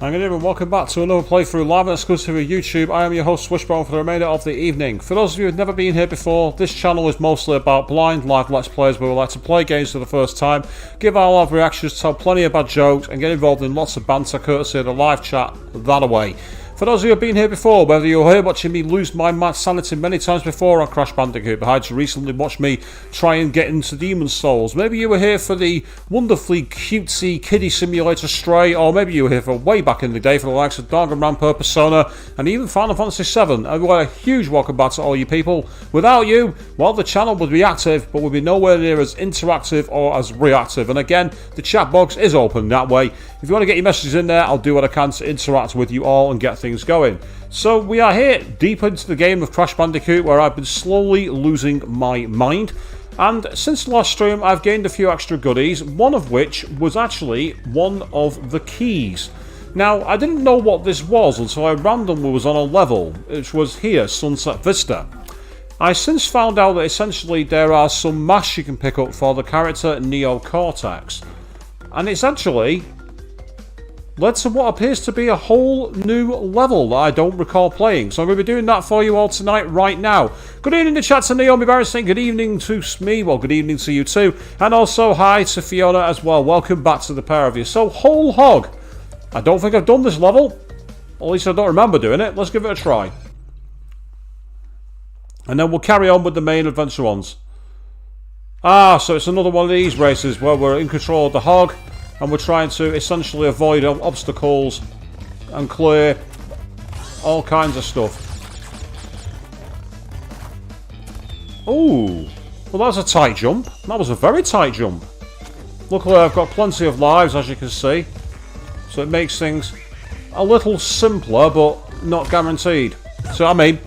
And good evening, welcome back to another playthrough live and exclusive with YouTube. I am your host Swishbone for the remainder of the evening. For those of you who have never been here before, this channel is mostly about blind live let's plays where we like to play games for the first time, give our live reactions, tell plenty of bad jokes and get involved in lots of banter courtesy of the live chat that away. For those of you who have been here before, whether you're here watching me lose my mad sanity many times before on Crash Bandicoot, perhaps you recently watched me try and get into Demon's Souls, maybe you were here for the wonderfully cutesy kiddie simulator Stray, or maybe you were here for way back in the day for the likes of Danganronpa, Persona, and even Final Fantasy VII. And a huge welcome back to all you people. Without you, well, the channel would be active, but would be nowhere near as interactive or as reactive. And again, the chat box is open that way. If you want to get your messages in there, I'll do what I can to interact with you all and get things going. So we are here deep into the game of Crash Bandicoot where I've been slowly losing my mind. And since the last stream, I've gained a few extra goodies, one of which was actually one of the keys. Now, I didn't know what this was until I randomly was on a level, which was here, Sunset Vista. I since found out that essentially there are some masks you can pick up for the character Neo Cortex. And it's actually led to what appears to be a whole new level that I don't recall playing. So I'm going to be doing that for you all tonight, right now. Good evening to chat to Naomi Barrison. Good evening to me. Well, good evening to you too. And also hi to Fiona as well. Welcome back to the pair of you. So, whole hog. I don't think I've done this level. At least I don't remember doing it. Let's give it a try. And then we'll carry on with the main adventure ones. Ah, so it's another one of these races where we're in control of the hog. And we're trying to essentially avoid obstacles and clear all kinds of stuff. Ooh, well that's a tight jump. That was a very tight jump. Luckily I've got plenty of lives, as you can see. So it makes things a little simpler, but not guaranteed. So I mean,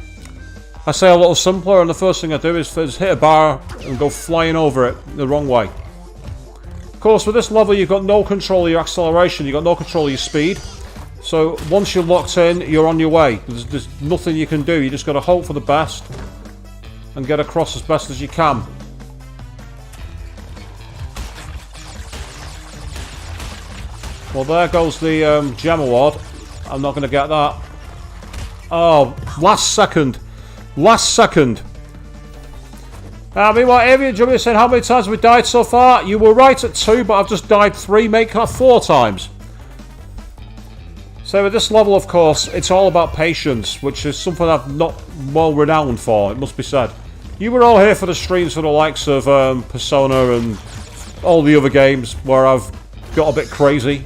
I say a little simpler and the first thing I do is hit a bar and go flying over it the wrong way. Of course, with this level, you've got no control of your acceleration, you've got no control of your speed. So once you're locked in, you're on your way. There's nothing you can do. You just got to hope for the best and get across as best as you can. Well, there goes the gem award. I'm not going to get that. Oh, last second. Last second. Meanwhile, Avian Jummy said, how many times have we died so far? You were right at 2, but I've just died 3. Make that 4 times. So with this level, of course, it's all about patience, which is something I'm not well renowned for, it must be said. You were all here for the streams for the likes of Persona and all the other games where I've got a bit crazy.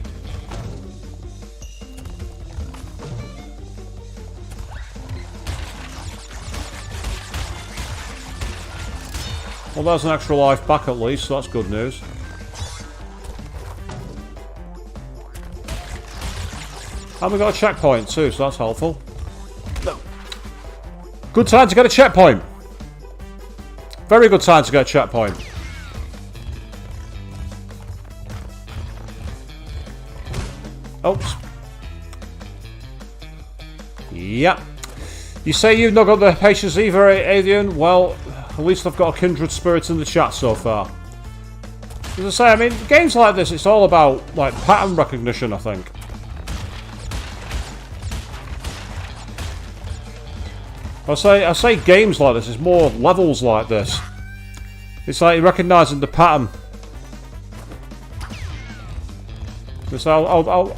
Well, there's an extra life back at least, so that's good news. And we got a checkpoint too, so that's helpful. Good time to get a checkpoint. Very good time to get a checkpoint. Oops. Yeah. You say you've not got the patience either, Adrian? Well, at least I've got a kindred spirit in the chat so far. As I say, I mean, games like this, it's all about, like, pattern recognition, I think. I say games like this, it's more levels like this. It's like recognising the pattern. So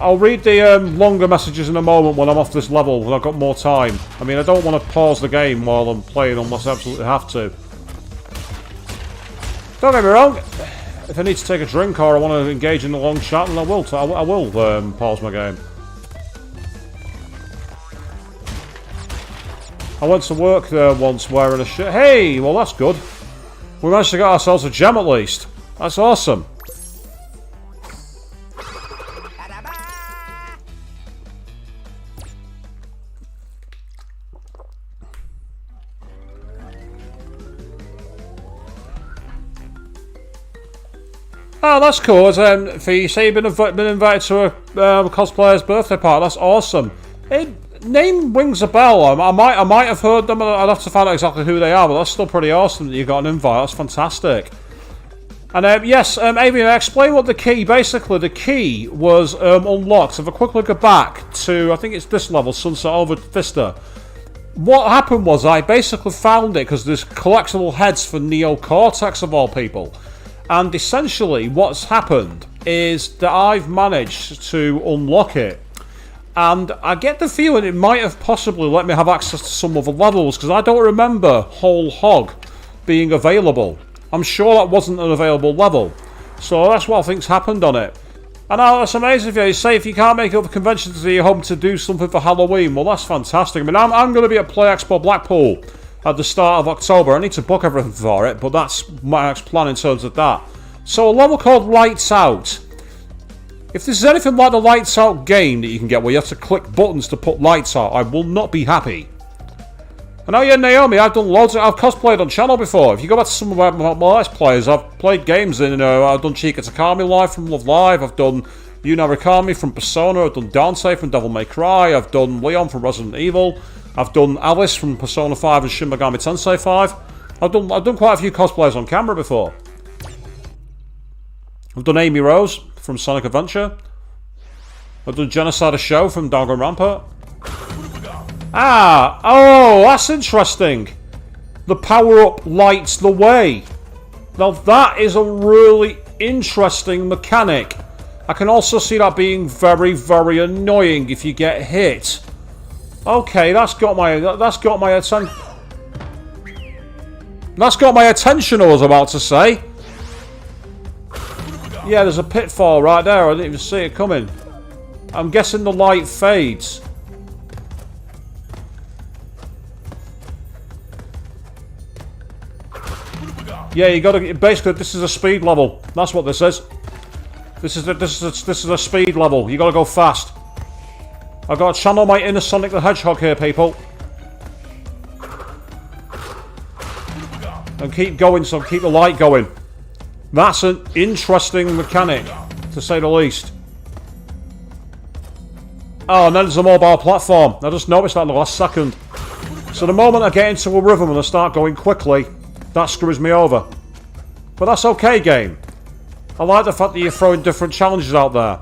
I'll read the longer messages in a moment when I'm off this level, when I've got more time. I mean, I don't want to pause the game while I'm playing unless I absolutely have to. Don't get me wrong, if I need to take a drink or I want to engage in a long chat, then I will pause my game. I went to work there once wearing a shirt. Hey, well that's good. We managed to get ourselves a gem at least. That's awesome. Oh, that's cool. For you say you've been invited to a cosplayer's birthday party. That's awesome. Name rings a bell. I might have heard them. I'd have to find out exactly who they are, but that's still pretty awesome that you got an invite. That's fantastic. And yes, Avian, explain what the key... Basically, the key was unlocked. So if I quickly go back to... I think it's this level, Sunset Over Vista. What happened was I basically found it because there's collectible heads for Neo Cortex of all people. And essentially what's happened is that I've managed to unlock it. And I get the feeling it might have possibly let me have access to some other levels because I don't remember Whole Hog being available. I'm sure that wasn't an available level. So that's what I think's happened on it. And that's amazing for you. Say if you can't make it up the convention to your home to do something for Halloween, well that's fantastic. I mean, I'm going to be at Play Expo Blackpool at the start of October. I need to book everything for it, but that's my next plan in terms of that. So a level called Lights Out. If this is anything like the Lights Out game that you can get where you have to click buttons to put lights out, I will not be happy. And oh yeah, Naomi, I've done loads I've cosplayed on channel before. If you go back to some of my Let's Plays, I've played games in, I've done Chica Takami Live from Love Live, I've done Yu Narukami from Persona, I've done Dante from Devil May Cry, I've done Leon from Resident Evil, I've done Alice from Persona 5 and Shin Megami Tensei 5. I've done quite a few cosplays on camera before. I've done Amy Rose from Sonic Adventure. I've done Genocide of Show from Dangan Rampart. Ah, oh, that's interesting. The power-up lights the way. Now that is a really interesting mechanic. I can also see that being very, very annoying if you get hit. Okay, that's got my attention. That's got my attention, I was about to say. Yeah, there's a pitfall right there. I didn't even see it coming. I'm guessing the light fades. Yeah, you gotta... Basically, this is a speed level. That's what this is. This is a speed level. You gotta go fast. I've got to channel my inner Sonic the Hedgehog here, people. And keep going, so keep the light going. That's an interesting mechanic, to say the least. Oh, and then there's a mobile platform. I just noticed that in the last second. So the moment I get into a rhythm and I start going quickly, that screws me over. But that's okay, game. I like the fact that you're throwing different challenges out there.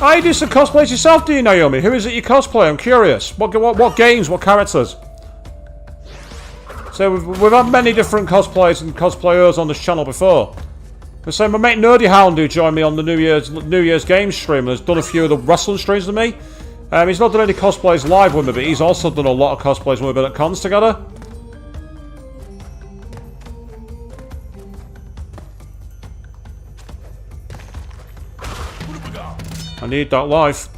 Oh, you do some cosplays yourself, do you, Naomi? Who is it you cosplay? I'm curious. What games? What characters? So we've had many different cosplays and cosplayers on this channel before. So my mate Nerdy Hound who joined me on the New Year's game stream and has done a few of the wrestling streams with me. He's not done any cosplays live with me, but he's also done a lot of cosplays when we've been at cons together. I need that life.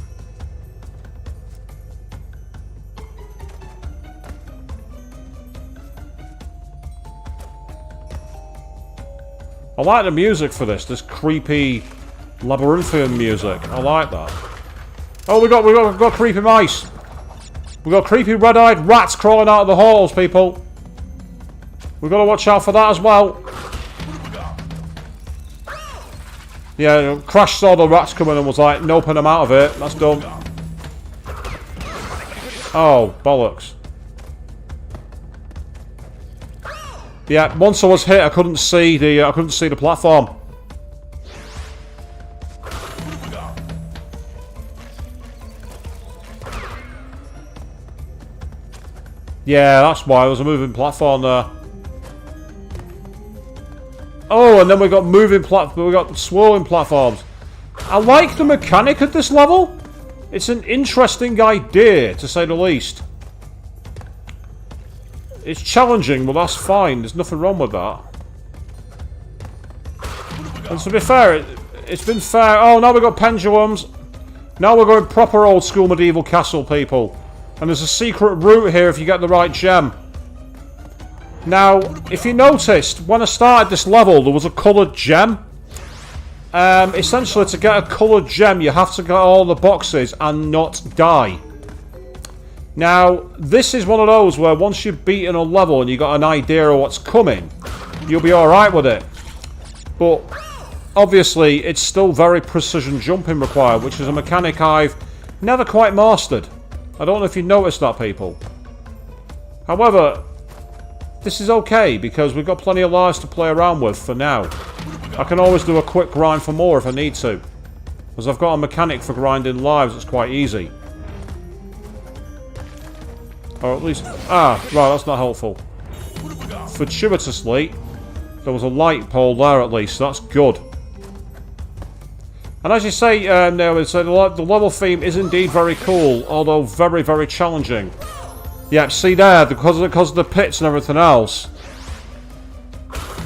I like the music for this creepy labyrinthian music. I like that. Oh, we got creepy mice. We got creepy red-eyed rats crawling out of the halls, people. We've got to watch out for that as well. Yeah, Crash saw the rats coming and was like, noping them out of it. That's done. Oh, bollocks. Yeah, once I was hit, I couldn't see the platform. Yeah, that's why there was a moving platform there. Oh, and then we got swirling platforms. I like the mechanic at this level. It's an interesting idea, to say the least. It's challenging, but that's fine. There's nothing wrong with that. And to be fair, it's been fair. Oh, now we've got pendulums. Now we're going proper old school medieval castle, people. And there's a secret route here if you get the right gem. Now, if you noticed, when I started this level, there was a coloured gem. Essentially, to get a coloured gem, you have to get all the boxes and not die. Now, this is one of those where once you've beaten a level and you've got an idea of what's coming, you'll be alright with it. But, obviously, it's still very precision jumping required, which is a mechanic I've never quite mastered. I don't know if you noticed that, people. However, this is okay, because we've got plenty of lives to play around with for now. I can always do a quick grind for more if I need to. Because I've got a mechanic for grinding lives that's quite easy. Or at least... Ah, right, that's not helpful. Fortuitously, there was a light pole there at least, so that's good. And as you say, Neil, the level theme is indeed very cool, although very, very challenging. Yeah, see there, because of the pits and everything else.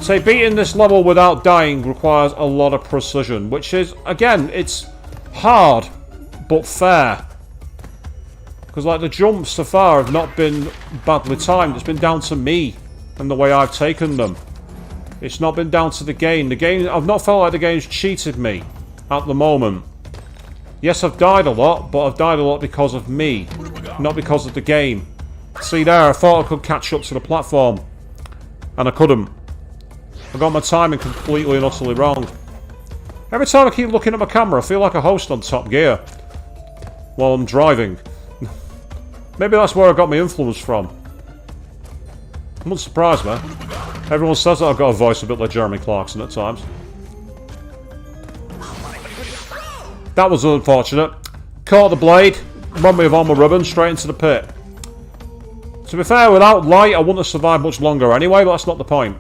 Say, beating this level without dying requires a lot of precision, which is, again, it's hard, but fair. Because, like, the jumps so far have not been badly timed. It's been down to me and the way I've taken them. It's not been down to the game. The game, I've not felt like the game's cheated me at the moment. Yes, I've died a lot, but I've died a lot because of me, not because of the game. See there, I thought I could catch up to the platform, and I couldn't. I got my timing completely and utterly wrong. Every time I keep looking at my camera, I feel like a host on Top Gear while I'm driving. Maybe that's where I got my influence from. It wouldn't surprise me. Everyone says that I've got a voice a bit like Jeremy Clarkson at times. That was unfortunate. Caught the blade, run me with all my ribbon straight into the pit. To be fair, without light, I wouldn't have survived much longer anyway, but that's not the point.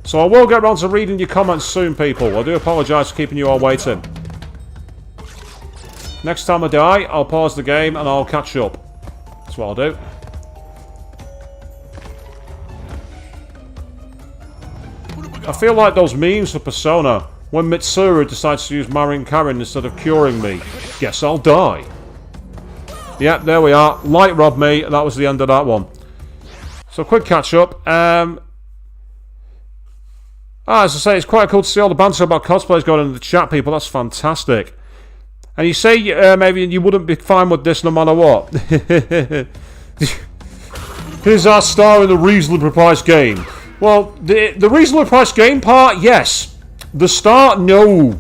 So I will get around to reading your comments soon, people. I do apologise for keeping you all waiting. Next time I die, I'll pause the game and I'll catch up. That's what I'll do. I feel like those memes for Persona, when Mitsuru decides to use Marin Karin instead of curing me. Guess I'll die. Yep, there we are. Light robbed me, and that was the end of that one. So, quick catch up. As I say, it's quite cool to see all the banter about cosplays going in the chat, people. That's fantastic. And you say maybe you wouldn't be fine with this no matter what. Here's our star in the reasonably priced game. Well, the reasonably priced game part, yes. The star, no.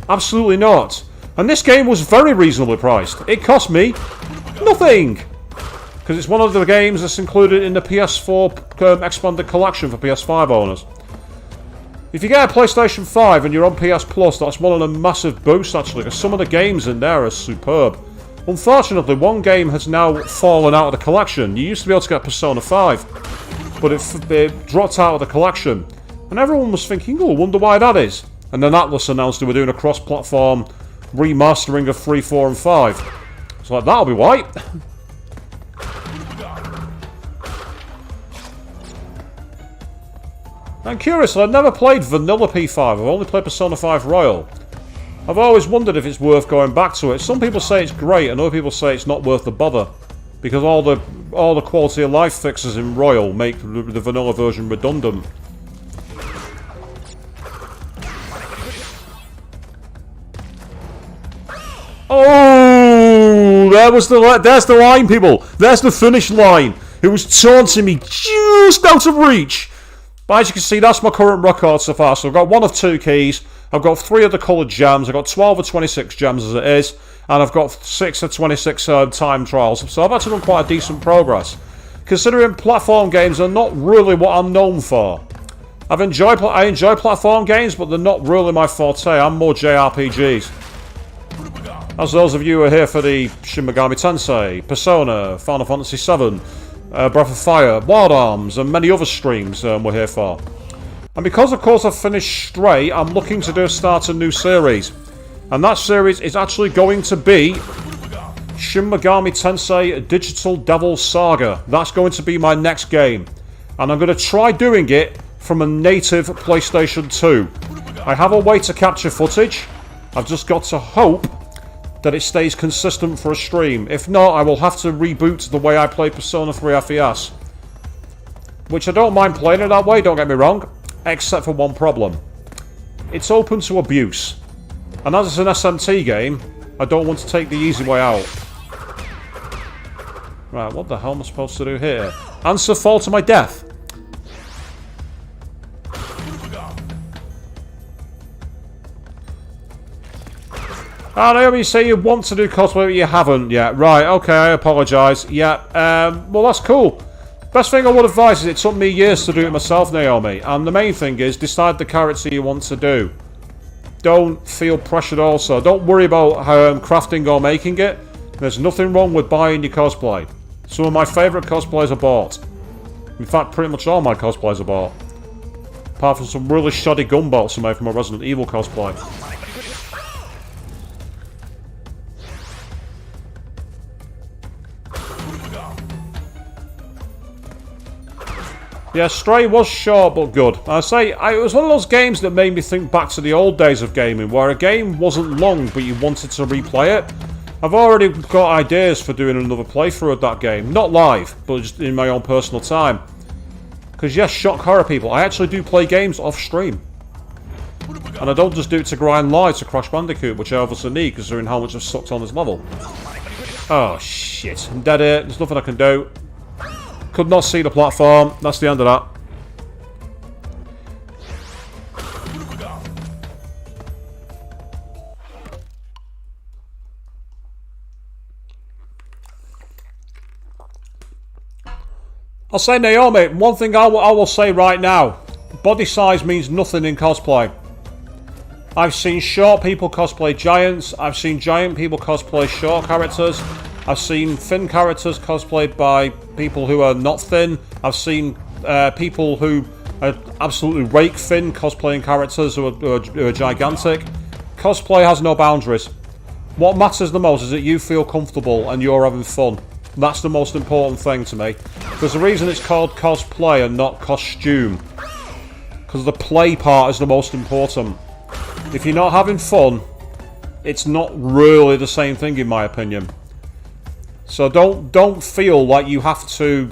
Absolutely not. And this game was very reasonably priced. It cost me nothing. Because it's one of the games that's included in the PS4 Expanded Collection for PS5 owners. If you get a PlayStation 5 and you're on PS Plus, that's one of the massive boosts actually, because some of the games in there are superb. Unfortunately, one game has now fallen out of the collection. You used to be able to get Persona 5, but it dropped out of the collection. And everyone was thinking, oh, I wonder why that is. And then Atlas announced they were doing a cross-platform remastering of 3, 4, and 5. It's like, that'll be white. And curiously, I've never played Vanilla P5, I've only played Persona 5 Royal. I've always wondered if it's worth going back to it. Some people say it's great, and other people say it's not worth the bother. Because all the quality of life fixes in Royal make the vanilla version redundant. Oh, there's the line, people. There's the finish line. It was taunting me just out of reach. But as you can see, that's my current record so far. So I've got 1 of 2 keys. I've got 3 of the coloured gems. I've got 12 of 26 gems as it is. And I've got 6 of 26 time trials. So I've actually done quite a decent progress. Considering platform games are not really what I'm known for. I enjoy platform games, but they're not really my forte. I'm more JRPGs. As those of you who are here for the Shin Megami Tensei, Persona, Final Fantasy VII, Breath of Fire, Wild Arms, and many other streams we're here for. And because, of course, I've finished Stray, I'm looking to start a new series. And that series is actually going to be Shin Megami Tensei Digital Devil Saga. That's going to be my next game. And I'm going to try doing it from a native PlayStation 2. I have a way to capture footage. I've just got to hope that it stays consistent for a stream. If not, I will have to reboot the way I play Persona 3 FES. Which I don't mind playing it that way, don't get me wrong. Except for one problem. It's open to abuse. And as it's an SMT game, I don't want to take the easy way out. Right, what the hell am I supposed to do here? Answer fall to my death. I know you say you want to do cosplay, but you haven't yet. Right, okay, I apologise. Yeah, well, that's cool. Best thing I would advise is it took me years to do it myself, Naomi. And the main thing is, decide the character you want to do. Don't feel pressured also. Don't worry about crafting or making it. There's nothing wrong with buying your cosplay. Some of my favourite cosplays are bought. In fact, pretty much all my cosplays are bought. Apart from some really shoddy gunboats I made from a Resident Evil cosplay. Yeah, Stray was short but good. I say, it was one of those games that made me think back to the old days of gaming, where a game wasn't long but you wanted to replay it. I've already got ideas for doing another playthrough of that game. Not live, but just in my own personal time. Because yes, shock horror people, I actually do play games off stream. And I don't just do it to grind live to Crash Bandicoot, which I obviously need considering how much I've sucked on this level. Oh shit, I'm dead here, there's nothing I can do. Could not see the platform. That's the end of that. I'll say, Naomi, one thing I will say right now. Body size means nothing in cosplay. I've seen short people cosplay giants. I've seen giant people cosplay short characters. I've seen thin characters cosplayed by people who are not thin. I've seen people who are absolutely rake thin cosplaying characters who are gigantic. Cosplay has no boundaries. What matters the most is that you feel comfortable and you're having fun. That's the most important thing to me. There's a reason it's called cosplay and not costume. Because the play part is the most important. If you're not having fun, it's not really the same thing in my opinion. So don't feel like you have to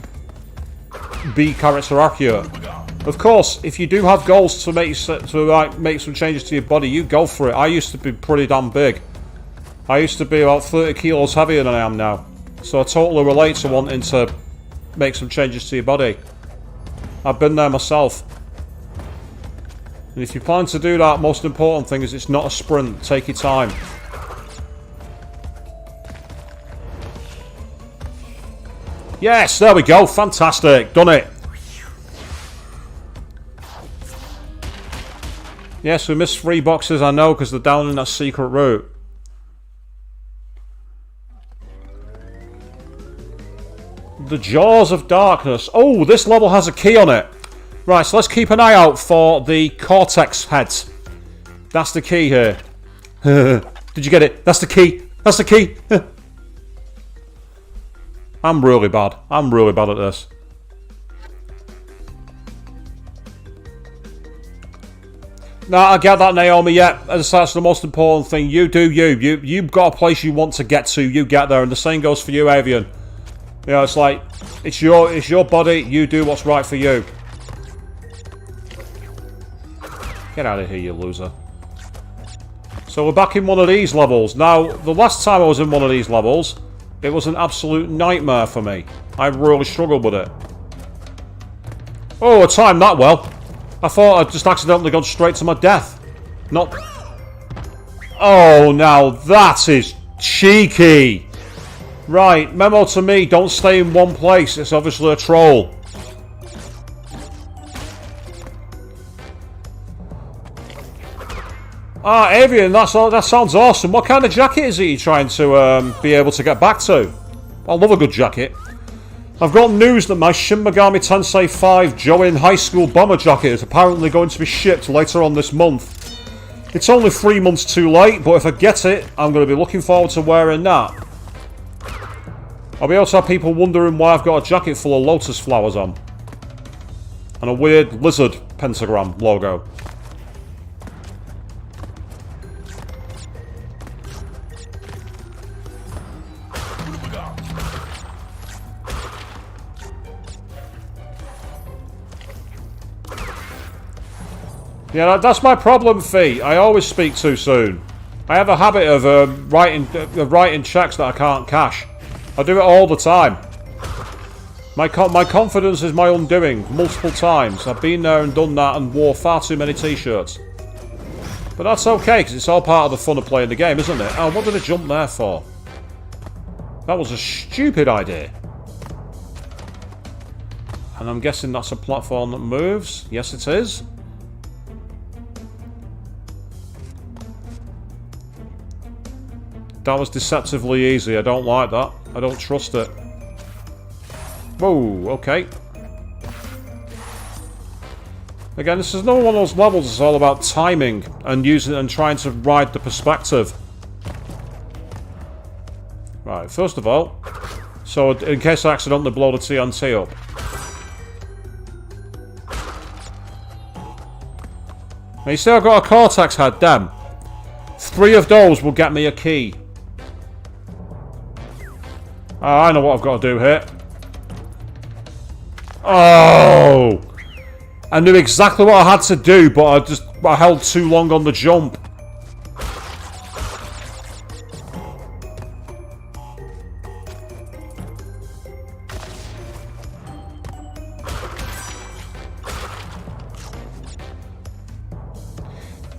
be character accurate. Of course, if you do have goals to make some changes to your body, you go for it. I used to be pretty damn big. I used to be about 30 kilos heavier than I am now. So I totally relate to wanting to make some changes to your body. I've been there myself. And if you plan to do that, most important thing is it's not a sprint. Take your time. Yes, there we go. Fantastic. Done it. Yes, we missed 3 boxes, I know, because they're down in that secret route. The Jaws of Darkness. Oh, this level has a key on it. Right, so let's keep an eye out for the Cortex heads. That's the key here. Did you get it? That's the key. That's the key. I'm really bad. I'm really bad at this. No, I get that, Naomi. Yeah, that's the most important thing. You do you. You've got a place you want to get to. You get there, and the same goes for you, Avian. You know, it's like it's your body. You do what's right for you. Get out of here, you loser. So we're back in one of these levels. Now, the last time I was in one of these levels, it was an absolute nightmare for me. I really struggled with it. Oh, I timed that well. I thought I'd just accidentally gone straight to my death. Not... Oh, now that is cheeky. Right, memo to me, don't stay in one place. It's obviously a troll. Ah, Avian, that sounds awesome. What kind of jacket is he trying to be able to get back to? I love a good jacket. I've got news that my Shin Megami Tensei 5 Join High School bomber jacket is apparently going to be shipped later on this month. It's only 3 months too late, but if I get it, I'm going to be looking forward to wearing that. I'll be able to have people wondering why I've got a jacket full of lotus flowers on. And a weird lizard pentagram logo. Yeah, that's my problem, Fee. I always speak too soon. I have a habit of writing checks that I can't cash. I do it all the time. My confidence is my undoing, multiple times. I've been there and done that and wore far too many t-shirts. But that's okay, because it's all part of the fun of playing the game, isn't it? Oh, what did I jump there for? That was a stupid idea. And I'm guessing that's a platform that moves. Yes, it is. That was deceptively easy. I don't like that. I don't trust it. Whoa, okay. Again, this is not one of those levels that's all about timing and using and trying to ride the perspective. Right, first of all, so in case I accidentally blow the TNT up. Now you see I've got a Cortex head, damn. 3 of those will get me a key. Oh, I know what I've got to do here. Oh! I knew exactly what I had to do, but I held too long on the jump.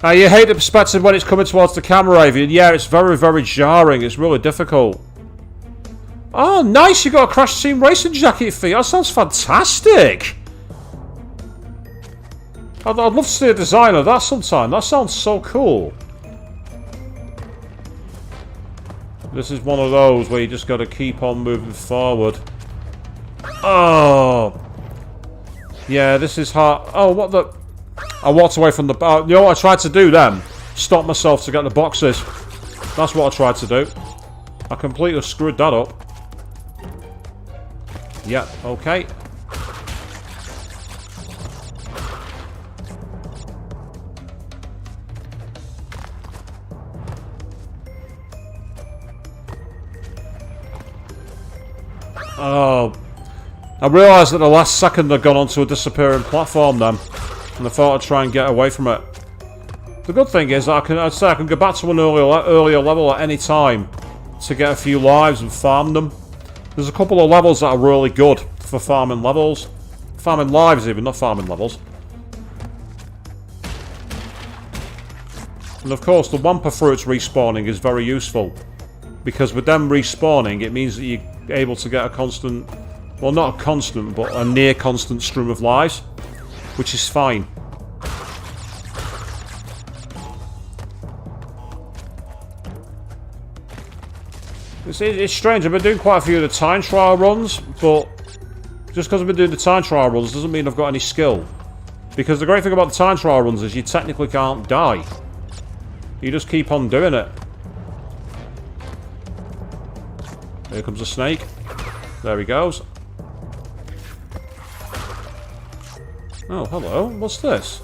You hate the perspective when it's coming towards the camera, Avian. Yeah, it's very, very jarring. It's really difficult. Oh, nice! You got a Crash Team Racing jacket for you. That sounds fantastic. I'd love to see a design of that sometime. That sounds so cool. This is one of those where you just got to keep on moving forward. Oh. Yeah, this is hard. Oh, what the... I walked away from the... you know what I tried to do then? Stop myself to get the boxes. That's what I tried to do. I completely screwed that up. Yeah, okay. Oh. I realised at the last second I'd gone onto a disappearing platform then. And I thought I'd try and get away from it. The good thing is that I'd say I can go back to an earlier level at any time to get a few lives and farm them. There's a couple of levels that are really good for farming levels. Farming lives even, not farming levels. And of course the Wampa fruits respawning is very useful. Because with them respawning it means that you're able to get a constant... Well, not a constant, but a near constant stream of lives. Which is fine. It's strange, I've been doing quite a few of the time trial runs, but just because I've been doing the time trial runs doesn't mean I've got any skill. Because the great thing about the time trial runs is you technically can't die. You just keep on doing it. Here comes a snake. There he goes. Oh, hello. What's this?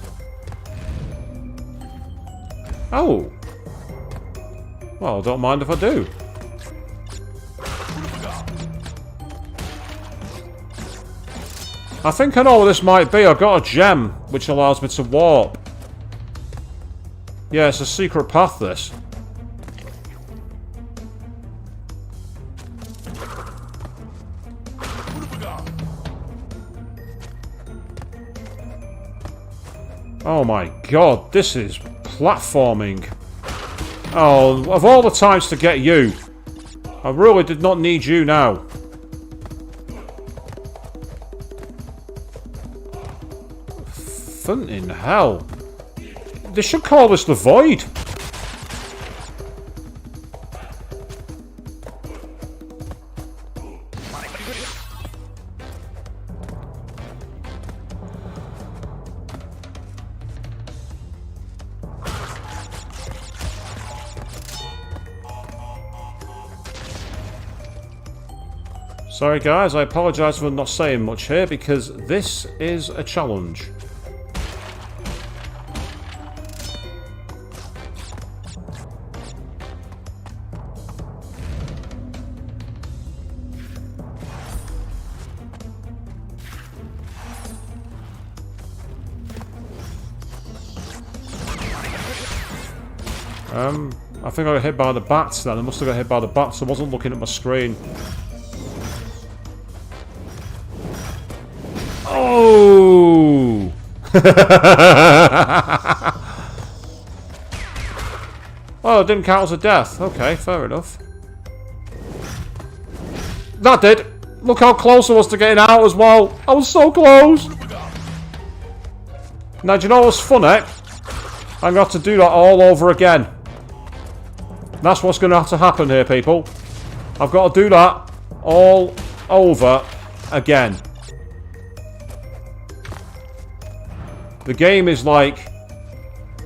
Oh. Well, I don't mind if I do. I think I know what this might be. I've got a gem, which allows me to warp. Yeah, it's a secret path, this. Oh my god, this is platforming. Oh, of all the times to get you, I really did not need you now. Fun in hell. They should call this the Void. Sorry guys, I apologise for not saying much here because this is a challenge. I think I got hit by the bats then. I must have got hit by the bats. I wasn't looking at my screen. Oh! Oh, it didn't count as a death. Okay, fair enough. That did. Look how close I was to getting out as well. I was so close. Now, do you know what's funny? I'm going to have to do that all over again. That's what's going to have to happen here, people. I've got to do that all over again. The game is like,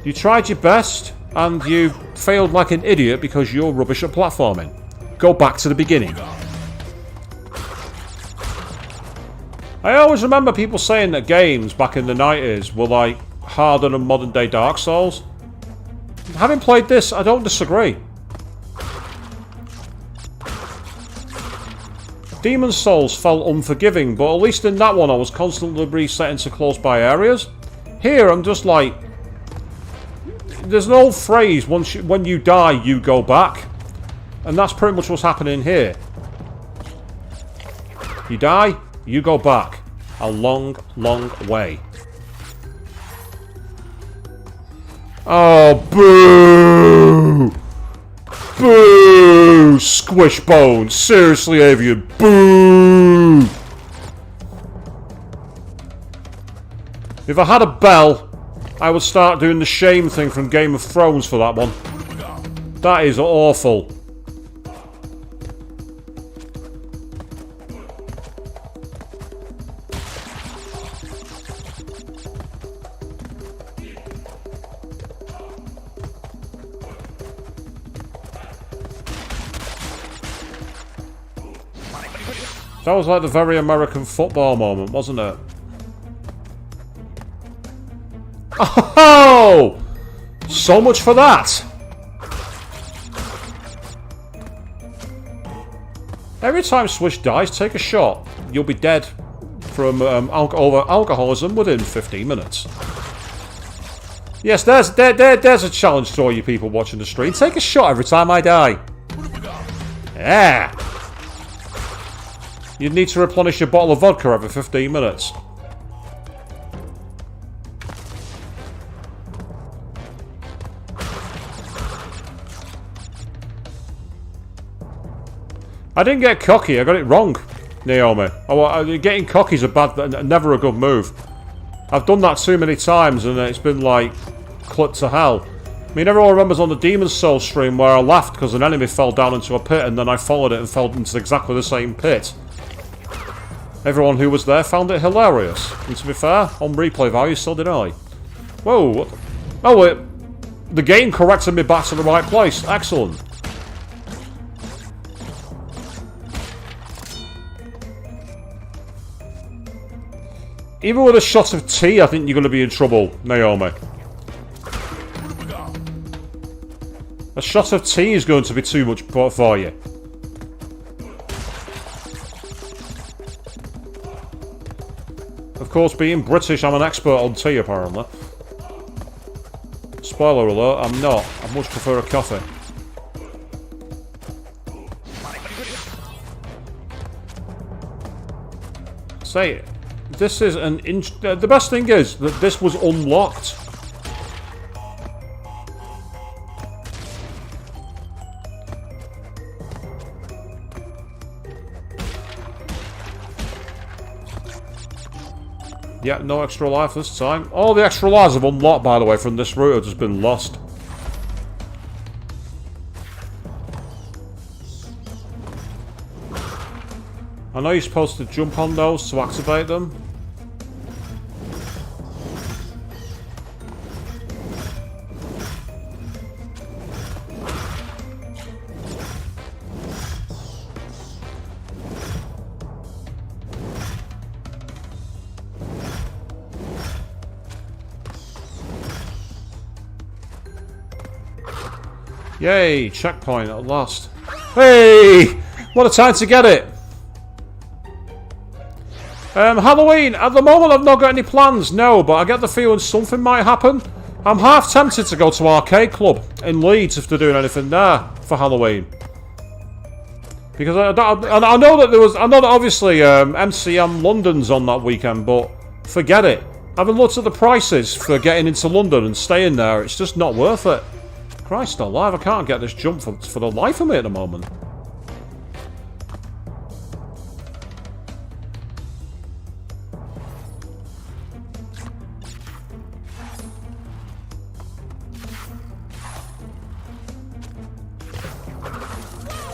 you tried your best and you failed like an idiot because you're rubbish at platforming. Go back to the beginning. I always remember people saying that games back in the 90s were like harder than modern day Dark Souls. Having played this, I don't disagree. Demon's Souls felt unforgiving, but at least in that one I was constantly resetting to close by areas. Here I'm just like, there's an old phrase, when you die you go back. And that's pretty much what's happening here. You die, you go back. A long, long way. Oh, boo! Boo! Squishbone. Seriously, Avian. Boo! If I had a bell, I would start doing the shame thing from Game of Thrones for that one. That is awful. That was like the very American football moment, wasn't it? Oh! So much for that! Every time Swish dies, take a shot. You'll be dead from alcoholism within 15 minutes. Yes, there's a challenge to all you people watching the stream. Take a shot every time I die. Yeah! You'd need to replenish your bottle of vodka every 15 minutes. I didn't get cocky, I got it wrong, Naomi. Getting cocky is never a good move. I've done that too many times and it's been like, clipped to hell. I mean, everyone remembers on the Demon's Souls stream where I laughed because an enemy fell down into a pit and then I followed it and fell into exactly the same pit. Everyone who was there found it hilarious. And to be fair, on replay value, so did I. Whoa, what the... Oh, the game corrected me back to the right place. Excellent. Even with a shot of tea, I think you're going to be in trouble, Naomi. A shot of tea is going to be too much for you. Of course, being British, I'm an expert on tea, apparently. Spoiler alert, I'm not. I much prefer a coffee. Say, this is an the best thing is that this was unlocked. Yeah, no extra life this time. All the extra lives I've unlocked, by the way, from this route have just been lost. I know you're supposed to jump on those to activate them. Yay, checkpoint at last. Hey! What a time to get it! Halloween, at the moment I've not got any plans, no, but I get the feeling something might happen. I'm half tempted to go to Arcade Club in Leeds if they're doing anything there for Halloween. Because I know that there was, I know that obviously MCM London's on that weekend, but forget it. Having looked at the prices for getting into London and staying there, it's just not worth it. Christ alive, I can't get this jump for the life of me at the moment.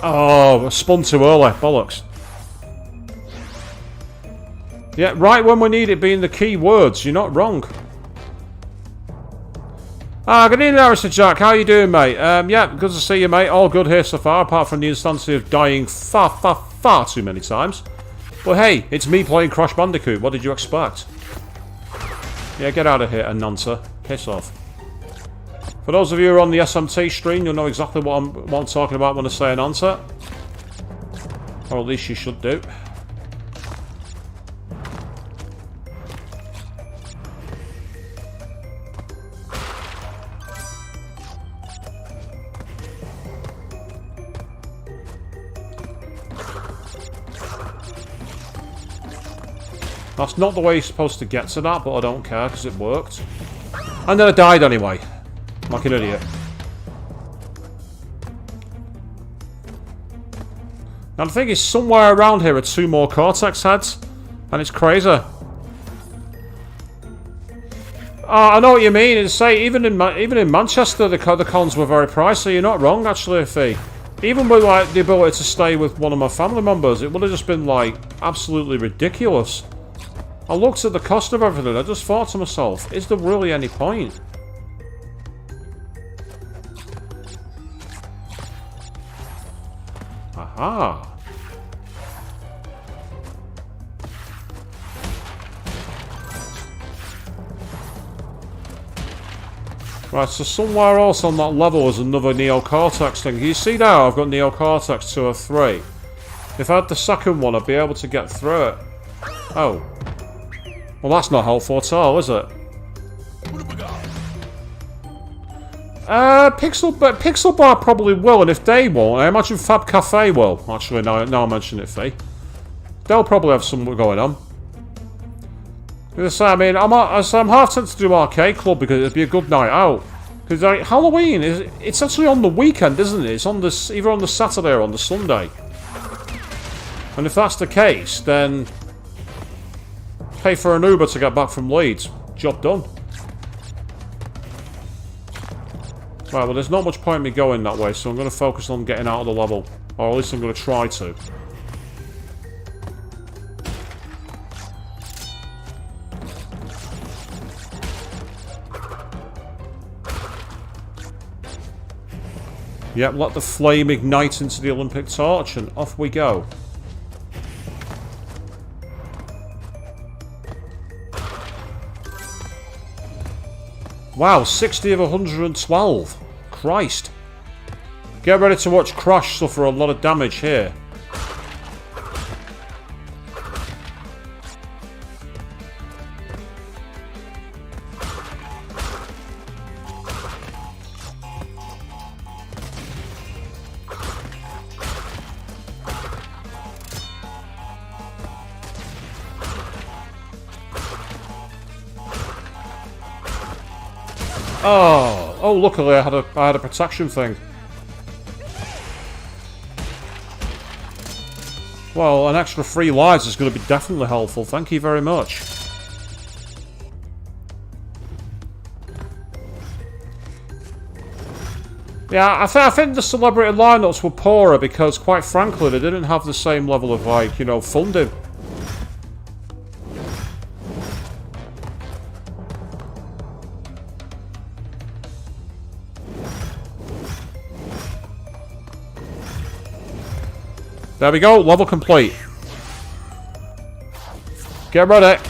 Oh, spun too early. Bollocks. Yeah, right when we need it being the key words. You're not wrong. Ah, good evening, Harrison Jack. How you doing, mate? Yeah, good to see you, mate. All good here so far, apart from the instance of dying far too many times. But hey, it's me playing Crash Bandicoot. What did you expect? Yeah, get out of here, Ananta. Piss off. For those of you who are on the SMT stream, you'll know exactly what I'm talking about when I say Ananta. Or at least you should do. That's not the way you're supposed to get to that, but I don't care because it worked. And then I died anyway. Like an idiot. Now the thing is, somewhere around here are 2 more Cortex heads. And it's crazy. I know what you mean. It's say even in Manchester, the cons were very pricey. You're not wrong, actually, Fee. Even with like the ability to stay with one of my family members, it would have just been like absolutely ridiculous. I looked at the cost of everything, I just thought to myself, is there really any point? Aha! Right, so somewhere else on that level is another Neo Cortex thing. You see now I've got Neo Cortex 2 or 3. If I had the second one, I'd be able to get through it. Oh. Well, that's not helpful at all, is it? Pixel Bar probably will, and if they won't, I imagine Fab Cafe will. Actually, now I mention it, Fee. They'll probably have something going on. I mean, I'm half tempted to do Arcade Club because it'd be a good night out. Because like, Halloween it's actually on the weekend, isn't it? It's on either on the Saturday or on the Sunday. And if that's the case, then pay for an Uber to get back from Leeds. Job done. Right, well, there's not much point in me going that way, so I'm going to focus on getting out of the level. Or at least I'm going to try to. Yep, let the flame ignite into the Olympic torch, and off we go. Wow, 60 of 112. Christ. Get ready to watch Crash suffer a lot of damage here. Oh, luckily I had a protection thing. Well, an extra 3 lives is going to be definitely helpful. Thank you very much. Yeah, I think the celebrity lineups were poorer because, quite frankly, they didn't have the same level of, like, you know, funding. There we go, level complete. Get ready.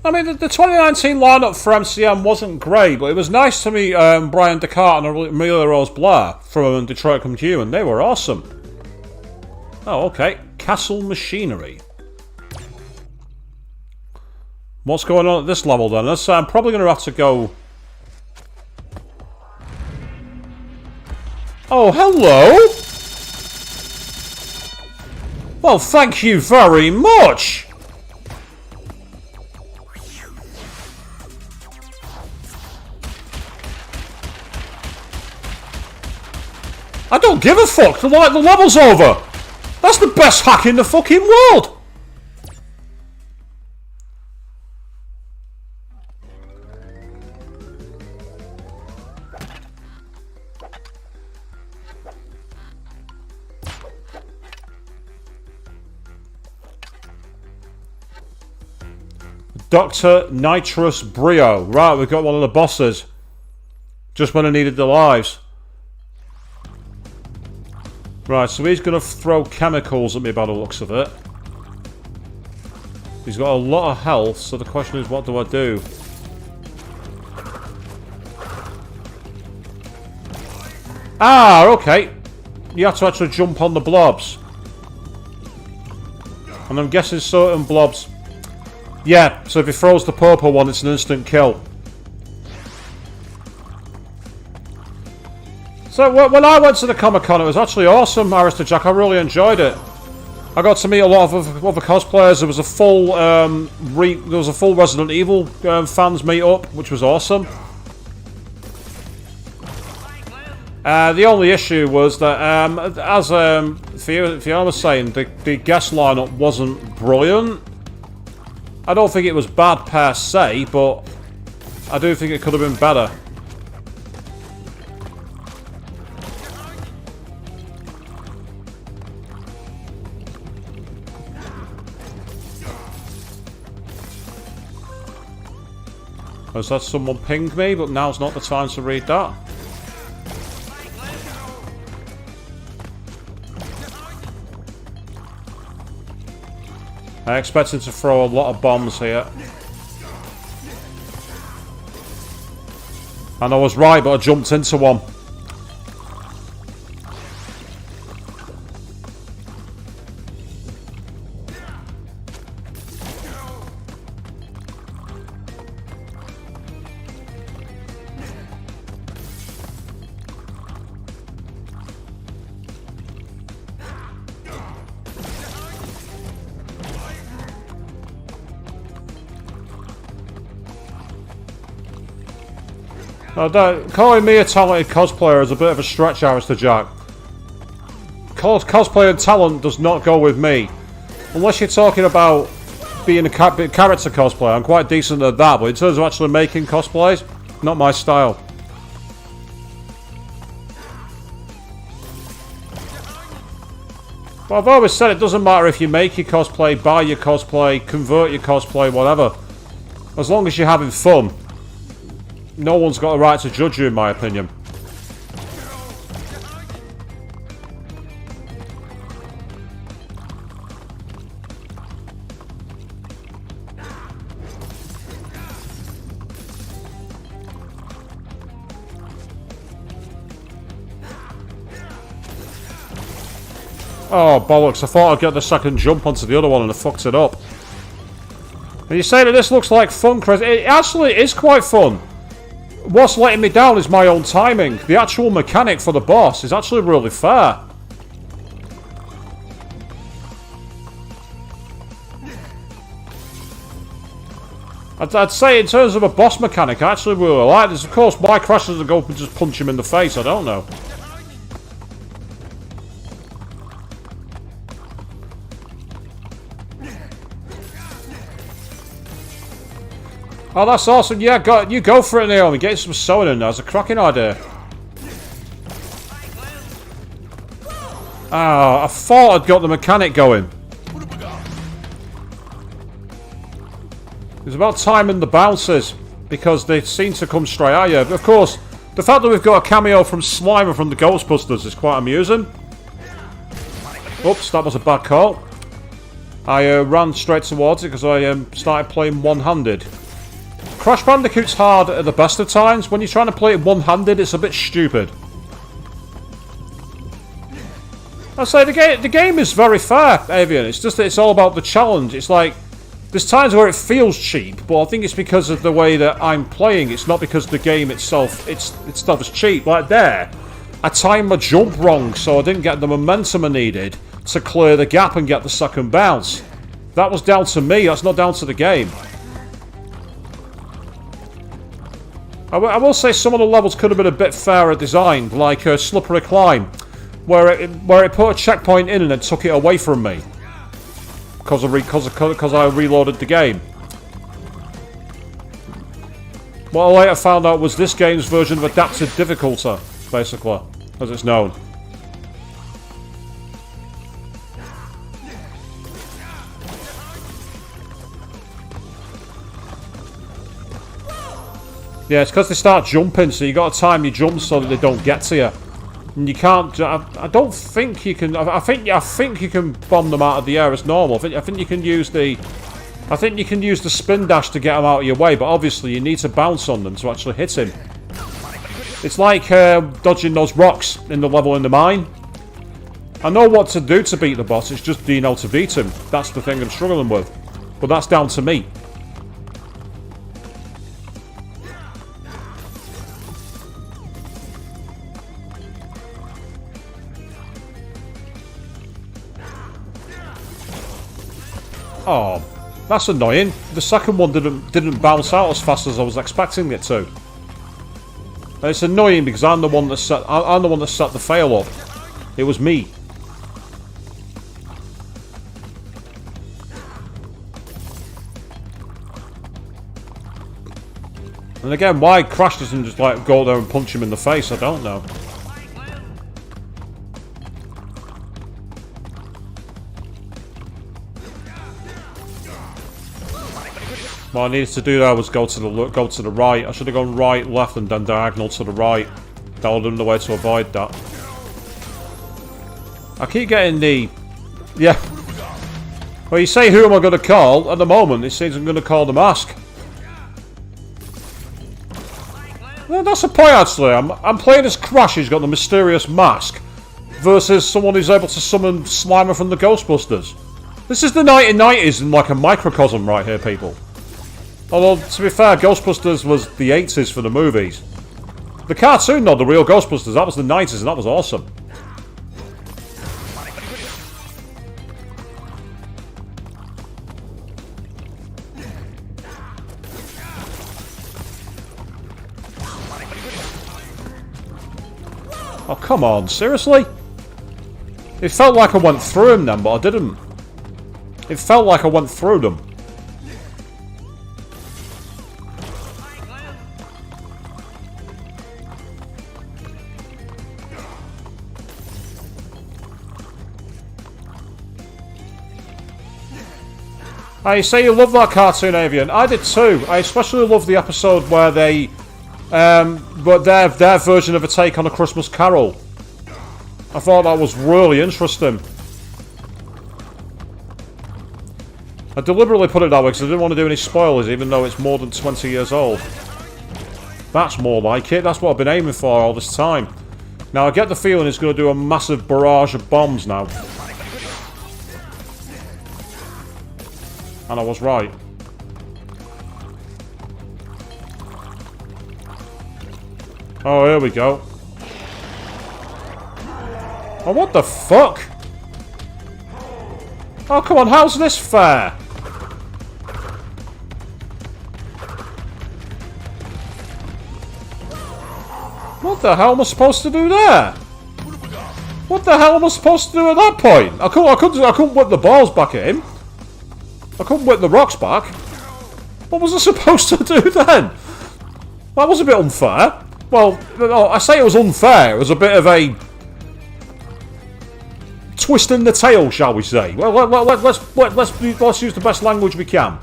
I mean, the 2019 lineup for MCM wasn't great, but it was nice to meet Brian Descartes and Amelia Rose Blair from Detroit Come Human. They were awesome. Oh, okay. Castle Machinery. What's going on at this level then? I'm probably going to have to go... Oh, hello! Well, thank you very much! I don't give a fuck, the level's over! That's the best hack in the fucking world! Dr. Nitrous Brio. Right, we've got one of the bosses. Just when I needed the lives. Right, so he's going to throw chemicals at me by the looks of it. He's got a lot of health, so the question is, what do I do? Ah, okay. You have to actually jump on the blobs. And I'm guessing certain blobs... Yeah, so if he throws the purple one, it's an instant kill. So when I went to the Comic-Con, it was actually awesome, Arista Jack. I really enjoyed it. I got to meet a lot of other cosplayers. There was a full Resident Evil fans meet up, which was awesome. The only issue was that, as Fiona was saying, the guest lineup wasn't brilliant. I don't think it was bad per se, but I do think it could have been better. As that someone pinged me, but now's not the time to read that. I expect him to throw a lot of bombs here. And I was right, but I jumped into one. Calling me a talented cosplayer is a bit of a stretch, Arista Jack. Cosplay and talent does not go with me. Unless you're talking about being a character cosplayer, I'm quite decent at that, but in terms of actually making cosplays, not my style. But I've always said it doesn't matter if you make your cosplay, buy your cosplay, convert your cosplay, whatever. As long as you're having fun. No one's got a right to judge you, in my opinion. Oh, bollocks. I thought I'd get the second jump onto the other one and I fucked it up. And you say that this looks like fun, Chris. It actually is quite fun. What's letting me down is my own timing. The actual mechanic for the boss is actually really fair. I'd say in terms of a boss mechanic, I actually really like this. Of course, my crash doesn't go up and just punch him in the face. I don't know. Oh, that's awesome. Yeah, you go for it, Naomi. Get some sewing in there. That's a cracking idea. Ah, I thought I'd got the mechanic going. It's about timing the bounces, because they seem to come straight at you. Of course, the fact that we've got a cameo from Slimer from the Ghostbusters is quite amusing. Oops, that was a bad call. I ran straight towards it because I started playing one-handed. Crash Bandicoot's hard at the best of times. When you're trying to play it one-handed, it's a bit stupid. I say the game is very fair, Avian. It's just that it's all about the challenge. It's like there's times where it feels cheap, but I think it's because of the way that I'm playing. It's not because the game itself is cheap. Like there, I timed my jump wrong, so I didn't get the momentum I needed to clear the gap and get the second bounce. That was down to me. That's not down to the game. I will say some of the levels could have been a bit fairer designed, like Slippery Climb, where it put a checkpoint in and then took it away from me because I reloaded the game. What I later found out was this game's version of adapted difficulty, basically, as it's known. Yeah, it's because they start jumping, so you got to time your jumps so that they don't get to you. And you can't. I don't think you can. I think you can bomb them out of the air as normal. I think you can use the. I think you can use the spin dash to get them out of your way, but obviously you need to bounce on them to actually hit him. It's like dodging those rocks in the level in the mine. I know what to do to beat the boss. It's just being able to beat him. That's the thing I'm struggling with. But that's down to me. Oh, that's annoying. The second one didn't bounce out as fast as I was expecting it to. And it's annoying because I'm the one that set the fail up. It was me. And again, why Crash doesn't just like go there and punch him in the face, I don't know. What I needed to do there was go to the right. I should have gone right, left, and then diagonal to the right. That would have been the way to avoid that. I keep getting the... Yeah. Well, you say who am I going to call? At the moment, it seems I'm going to call the Mask. Well, that's a point, actually. I'm playing as Crash, who's got the mysterious mask, versus someone who's able to summon Slimer from the Ghostbusters. This is the 1990s in like a microcosm right here, people. Although, to be fair, Ghostbusters was the 80s for the movies. The cartoon, though, the real Ghostbusters, that was the 90s, and that was awesome. Oh, come on, seriously? It felt like I went through him then, but I didn't. It felt like I went through them. I say you love that cartoon, Avian. I did too. I especially love the episode where they, but their version of a take on A Christmas Carol. I thought that was really interesting. I deliberately put it that way because I didn't want to do any spoilers, even though it's more than 20 years old. That's more like it. That's what I've been aiming for all this time. Now I get the feeling it's going to do a massive barrage of bombs now. And I was right. Oh, here we go. Oh, what the fuck? Oh, come on, how's this fair? What the hell am I supposed to do there? What the hell am I supposed to do at that point? I couldn't whip the balls back at him. I couldn't whip the rocks back. What was I supposed to do then? That was a bit unfair. Well, I say it was unfair. It was a bit of a twist in the tail, shall we say? Well, let's use the best language we can.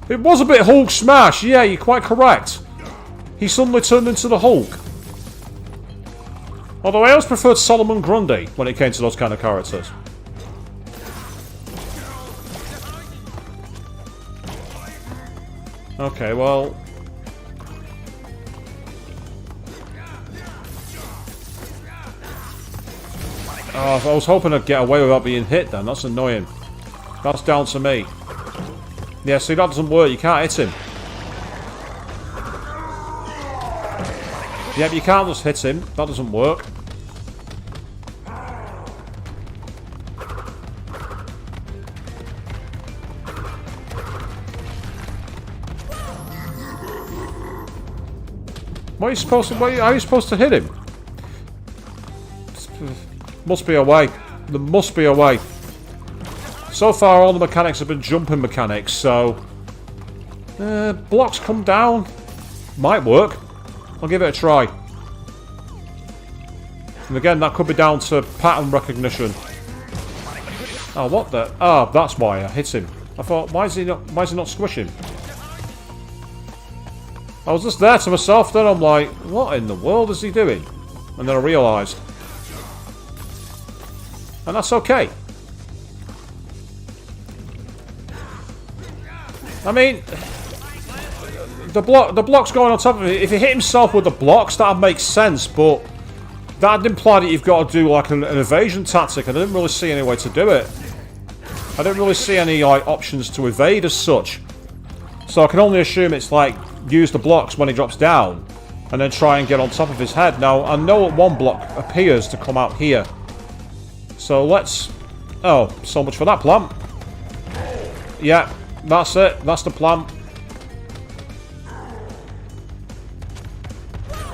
It was a bit Hulk smash. Yeah, you're quite correct. He suddenly turned into the Hulk. Although I always preferred Solomon Grundy when it came to those kind of characters. Okay, well... Oh, I was hoping I'd get away without being hit then. That's annoying. That's down to me. Yeah, see, that doesn't work. You can't hit him. Yep, you can't just hit him. That doesn't work. What are you supposed to... How are you supposed to hit him? Must be a way. There must be a way. So far, all the mechanics have been jumping mechanics, so... blocks come down. Might work. I'll give it a try. And again, that could be down to pattern recognition. Oh, what the... Oh, that's why I hit him. I thought, why is he not squishing? I was just there to myself, then I'm like, what in the world is he doing? And then I realised. And that's okay. I mean, the block's going on top of it. If he hit himself with the blocks, that'd make sense, but that'd imply that you've got to do like an evasion tactic, and I didn't really see any way to do it. I didn't really see any like options to evade as such. So I can only assume it's like use the blocks when he drops down, and then try and get on top of his head. Now I know that one block appears to come out here, so let's. Oh, so much for that plan. Yeah. That's it. That's the plan.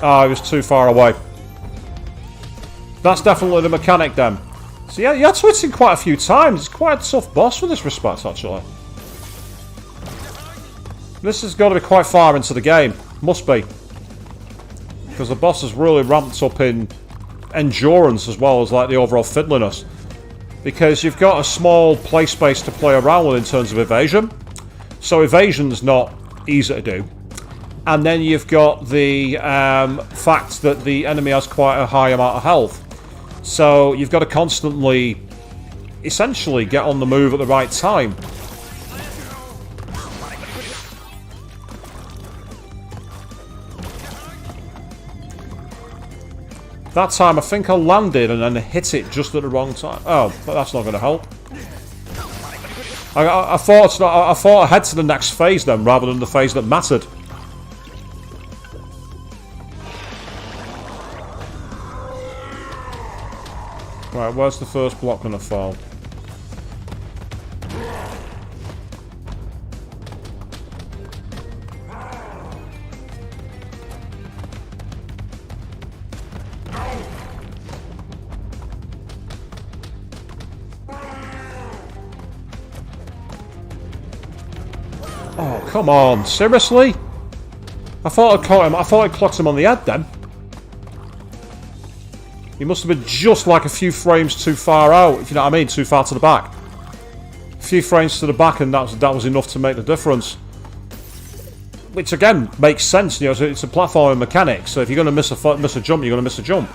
Oh, he was too far away. That's definitely the mechanic then. So yeah, you had to hit him quite a few times. It's quite a tough boss for this respect, actually. This has got to be quite far into the game. Must be. Because the boss has really ramped up in endurance as well as like the overall fiddliness. Because you've got a small play space to play around with in terms of evasion. So evasion's not easy to do. And then you've got the fact that the enemy has quite a high amount of health. So you've got to constantly, essentially, get on the move at the right time. That time I think I landed and then hit it just at the wrong time. Oh, but that's not going to help. I thought ahead to the next phase then, rather than the phase that mattered. Right, where's the first block going to fall? Oh, come on. Seriously? I thought I'd caught him. I thought I'd clocked him on the head then. He must have been just like a few frames too far out, if you know what I mean, too far to the back. A few frames to the back and that was enough to make the difference. Which again, makes sense, you know, it's a platforming mechanic, so if you're going to miss a jump, you're going to miss a jump.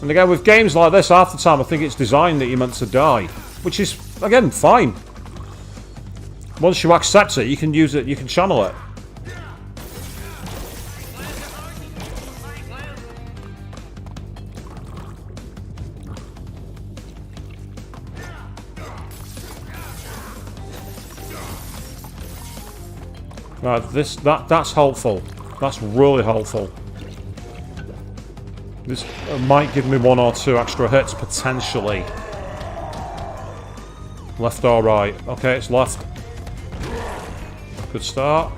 And again, with games like this, half the time I think it's designed that you're meant to die. Which is, again, fine. Once you accept it, you can use it, you can channel it. Right, that's helpful. That's really helpful. This might give me one or two extra hits, potentially. Left or right? Okay, it's left. Good start.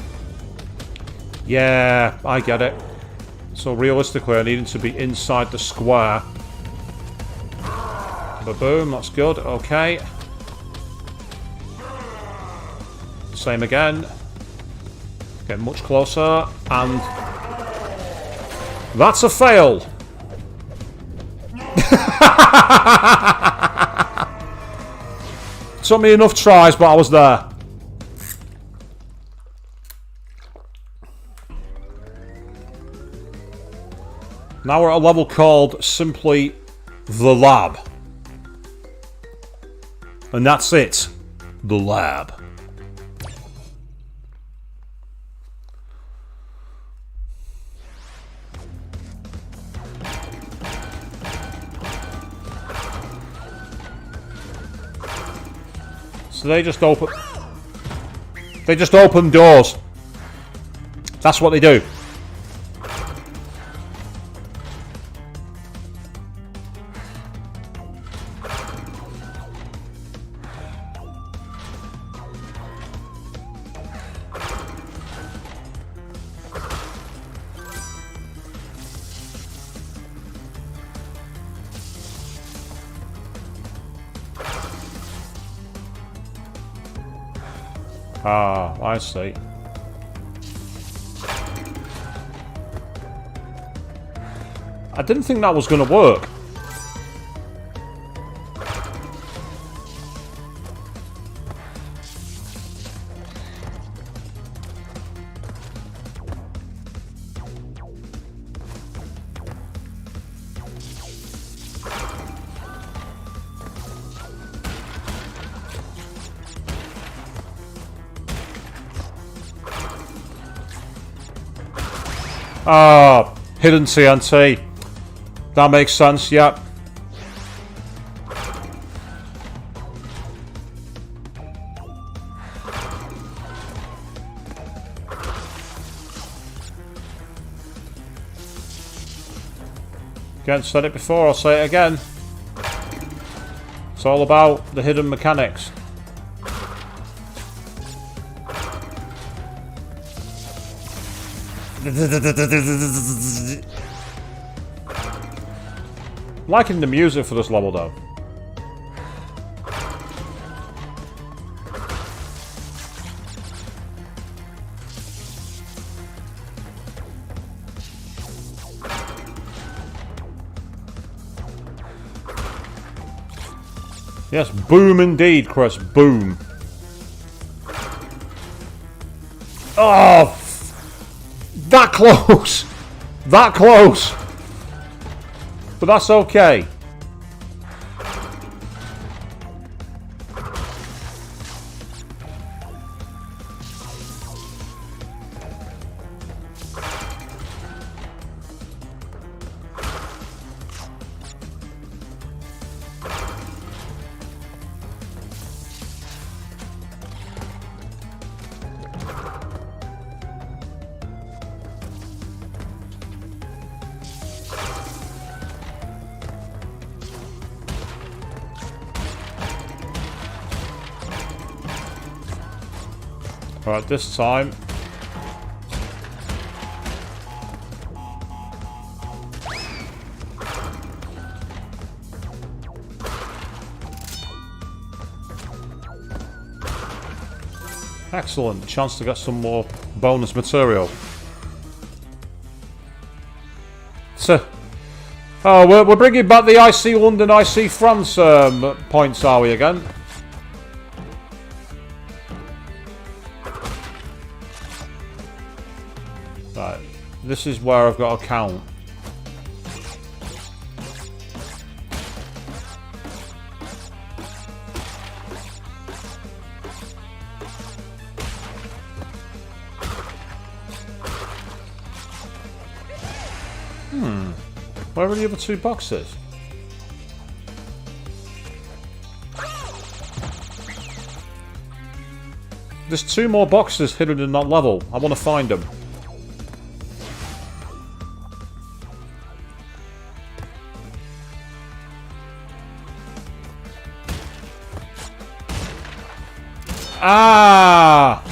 Yeah, I get it. So realistically, I need it to be inside the square. Ba-boom, that's good. Okay. Same again. Get much closer, and that's a fail. Took me enough tries, but I was there. Now we're at a level called simply The Lab. And that's it. The Lab. So they just open doors. That's what they do. Ah, I see. I didn't think that was going to work. Ah, hidden TNT. That makes sense, yep. Again, said it before, I'll say it again. It's all about the hidden mechanics. Liking the music for this level though. Yes, boom indeed, Chris. Boom. Oh, that close. That close. But that's okay. Alright, this time. Excellent. Chance to get some more bonus material. So, oh, we're bringing back the IC London, IC France points, are we again? Right, this is where I've got to count. Where are the other two boxes? There's two more boxes hidden in that level. I want to find them. Ah!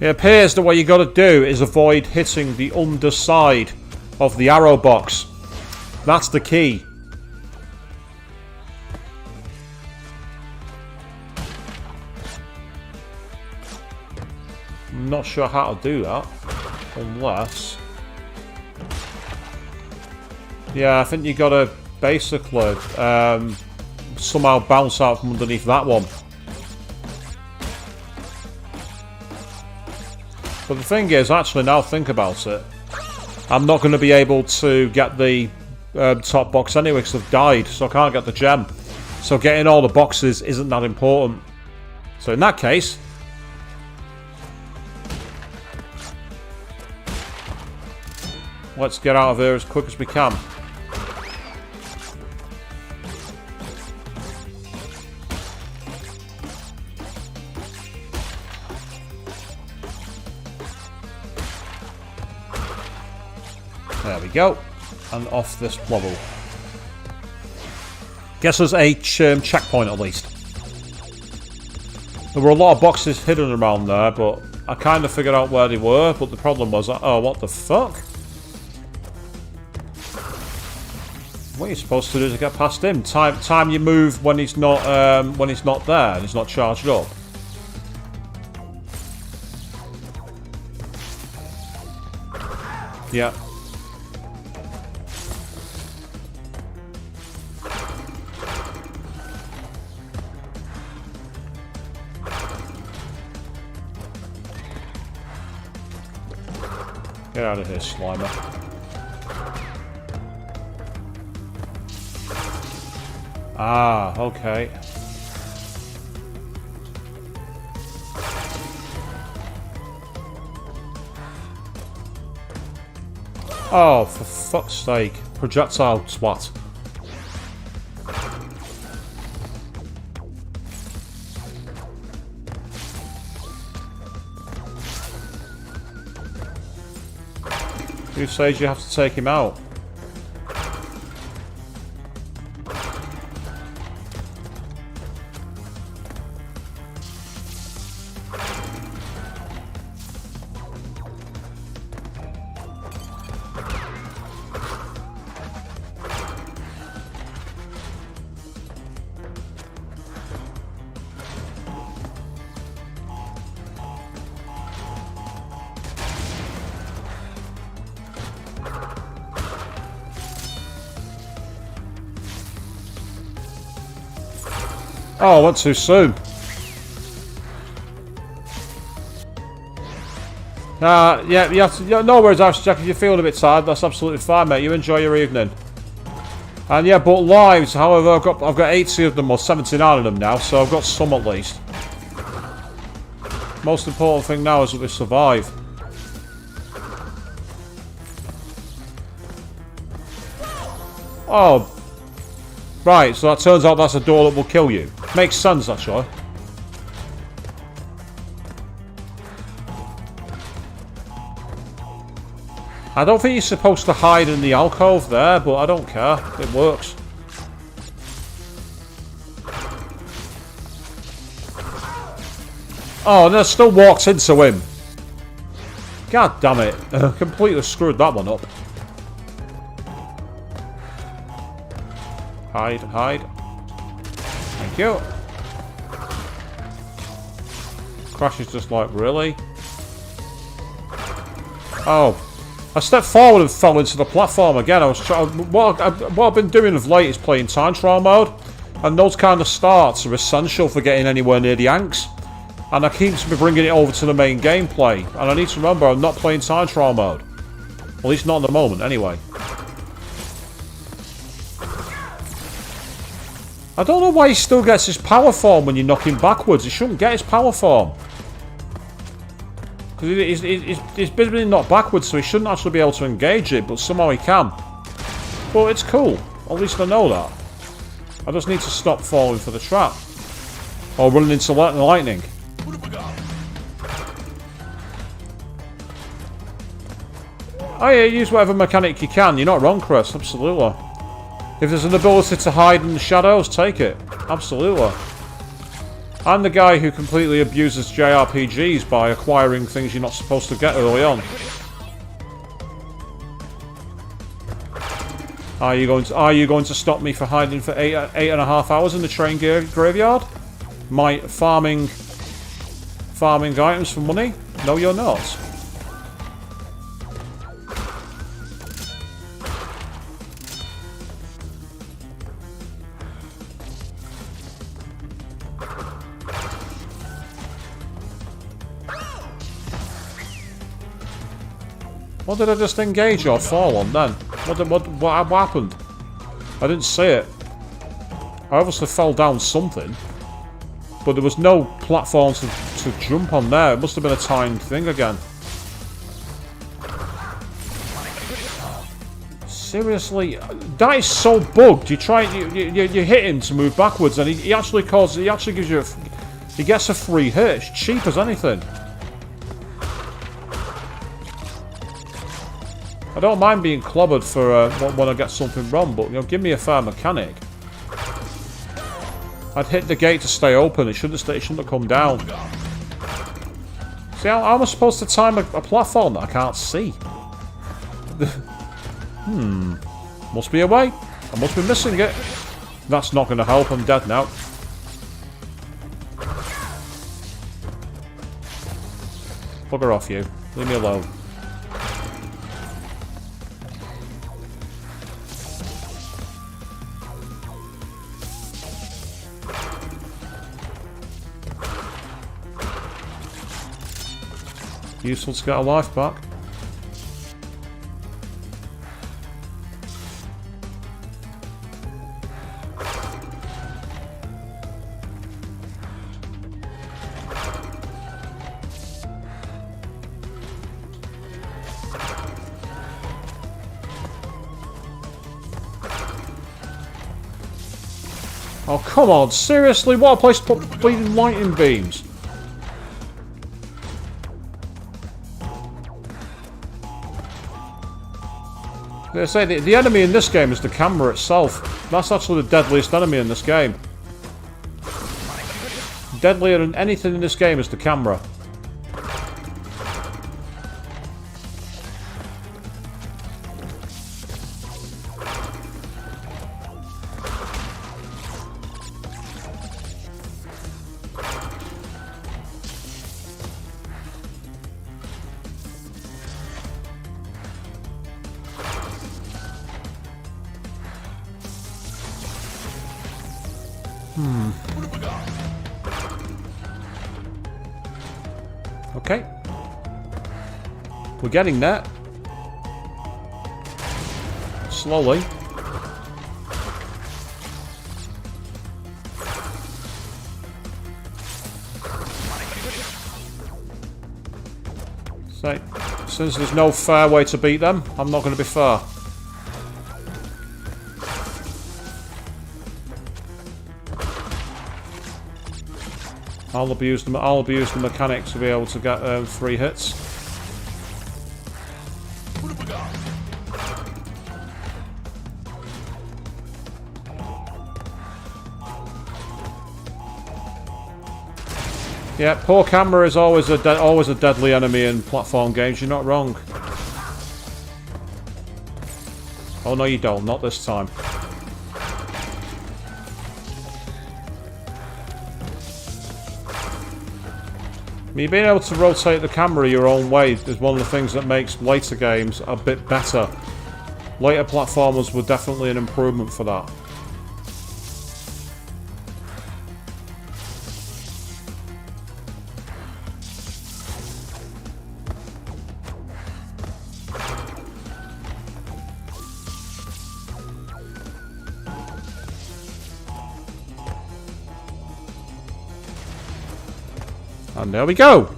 It appears that what you got to do is avoid hitting the underside of the arrow box. That's the key. I'm not sure how to do that, unless... Yeah, I think you got to basically somehow bounce out from underneath that one. But the thing is, actually, now think about it, I'm not going to be able to get the top box anyway because I've died, so I can't get the gem. So getting all the boxes isn't that important. So in that case, let's get out of here as quick as we can. There we go. And off this level. Guess there's a checkpoint at least. There were a lot of boxes hidden around there, but I kind of figured out where they were, but the problem was, oh, what the fuck? What are you supposed to do to get past him? Time you move when he's not there and he's not charged up. Yeah. Get out of here, Slimer. Ah, okay. Oh, for fuck's sake. Projectile swat. Who says you have to take him out? Oh, I went too soon. Yeah, you have to. Yeah, no worries, Ash Jack. If you're feeling a bit tired, that's absolutely fine, mate. You enjoy your evening. And yeah, but lives, however, I've got 80 of them or 79 of them now, so I've got some at least. Most important thing now is that we survive. Oh, right. So that turns out that's a door that will kill you. Makes sense, actually. I don't think you're supposed to hide in the alcove there, but I don't care. It works. Oh, and I still walked into him. God damn it. Completely screwed that one up. Hide, hide. Thank you. Crash is just like, really? Oh. I stepped forward and fell into the platform again. I was trying. What I've been doing of late is playing time trial mode. And those kind of starts are essential for getting anywhere near the Yanks. And I keep bringing it over to the main gameplay. And I need to remember I'm not playing time trial mode. At least not at the moment, anyway. I don't know why he still gets his power form when you knock him backwards. He shouldn't get his power form. Because he's been knocked backwards, so he shouldn't actually be able to engage it, but somehow he can. But it's cool. At least I know that. I just need to stop falling for the trap. Or running into lightning. Oh yeah, use whatever mechanic you can. You're not wrong, Chris. Absolutely. If there's an ability to hide in the shadows, take it. Absolutely. I'm the guy who completely abuses JRPGs by acquiring things you're not supposed to get early on. Are you going to stop me for hiding for 8.5 hours in the train graveyard? Farming items for money? No, you're not. What did I just engage or fall on then? What happened? I didn't see it. I obviously fell down something. But there was no platform to jump on there. It must have been a timed thing again. Seriously? That is so bugged. You hit him to move backwards and he actually gives you he gets a free hit. It's cheap as anything. I don't mind being clobbered for when I get something wrong, but give me a fair mechanic. I'd hit the gate to stay open. It shouldn't have come down. See, how am I supposed to time a platform that I can't see? Must be a way. I must be missing it. That's not going to help. I'm dead now. Bugger off, you. Leave me alone. Useful to get a life back. Oh, come on. Seriously? What a place to put bleeding lightning beams. They say the enemy in this game is the camera itself. That's actually the deadliest enemy in this game. Deadlier than anything in this game is the camera. Okay. We're getting there. Slowly. So, since there's no fair way to beat them, I'm not going to be fair. I'll abuse the mechanics to be able to get 3 hits. Yeah, poor camera is always a deadly enemy in platform games. You're not wrong. Oh no, you don't. Not this time. I mean, being able to rotate the camera your own way is one of the things that makes later games a bit better. Later platformers were definitely an improvement for that. And there we go.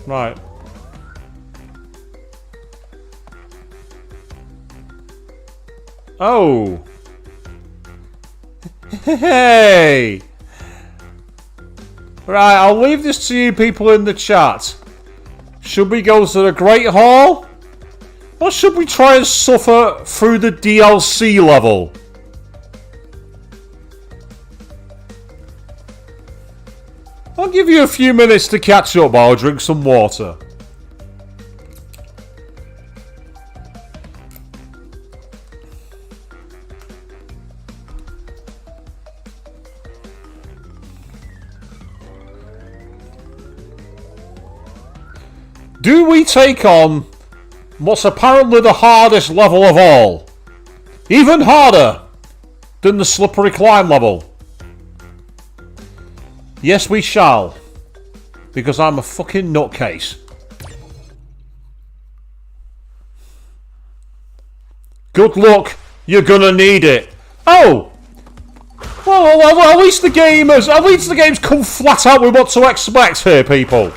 Right. Oh. Hey. Right, I'll leave this to you people in the chat. Should we go to the Great Hall? Or should we try and suffer through the DLC level? I'll give you a few minutes to catch up while I drink some water. Do we take on what's apparently the hardest level of all? Even harder than the slippery climb level? Yes, we shall. Because I'm a fucking nutcase. Good luck. You're gonna need it. Oh! Well, at least the game's come flat out with what to expect here, people.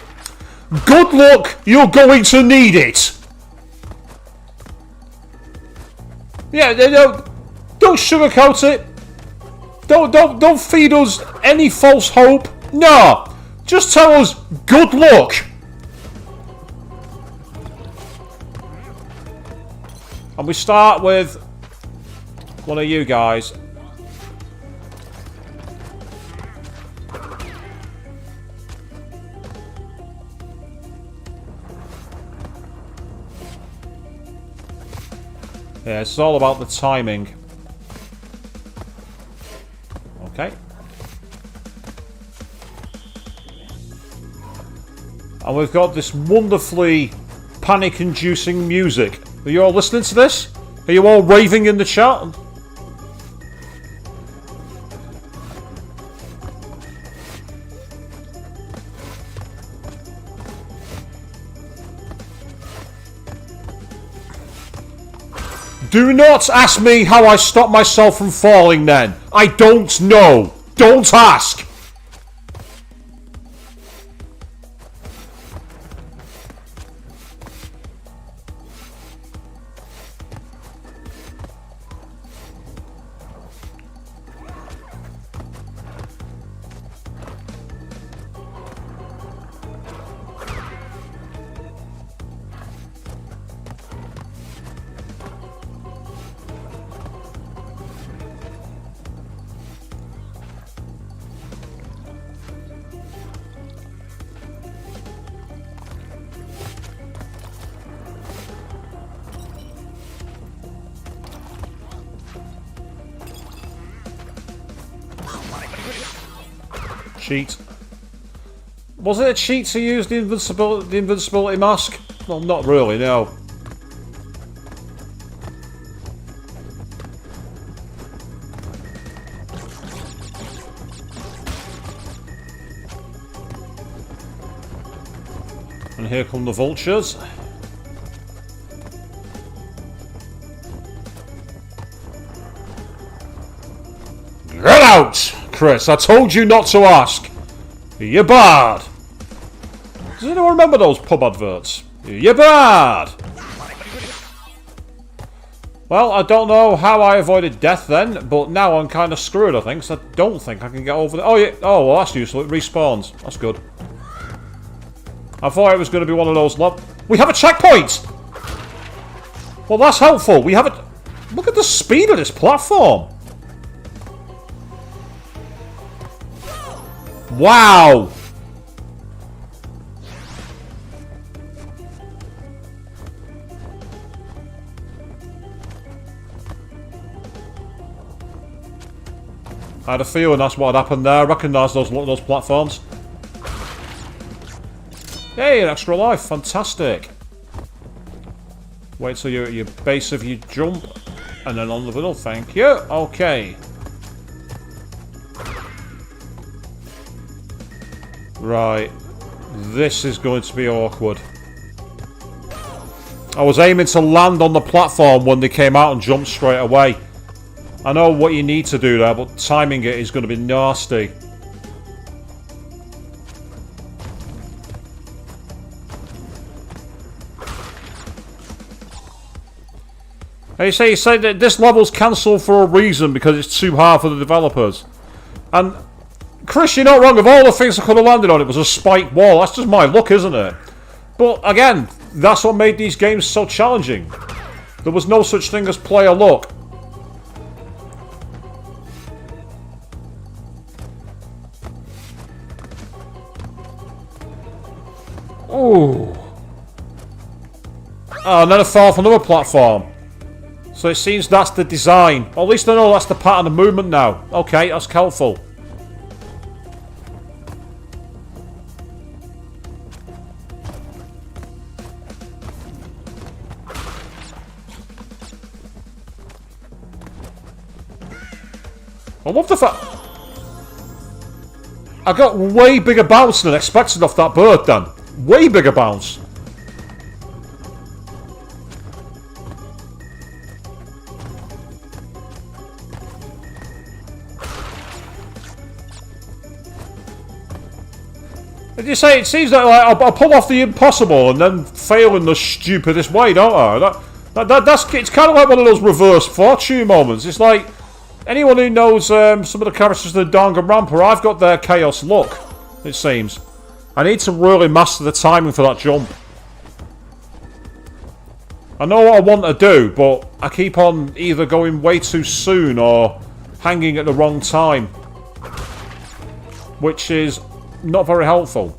Good luck, you're going to need it. Yeah, don't sugarcoat it. Don't feed us any false hope. No, just tell us good luck. And we start with one of you guys. Yeah, it's all about the timing. Okay. And we've got this wonderfully panic-inducing music. Are you all listening to this? Are you all raving in the chat? Do not ask me how I stopped myself from falling then. I don't know. Don't ask. cheat. Was it a cheat to use the invincibility mask? Well, not really, no. And here come the vultures. Get out, Chris! I told you not to ask. You're bad. Does anyone remember those pub adverts? You're bad. Well, I don't know how I avoided death then, but now I'm kind of screwed, I think, so I don't think I can get over there. Oh, yeah. Oh, well, that's useful. It respawns. That's good. I thought it was going to be one of those... We have a checkpoint! Well, that's helpful. We have a... Look at the speed of this platform. Wow! I had a feeling that's what had happened there. I recognise those platforms. Hey, an extra life. Fantastic. Wait till you're at your base of your jump. And then on the middle. Thank you. Okay. Right. This is going to be awkward. I was aiming to land on the platform when they came out and jumped straight away. I know what you need to do there, but timing it is going to be nasty. Hey, you say that this level's cancelled for a reason because it's too hard for the developers. And, Chris, you're not wrong. Of all the things I could have landed on, it was a spiked wall. That's just my luck, isn't it? But, again, that's what made these games so challenging. There was no such thing as player luck. Ooh. Oh, and then I fell off another platform. So it seems that's the design. Or at least I know that's the pattern of movement now. Okay, that's helpful. I love the fact... I got way bigger bounce than expected off that bird then. Way bigger bounce. Did you say it seems that like, I'll pull off the impossible and then fail in the stupidest way, don't I? It's kind of like one of those reverse fortune moments. It's like anyone who knows some of the characters in the Danganronpa, I've got their chaos luck, it seems. I need to really master the timing for that jump. I know what I want to do, but I keep on either going way too soon or hanging at the wrong time. Which is not very helpful.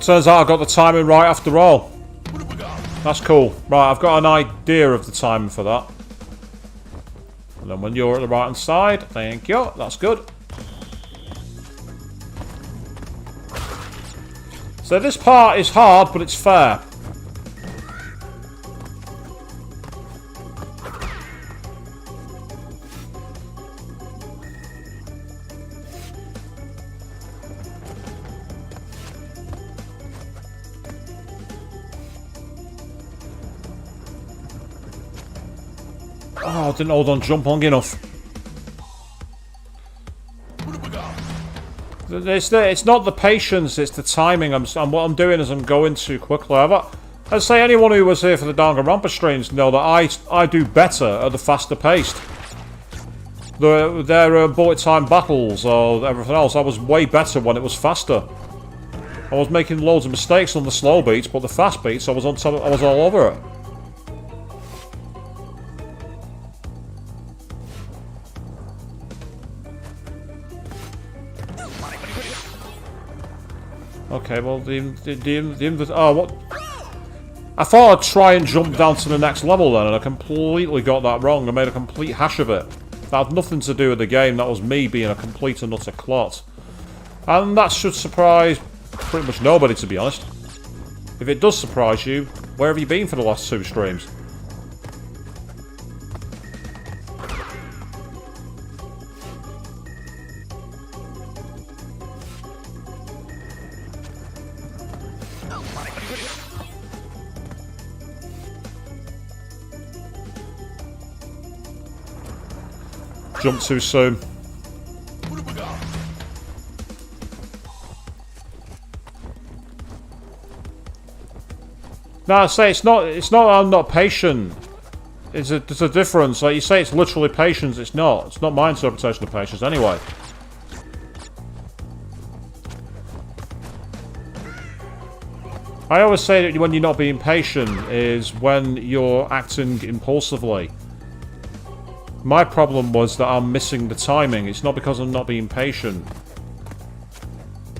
Turns out I got the timing right after all. That's cool. Right, I've got an idea of the timing for that. And then when you're at the right hand side, thank you, that's good. So this part is hard, but it's fair. Oh, I didn't hold on jump long enough. It's not the patience, it's the timing. What I'm doing is I'm going too quickly. I'd say anyone who was here for the Danganronpa streams know that I do better at the faster paced. Their bullet time battles or everything else, I was way better when it was faster. I was making loads of mistakes on the slow beats, but the fast beats, I was on top, I was all over it. Okay, well, oh, what? I thought I'd try and jump down to the next level then, and I completely got that wrong. I made a complete hash of it. That had nothing to do with the game. That was me being a complete and utter clot. And that should surprise pretty much nobody, to be honest. If it does surprise you, where have you been for the last 2 streams? Jump too soon. No, I say it's not I'm not patient. There's a difference. Like you say it's literally patience, it's not. It's not my interpretation of patience anyway. I always say that when you're not being patient is when you're acting impulsively. My problem was that I'm missing the timing. It's not because I'm not being patient.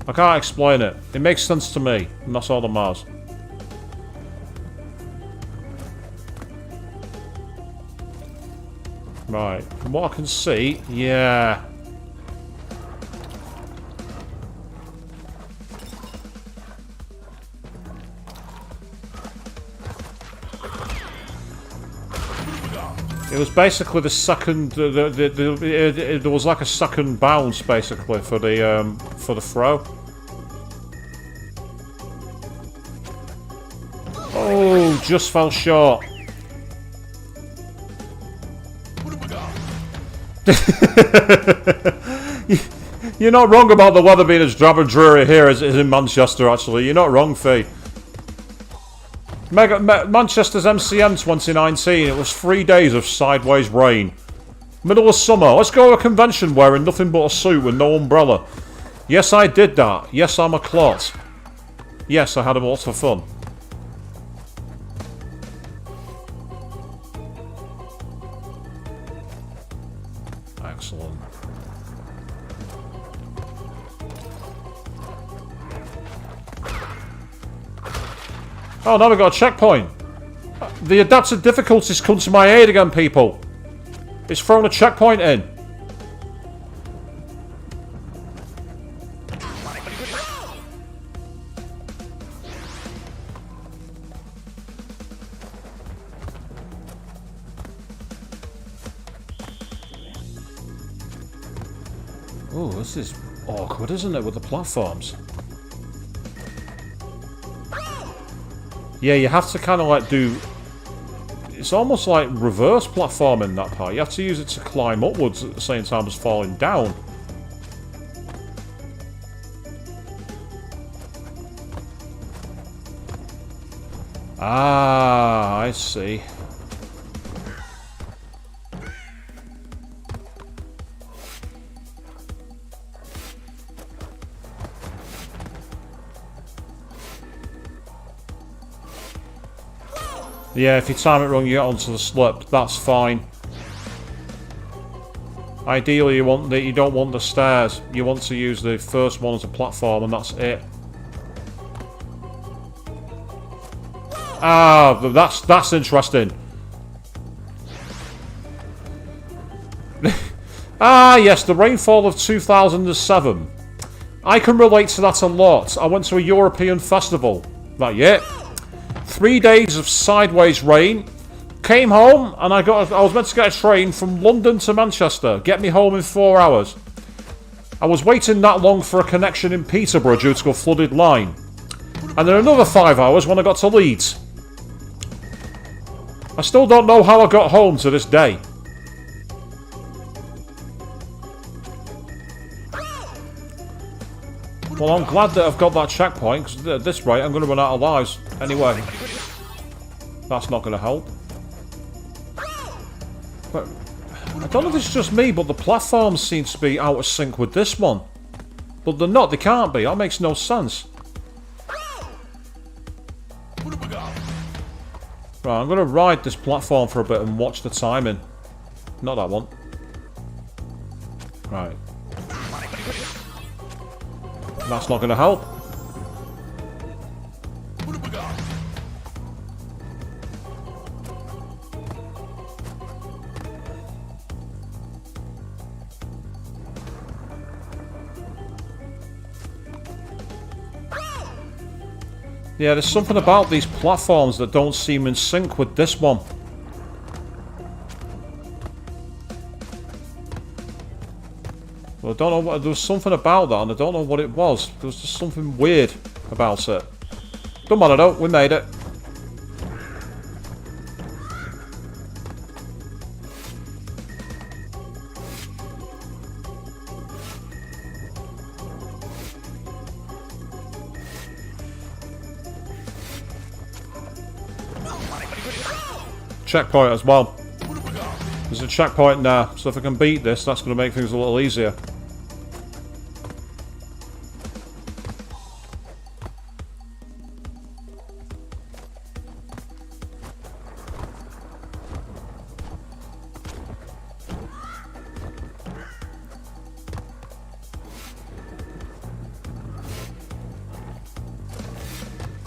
I can't explain it. It makes sense to me, and that's all that matters. Right, from what I can see, yeah. It was basically the second. There was like a second bounce basically for the throw. Oh, just fell short. You're not wrong about the weather being as drab and dreary here as it is in Manchester. Actually, you're not wrong, Fee. Manchester's MCM 2019, it was 3 days of sideways rain. Middle of summer, let's go to a convention wearing nothing but a suit with no umbrella. Yes, I did that. Yes, I'm a clot. Yes, I had a lot of fun. Excellent. Oh, now we've got a checkpoint. The adaptive difficulties come to my aid again, people. It's thrown a checkpoint in. Oh, this is awkward, isn't it, with the platforms? Yeah, you have to kind of like do... It's almost like reverse platforming, that part. You have to use it to climb upwards at the same time as falling down. Ah, I see. Yeah, if you time it wrong, you get onto the slip. That's fine. Ideally, you don't want the stairs. You want to use the first one as a platform, and that's it. Ah, that's interesting. Ah, yes, the rainfall of 2007. I can relate to that a lot. I went to a European festival. That yeah. 3 days of sideways rain. Came home and I was meant to get a train from London to Manchester. Get me home in 4 hours. I was waiting that long for a connection in Peterborough due to a flooded line. And then another 5 hours when I got to Leeds. I still don't know how I got home to this day. Well, I'm glad that I've got that checkpoint, because at this rate I'm going to run out of lives. Anyway, that's not going to help. But I don't know if it's just me, but the platforms seem to be out of sync with this one. But they're not, they can't be, that makes no sense. Right, I'm going to ride this platform for a bit and watch the timing. Not that one. Right. That's not going to help. Yeah, there's something about these platforms that don't seem in sync with this one. Well, I don't know what... There was something about that, and I don't know what it was. There was just something weird about it. Don't matter though, we made it. Checkpoint as well. There's a checkpoint now, so if I can beat this, that's going to make things a little easier.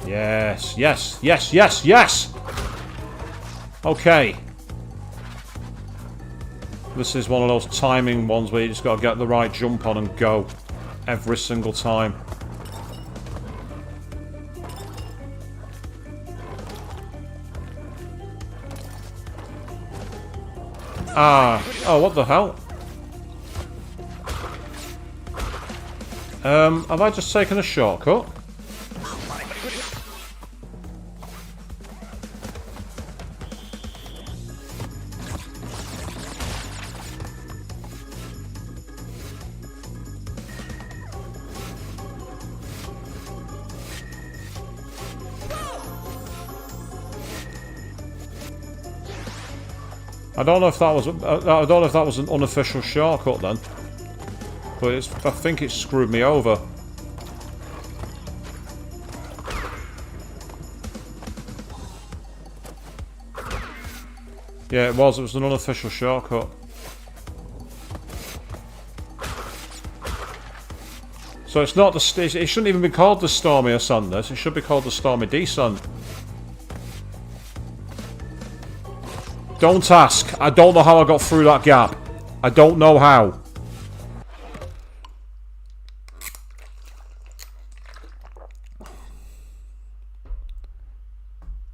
Yes, yes, yes, yes, yes! Okay. This is one of those timing ones where you just gotta get the right jump on and go. Every single time. Ah. Oh, what the hell? Have I just taken a shortcut? I don't know if that was I don't know if that was an unofficial shortcut then, but I think it screwed me over. Yeah, it was an unofficial shortcut. So it's not the it shouldn't even be called the Stormy Ascent. This it should be called the Stormy Descent. Don't ask. I don't know how I got through that gap. I don't know how.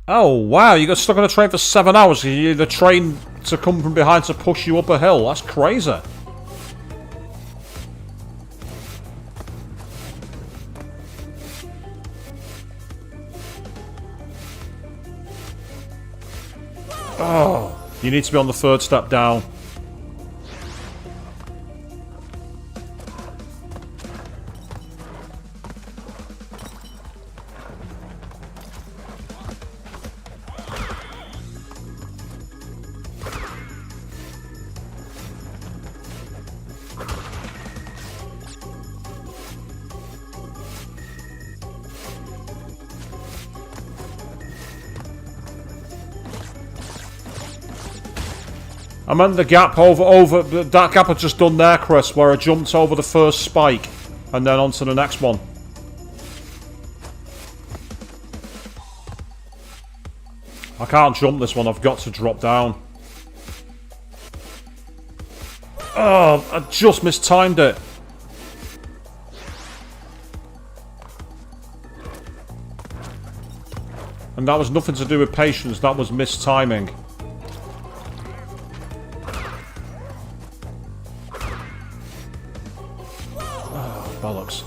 Oh, wow. You got stuck on a train for 7 hours. You need the train to come from behind to push you up a hill. That's crazy. Oh. You need to be on the third step down. I meant the gap over that gap I just done there, Chris, where I jumped over the first spike and then onto the next one. I can't jump this one, I've got to drop down. Oh, I just mistimed it. And that was nothing to do with patience, that was mistiming. Bollocks.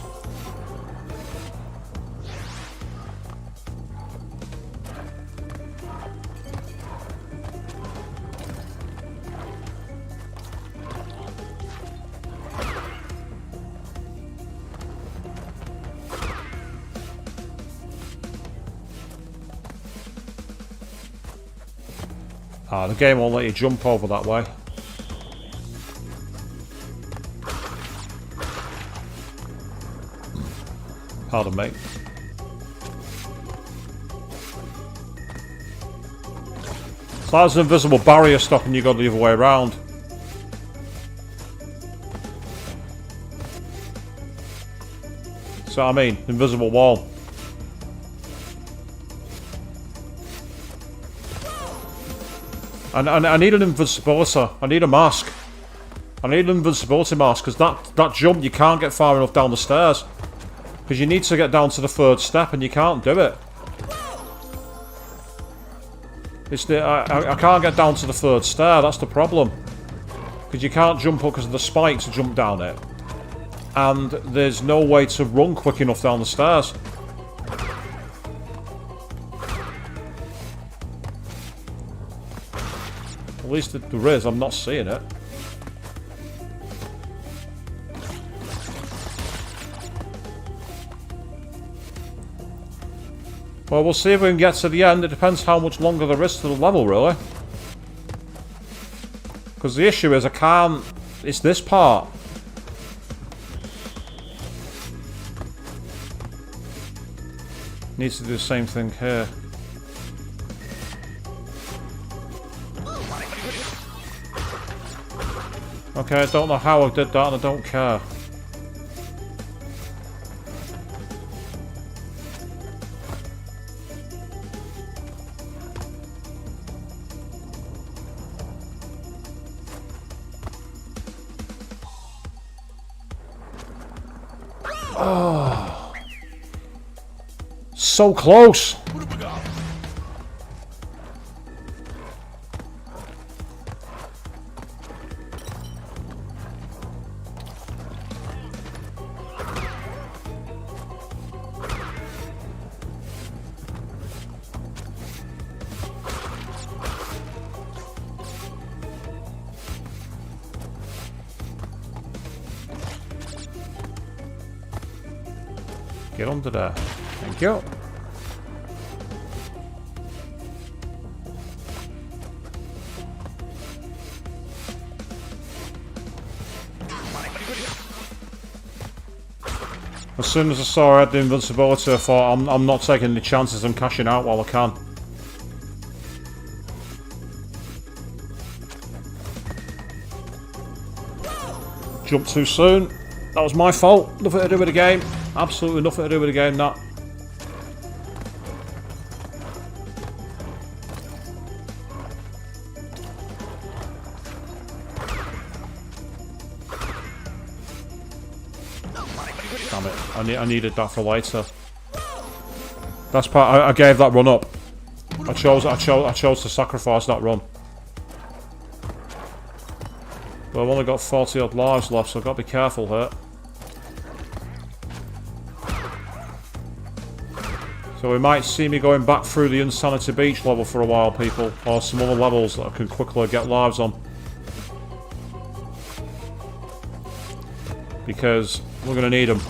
Ah, the game won't let you jump over that way. Pardon me. So that's an invisible barrier stopping you going the other way around. So I mean, invisible wall. And I need an invisibility. I need a mask. I need an invincibility mask because that jump you can't get far enough down the stairs. Because you need to get down to the third step and you can't do it. I can't get down to the 3rd stair, that's the problem. Because you can't jump up because of the spikes to jump down it. And there's no way to run quick enough down the stairs. At least there is, I'm not seeing it. Well, we'll see if we can get to the end. It depends how much longer there is to the level, really. Because the issue is I can't... It's this part. Needs to do the same thing here. Okay, I don't know how I did that and I don't care. Oh. So close! Get under there. Thank you. As soon as I saw I had the invincibility, I thought, I'm not taking any chances, I'm cashing out while I can. Jumped too soon. That was my fault. Nothing to do with the game. Absolutely nothing to do with the game, that. Damn it. I needed that for later. That's part. I gave that run up. I chose to sacrifice that run. But I've only got 40 odd lives left, so I've got to be careful here. So we might see me going back through the Insanity Beach level for a while, people. Or some other levels that I can quickly get lives on. Because we're going to need them.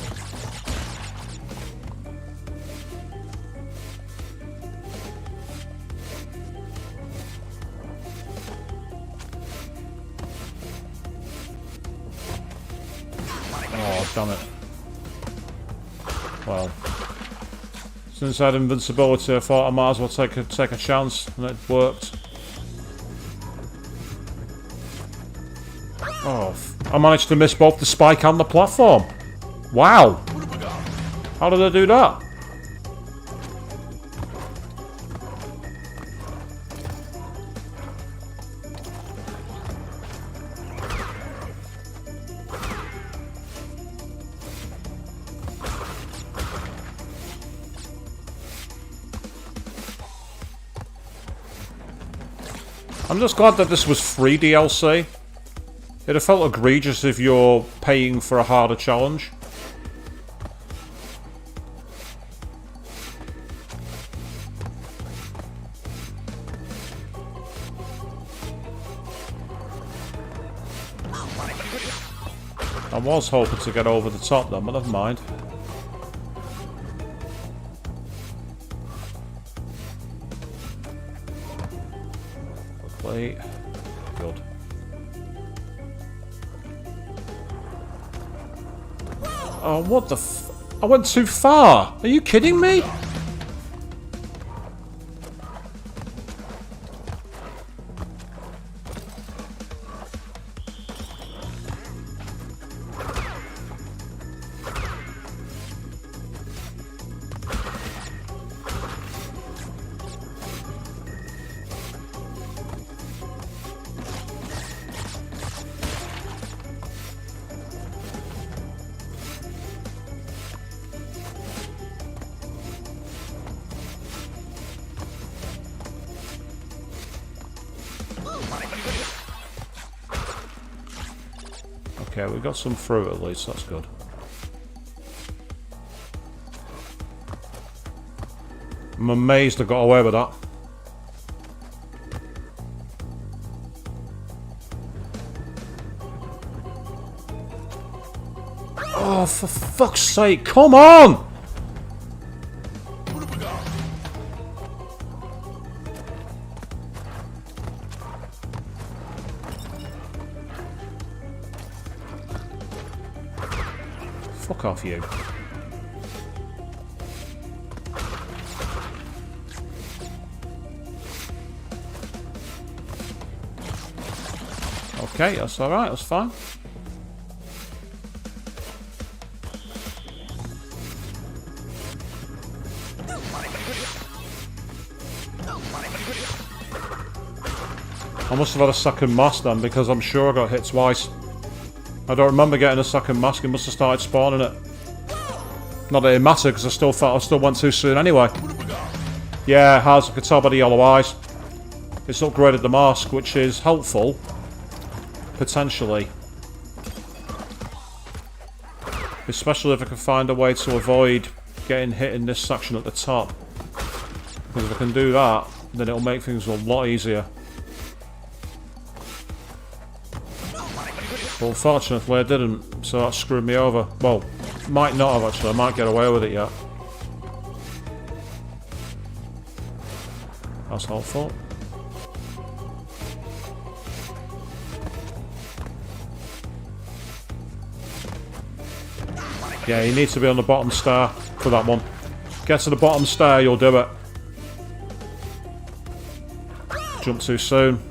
Oh, damn it. Well... Since I had invincibility, I thought I might as well take a chance, and it worked. Oh, I managed to miss both the spike and the platform. Wow! How did I do that? I'm just glad that this was free DLC. It'd have felt egregious if you're paying for a harder challenge. I was hoping to get over the top then, but never mind. Good. Oh, what the f... I went too far! Are you kidding me? Okay, we've got some fruit at least, that's good. I'm amazed I got away with that. Oh, for fuck's sake, come on! Fuck off, you. Okay, that's alright, that's fine. I must have had a second mask then, because I'm sure I got hit twice. I don't remember getting a second mask, it must have started spawning it. Not that it mattered, because I still felt I still went too soon anyway. Yeah, it has, I could tell by the yellow eyes. It's upgraded the mask, which is helpful. Potentially. Especially if I can find a way to avoid getting hit in this section at the top. Because if I can do that, then it'll make things a lot easier. But unfortunately I didn't, so that screwed me over. Well, might not have actually, I might get away with it yet. That's helpful. Yeah, you need to be on the bottom stair for that one. Get to the bottom stair, you'll do it. Jump too soon.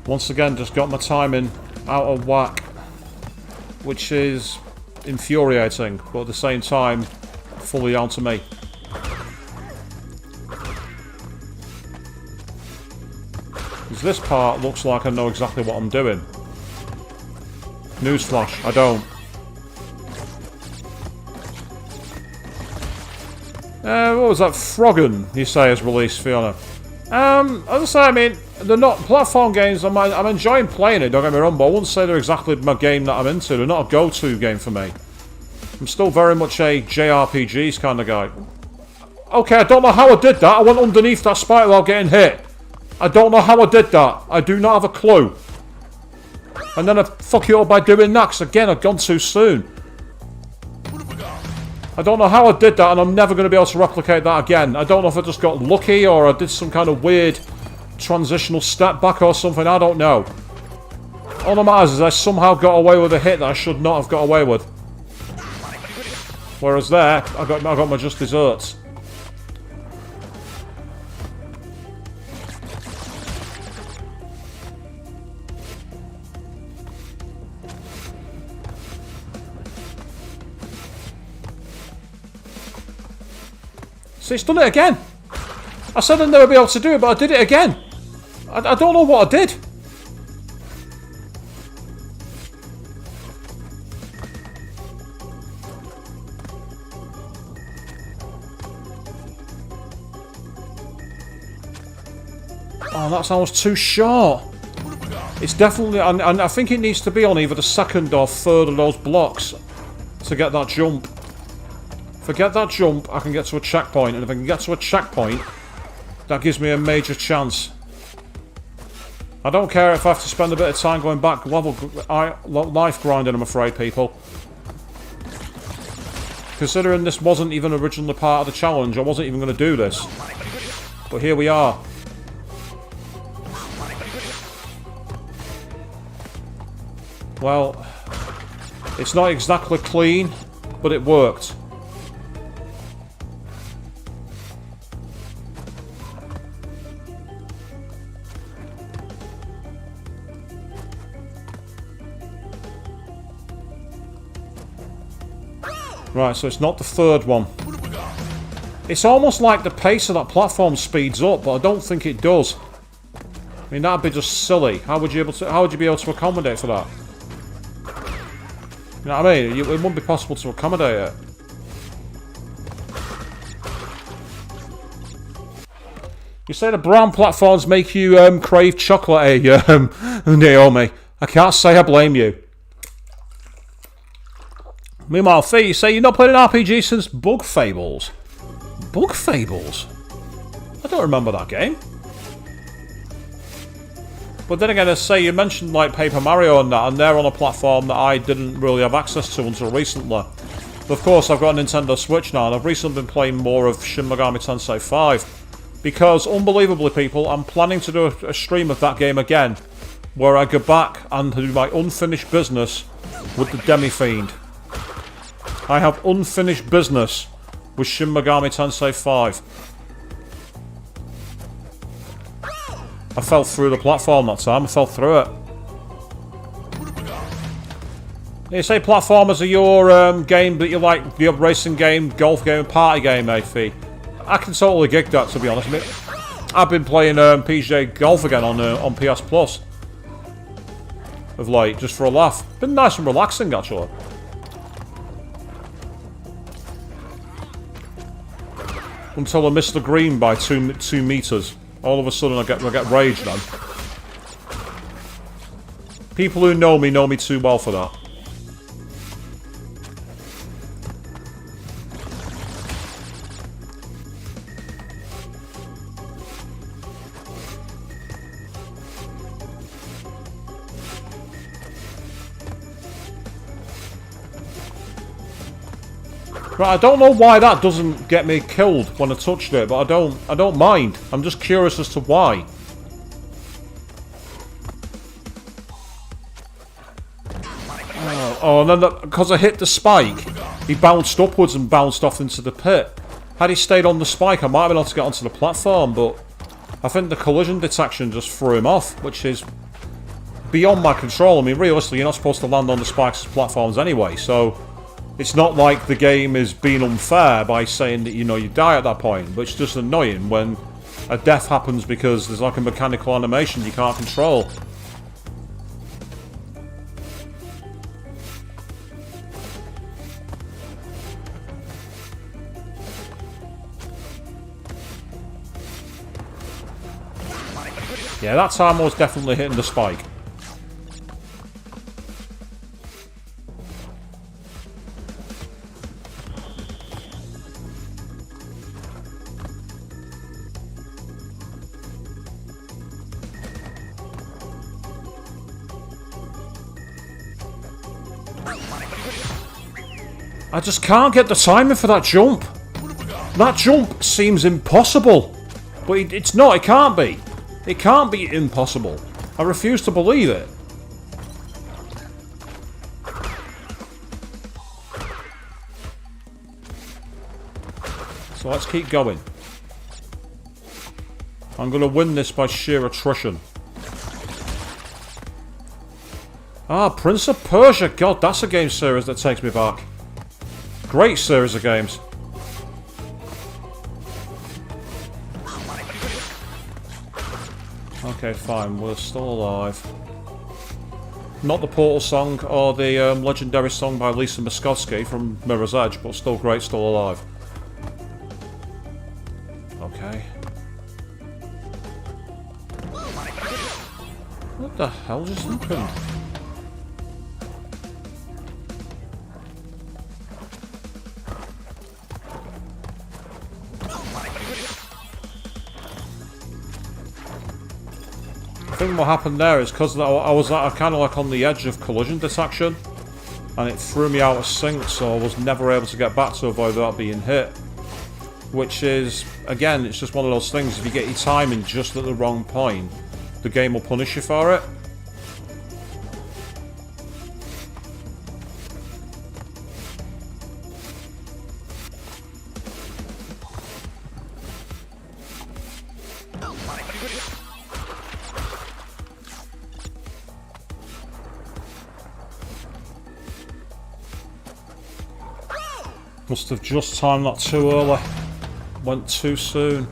Once again, just got my timing out of whack, which is infuriating, but at the same time, fully down to me. Because this part looks like I know exactly what I'm doing. Newsflash, I don't. What was that? Froggen, you say, is released, Fiona. As I say, I mean, they're not platform games. I'm enjoying playing it, don't get me wrong, but I wouldn't say they're exactly my game that I'm into. They're not a go-to game for me. I'm still very much a JRPGs kind of guy. Okay, I don't know how I did that. I went underneath that spike without getting hit. I don't know how I did that. I do not have a clue. And then I fuck it up by doing that, because again, I've gone too soon. I don't know how I did that, and I'm never going to be able to replicate that again. I don't know if I just got lucky, or I did some kind of weird transitional step back or something. I don't know. All that matters is I somehow got away with a hit that I should not have got away with. Whereas there, I got my just desserts. See, it's done it again. I said I'd never be able to do it, but I did it again. I don't know what I did. Oh, that sounds too short. It's definitely, and I think it needs to be on either the second or third of those blocks to get that jump. If I get that jump, I can get to a checkpoint, and if I can get to a checkpoint, that gives me a major chance. I don't care if I have to spend a bit of time going back life grinding, I'm afraid, people. Considering this wasn't even originally part of the challenge, I wasn't even going to do this. But here we are. Well, it's not exactly clean, but it worked. Right, so it's not the third one. It's almost like the pace of that platform speeds up, but I don't think it does. I mean, that'd be just silly. How would you be able to accommodate for that? You know what I mean? It wouldn't be possible to accommodate it. You say the brown platforms make you crave chocolate, Naomi. I can't say I blame you. Meanwhile, Fee, you say you've not played an RPG since Bug Fables. Bug Fables? I don't remember that game. But then again, I say you mentioned like Paper Mario and that, and they're on a platform that I didn't really have access to until recently. But of course, I've got a Nintendo Switch now, and I've recently been playing more of Shin Megami Tensei 5. Because, unbelievably people, I'm planning to do a stream of that game again, where I go back and do my unfinished business with the Demi-Fiend. I have unfinished business with Shin Megami Tensei 5. I fell through the platform that time, I fell through it. You say platformers are your game that you like, your racing game, golf game, party game, Fee? I can totally gig that, to be honest. I mean, I've been playing PGA Golf again on PS Plus of late, just for a laugh. Been nice and relaxing, actually. Until I missed the green by 2 meters. All of a sudden, I get rage then. People who know me too well for that. Right, I don't know why that doesn't get me killed when I touched it, but I don't mind. I'm just curious as to why. Oh, and then because I hit the spike, he bounced upwards and bounced off into the pit. Had he stayed on the spike, I might have been able to get onto the platform, but I think the collision detection just threw him off, which is beyond my control. I mean, realistically, you're not supposed to land on the spikes as platforms anyway, so it's not like the game is being unfair by saying that, you know, you die at that point, but it's just annoying when a death happens because there's like a mechanical animation you can't control. Yeah, that time I was definitely hitting the spike. I just can't get the timing for that jump. That jump seems impossible. But it's not, it can't be. It can't be impossible. I refuse to believe it. So let's keep going. I'm going to win this by sheer attrition. Ah, Prince of Persia. God, that's a game series that takes me back. Great series of games. Okay, fine. We're still alive. Not the Portal song or the legendary song by Lisa Miskovsky from Mirror's Edge, but still great, still alive. Okay. What the hell just happened? I think what happened there is because I was kind of like on the edge of collision detection, and it threw me out of sync, so I was never able to get back to avoid that being hit. Which is, again, it's just one of those things, if you get your timing just at the wrong point, the game will punish you for it. Must have just timed that too early. Went too soon.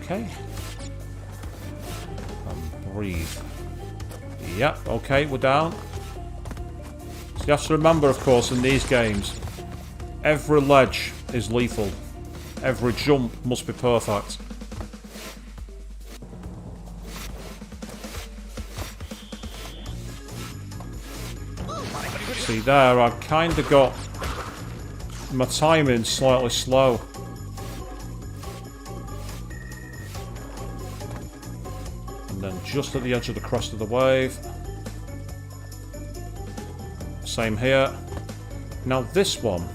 Okay. breathe. Yep, okay, we're down. So you have to remember, of course, in these games, every ledge is lethal. Every jump must be perfect. See there, I've kind of got my timing slightly slow. And then just at the edge of the crest of the wave. Same here. Now this one.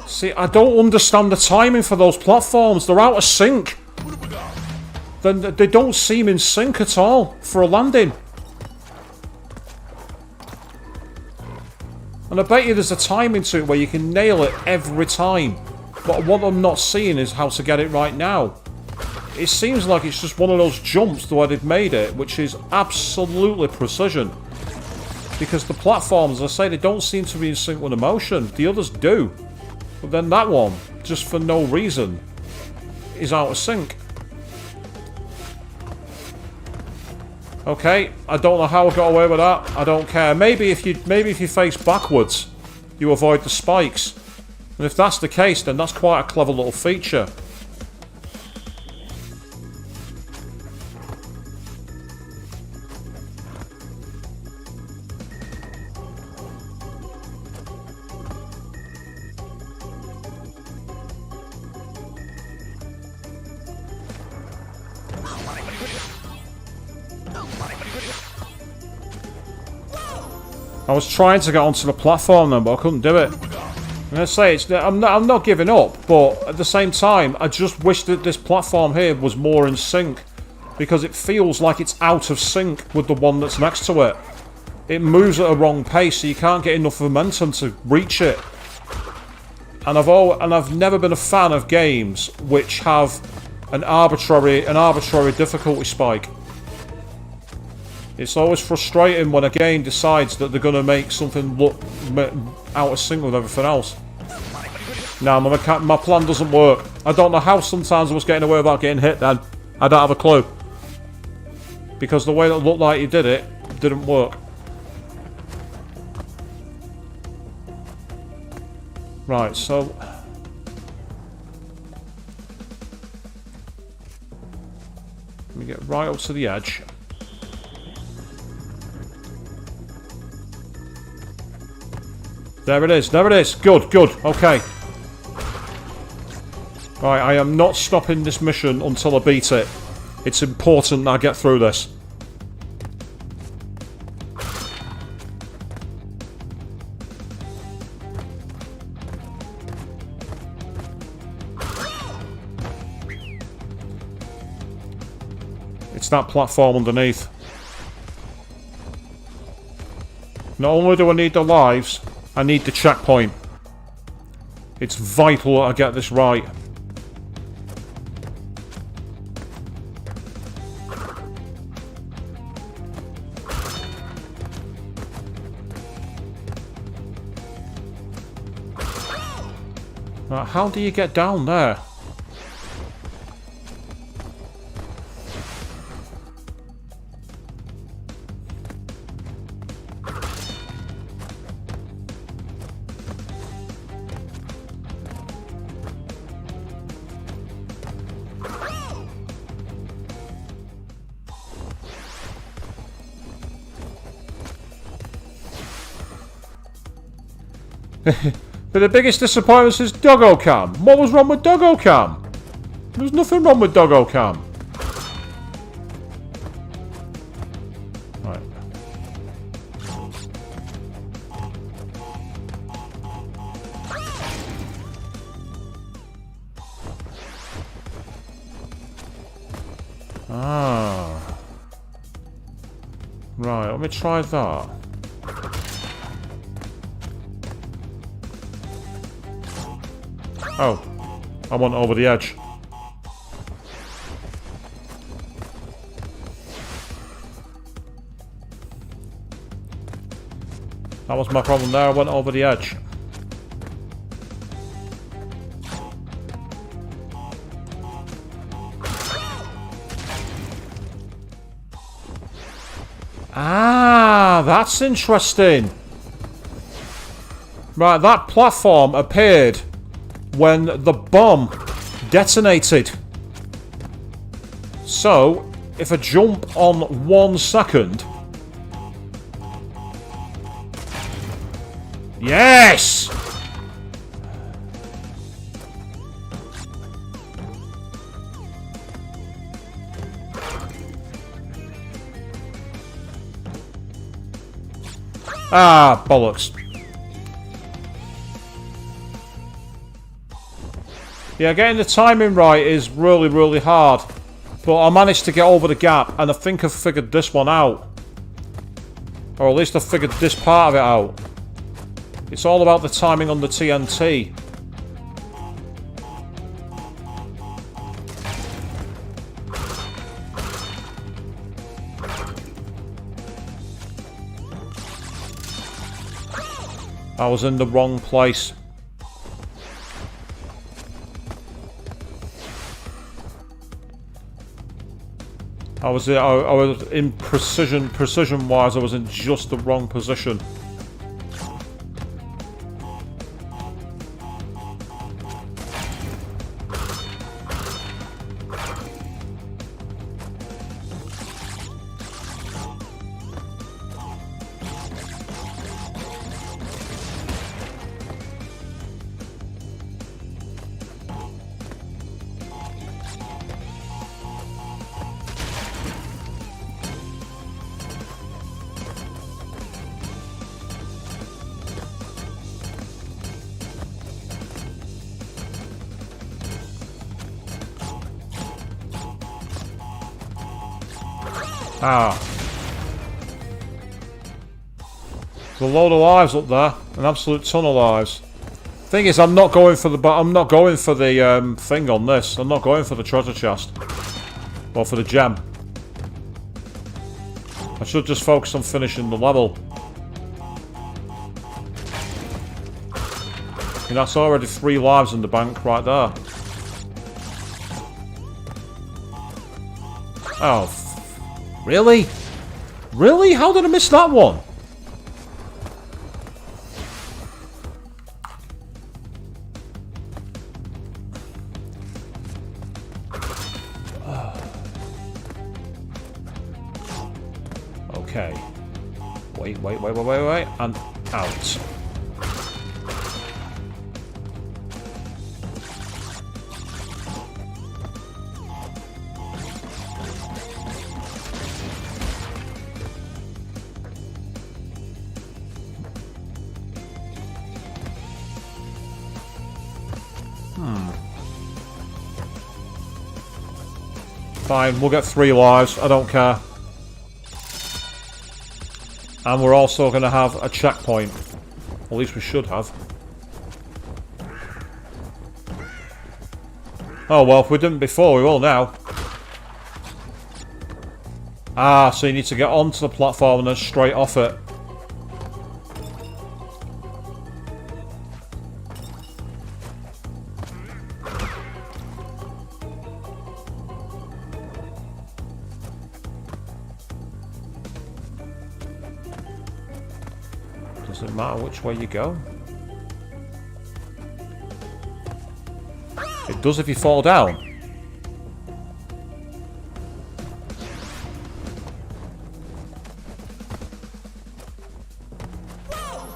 See, I don't understand the timing for those platforms. They're out of sync. They don't seem in sync at all for a landing. And I bet you there's a timing to it where you can nail it every time. But what I'm not seeing is how to get it right now. It seems like it's just one of those jumps the way they've made it, which is absolutely precision. Because the platforms, as I say, they don't seem to be in sync with the motion. The others do. But then that one, just for no reason, is out of sync. Okay, I don't know how I got away with that. I don't care. Maybe if you face backwards, you avoid the spikes. And if that's the case, then that's quite a clever little feature. I was trying to get onto the platform then, but I couldn't do it. And I say, I'm not giving up, but at the same time, I just wish that this platform here was more in sync. Because it feels like it's out of sync with the one that's next to it. It moves at a wrong pace, so you can't get enough momentum to reach it. And I've never been a fan of games which have an arbitrary difficulty spike. It's always frustrating when a game decides that they're going to make something look out of sync with everything else. Now, my plan doesn't work. I don't know how sometimes I was getting away without getting hit then. I don't have a clue. Because the way that it looked like he did it didn't work. Right, so... let me get right up to the edge. There it is, there it is. Good, good, okay. Right, I am not stopping this mission until I beat it. It's important that I get through this. It's that platform underneath. Not only do I need the lives, I need the checkpoint. It's vital that I get this right. How do you get down there? But the biggest disappointment is Doggo Cam. What was wrong with Doggo Cam? There was nothing wrong with Doggo Cam. Right. Ah. Right, let me try that. Oh, I went over the edge. That was my problem there, I went over the edge. Ah, that's interesting. Right, that platform appeared when the bomb detonated. So, if I jump on 1 second... Yes! Ah, bollocks. Yeah, getting the timing right is really, really hard. But I managed to get over the gap, and I think I've figured this one out. Or at least I figured this part of it out. It's all about the timing on the TNT. I was in the wrong place. I was in precision-wise, I was in just the wrong position. Ah. There's a load of lives up there. An absolute ton of lives. Thing is, I'm not going for the thing on this. I'm not going for the treasure chest. Or for the gem. I should just focus on finishing the level. And that's already 3 lives in the bank right there. Oh, really? Really? How did I miss that one? Okay. Wait, and out. Fine, we'll get 3 lives, I don't care. And we're also going to have a checkpoint. At least we should have. Oh well, if we didn't before, we will now. Ah, so you need to get onto the platform and then straight off it. Doesn't matter which way you go. It does if you fall down.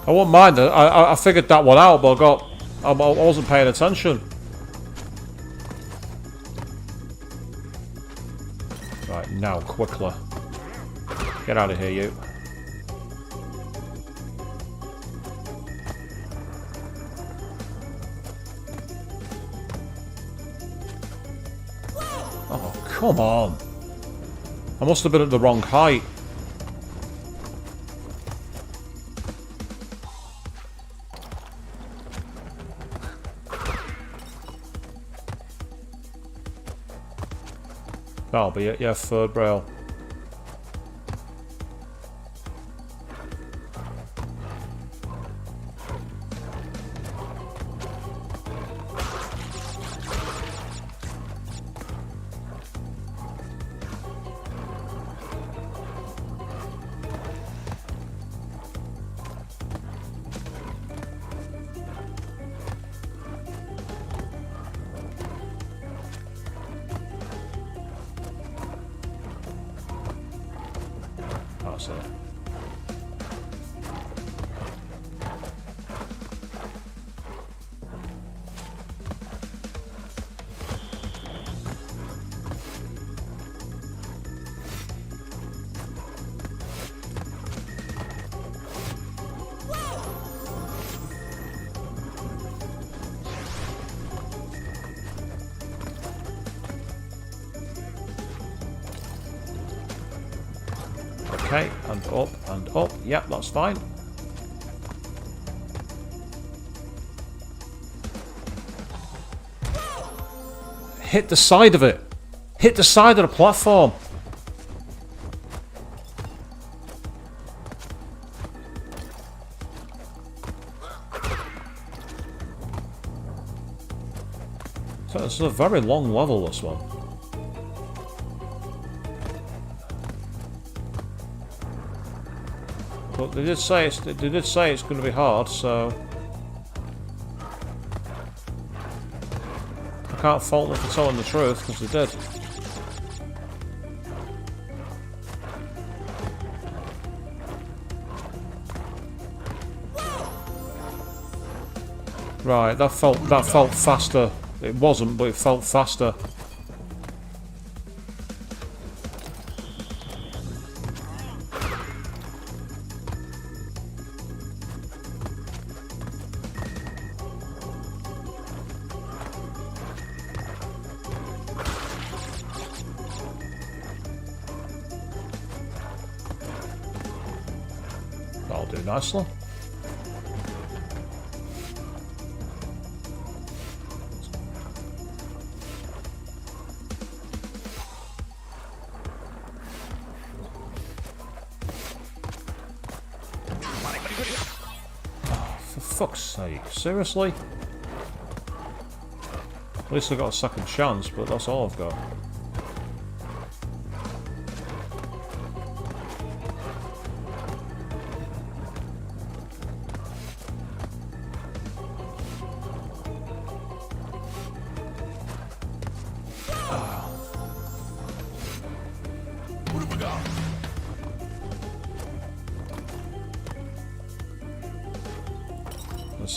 I wouldn't mind it. I figured that one out, but I wasn't paying attention. Right, now, quickly. Get out of here, you. Oh, come on. I must have been at the wrong height. That'll be it, yeah, 3rd rail. Okay, and up and up. Yep, that's fine. Hit the side of it. Hit the side of the platform. So it's a very long level, this one. But they did say it's going to be hard, so I can't fault them for telling the truth, because they did. Right, that felt faster. It wasn't, but it felt faster. That'll do nicely. For fuck's sake, seriously? At least I got a second chance, but that's all I've got.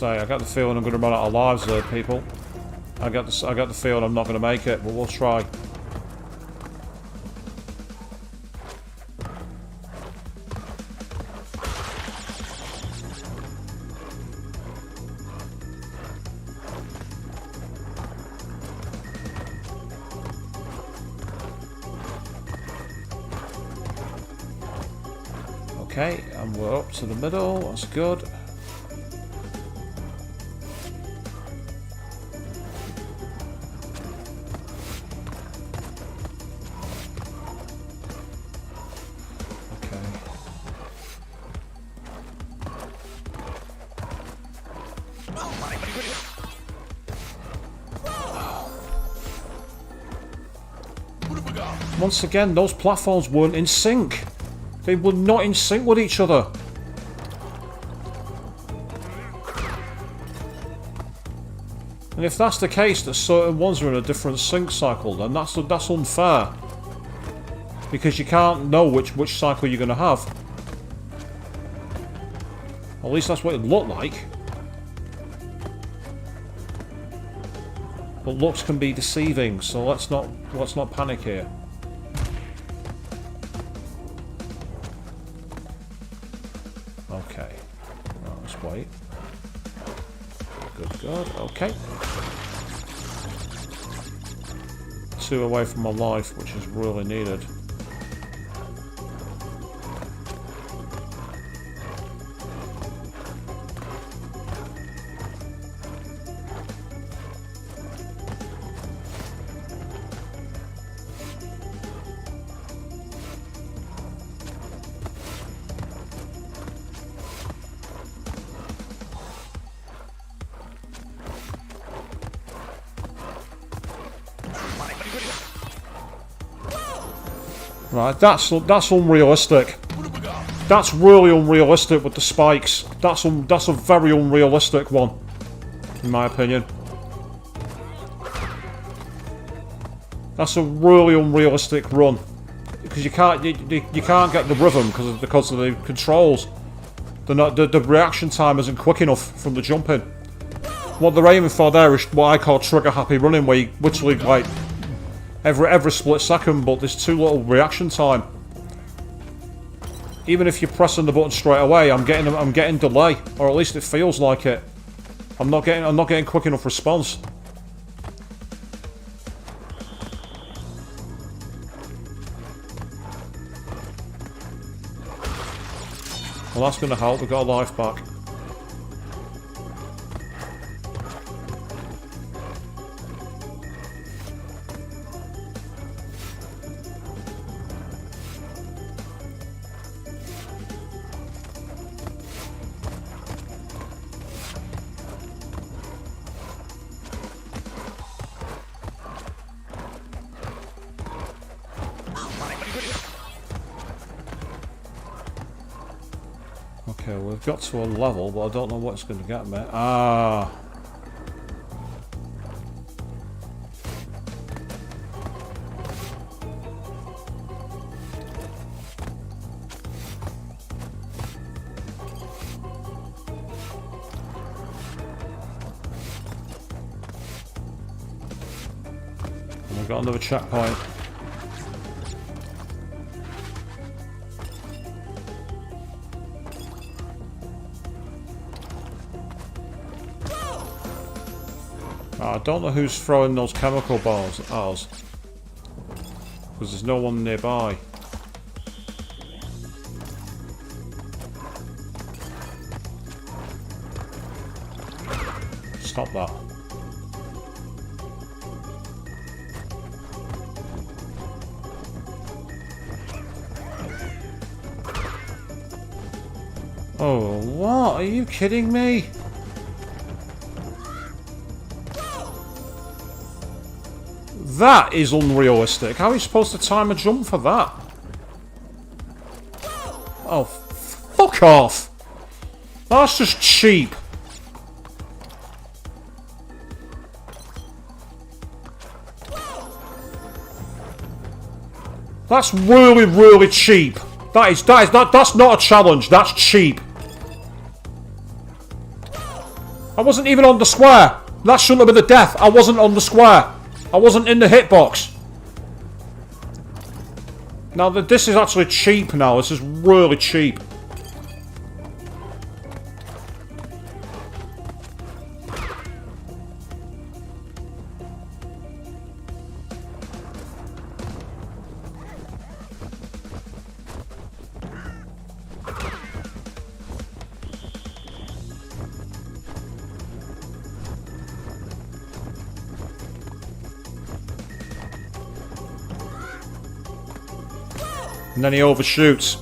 I got the feeling I'm going to run out of lives there, people. I got the feeling I'm not going to make it, but we'll try. Okay, and we're up to the middle. That's good. Once again, those platforms weren't in sync. They were not in sync with each other. And if that's the case, that certain ones are in a different sync cycle, then that's unfair. Because you can't know which cycle you're going to have. At least that's what it looked like. But looks can be deceiving, so let's not panic here. Okay. Right, let's wait. Good. Okay. 2 away from my life, which is really needed. Right, that's unrealistic. That's really unrealistic with the spikes. That's a very unrealistic one, in my opinion. That's a really unrealistic run because you can't get the rhythm because of the controls. The reaction time isn't quick enough from the jumping. What they're aiming for there is what I call trigger happy running, where you literally like every split second, but there's too little reaction time. Even if you're pressing the button straight away, I'm getting delay, or at least it feels like it. I'm not getting quick enough response. Well, that's going to help. We've got a life back. Okay, we've got to a level, but I don't know what it's going to get me. Ah. And we've got another checkpoint. I don't know who's throwing those chemical balls at us, because there's no one nearby. Stop that. Oh, what? Are you kidding me? That is unrealistic. How are you supposed to time a jump for that? Oh, fuck off! That's just cheap. That's really, really cheap. That's not a challenge. That's cheap. I wasn't even on the square. That shouldn't have been the death. I wasn't on the square. I wasn't in the hitbox. Now, this is actually cheap now. This is really cheap. And then he overshoots.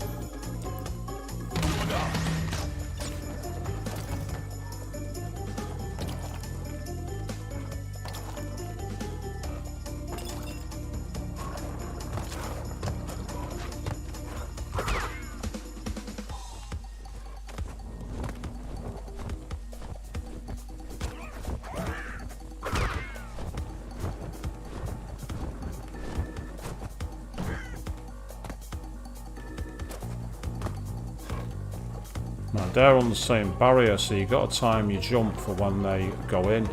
Now they're on the same barrier, so you've got to time your jump for when they go in.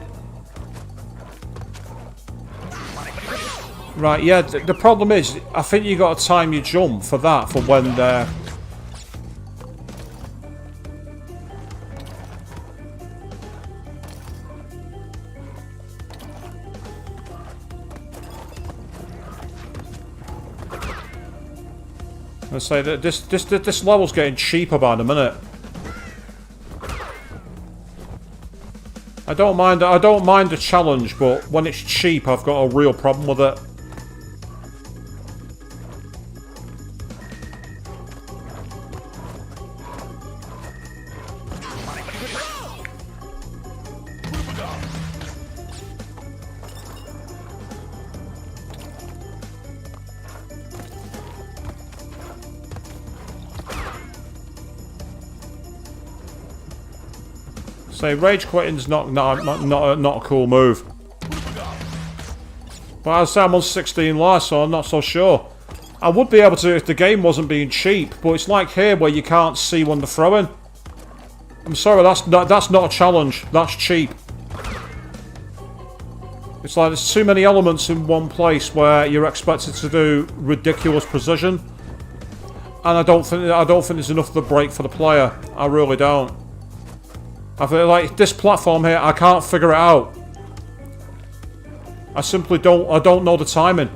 Right, yeah, the problem is, I think you've got to time your jump for that, for when they're... I say that this level's getting cheaper by the minute. I don't mind the challenge, but when it's cheap, I've got a real problem with it. Say, rage quitting's not a cool move. But as I say, I'm on 16 lives, so I'm not so sure. I would be able to if the game wasn't being cheap, but it's like here where you can't see when they're throwing. I'm sorry, that's not a challenge. That's cheap. It's like there's too many elements in one place where you're expected to do ridiculous precision, and I don't think there's enough of a break for the player. I really don't. I feel like this platform here, I can't figure it out. I simply don't. I don't know the timing.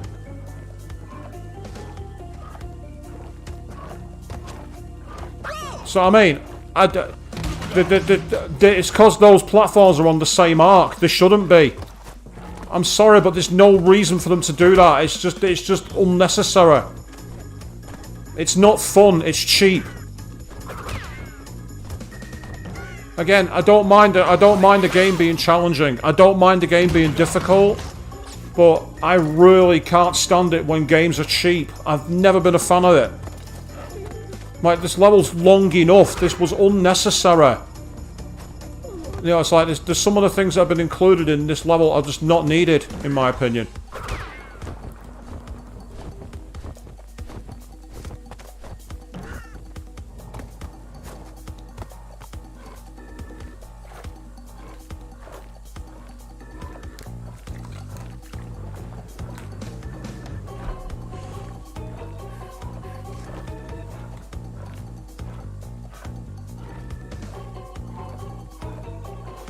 So I mean, it's because those platforms are on the same arc. They shouldn't be. I'm sorry, but there's no reason for them to do that. It's just unnecessary. It's not fun. It's cheap. Again, I don't mind a game being challenging. I don't mind a game being difficult. But I really can't stand it when games are cheap. I've never been a fan of it. Like, this level's long enough. This was unnecessary. You know, it's like there's some of the things that have been included in this level are just not needed, in my opinion.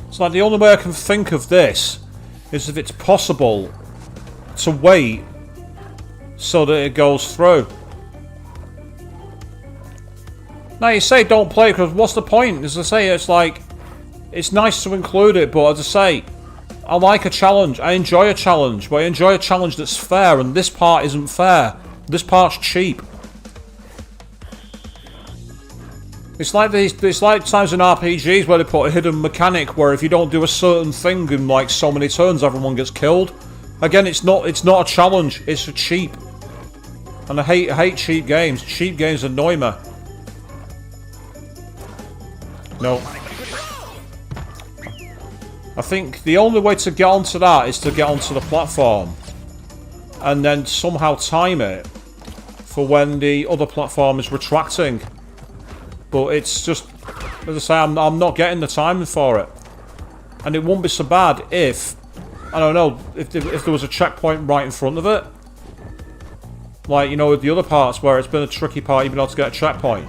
It's like the only way I can think of this is if it's possible to wait so that it goes through. Now you say don't play it because what's the point? As I say, it's like, it's nice to include it, but as I say, I like a challenge. I enjoy a challenge, but I enjoy a challenge that's fair, and this part isn't fair. This part's cheap. It's like times in RPGs where they put a hidden mechanic where if you don't do a certain thing in like so many turns, everyone gets killed. Again, it's not a challenge. It's a cheap, and I hate cheap games. Cheap games annoy me. No. I think the only way to get onto that is to get onto the platform, and then somehow time it for when the other platform is retracting. But it's just, as I say, I'm not getting the timing for it. And it wouldn't be so bad if, I don't know, if there was a checkpoint right in front of it. Like, you know, with the other parts where it's been a tricky part, you've been able to get a checkpoint.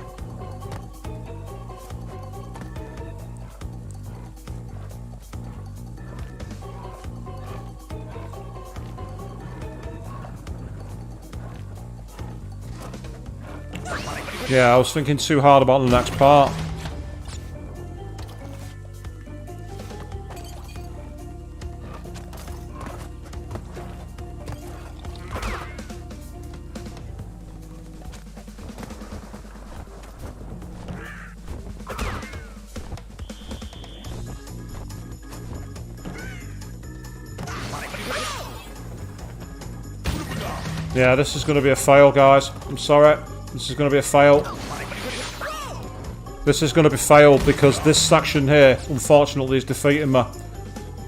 Yeah, I was thinking too hard about the next part. Yeah, this is going to be a fail, guys. I'm sorry. This is going to be a fail. This is going to be failed because this section here, unfortunately, is defeating me.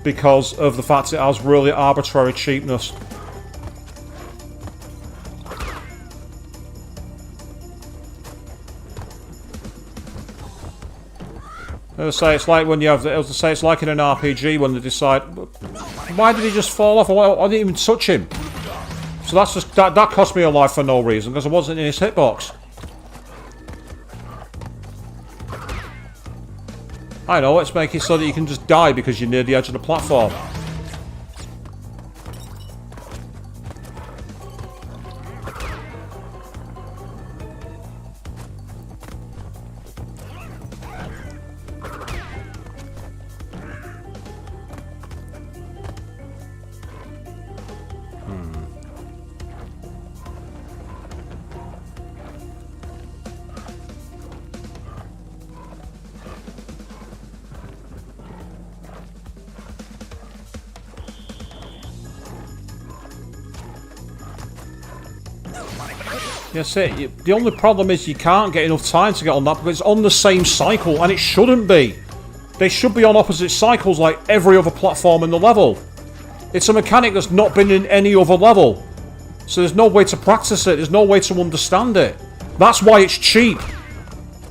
Because of the fact it has really arbitrary cheapness. As I say, it's like when you have, as I say, it's like in an RPG when they decide, why did he just fall off? I didn't even touch him. So that's just, that cost me a life for no reason, because I wasn't in his hitbox. I know, let's make it so that you can just die because you're near the edge of the platform. That's it. The only problem is you can't get enough time to get on that because it's on the same cycle, and it shouldn't be. They should be on opposite cycles like every other platform in the level. It's a mechanic that's not been in any other level. So there's no way to practice it, there's no way to understand it. That's why it's cheap.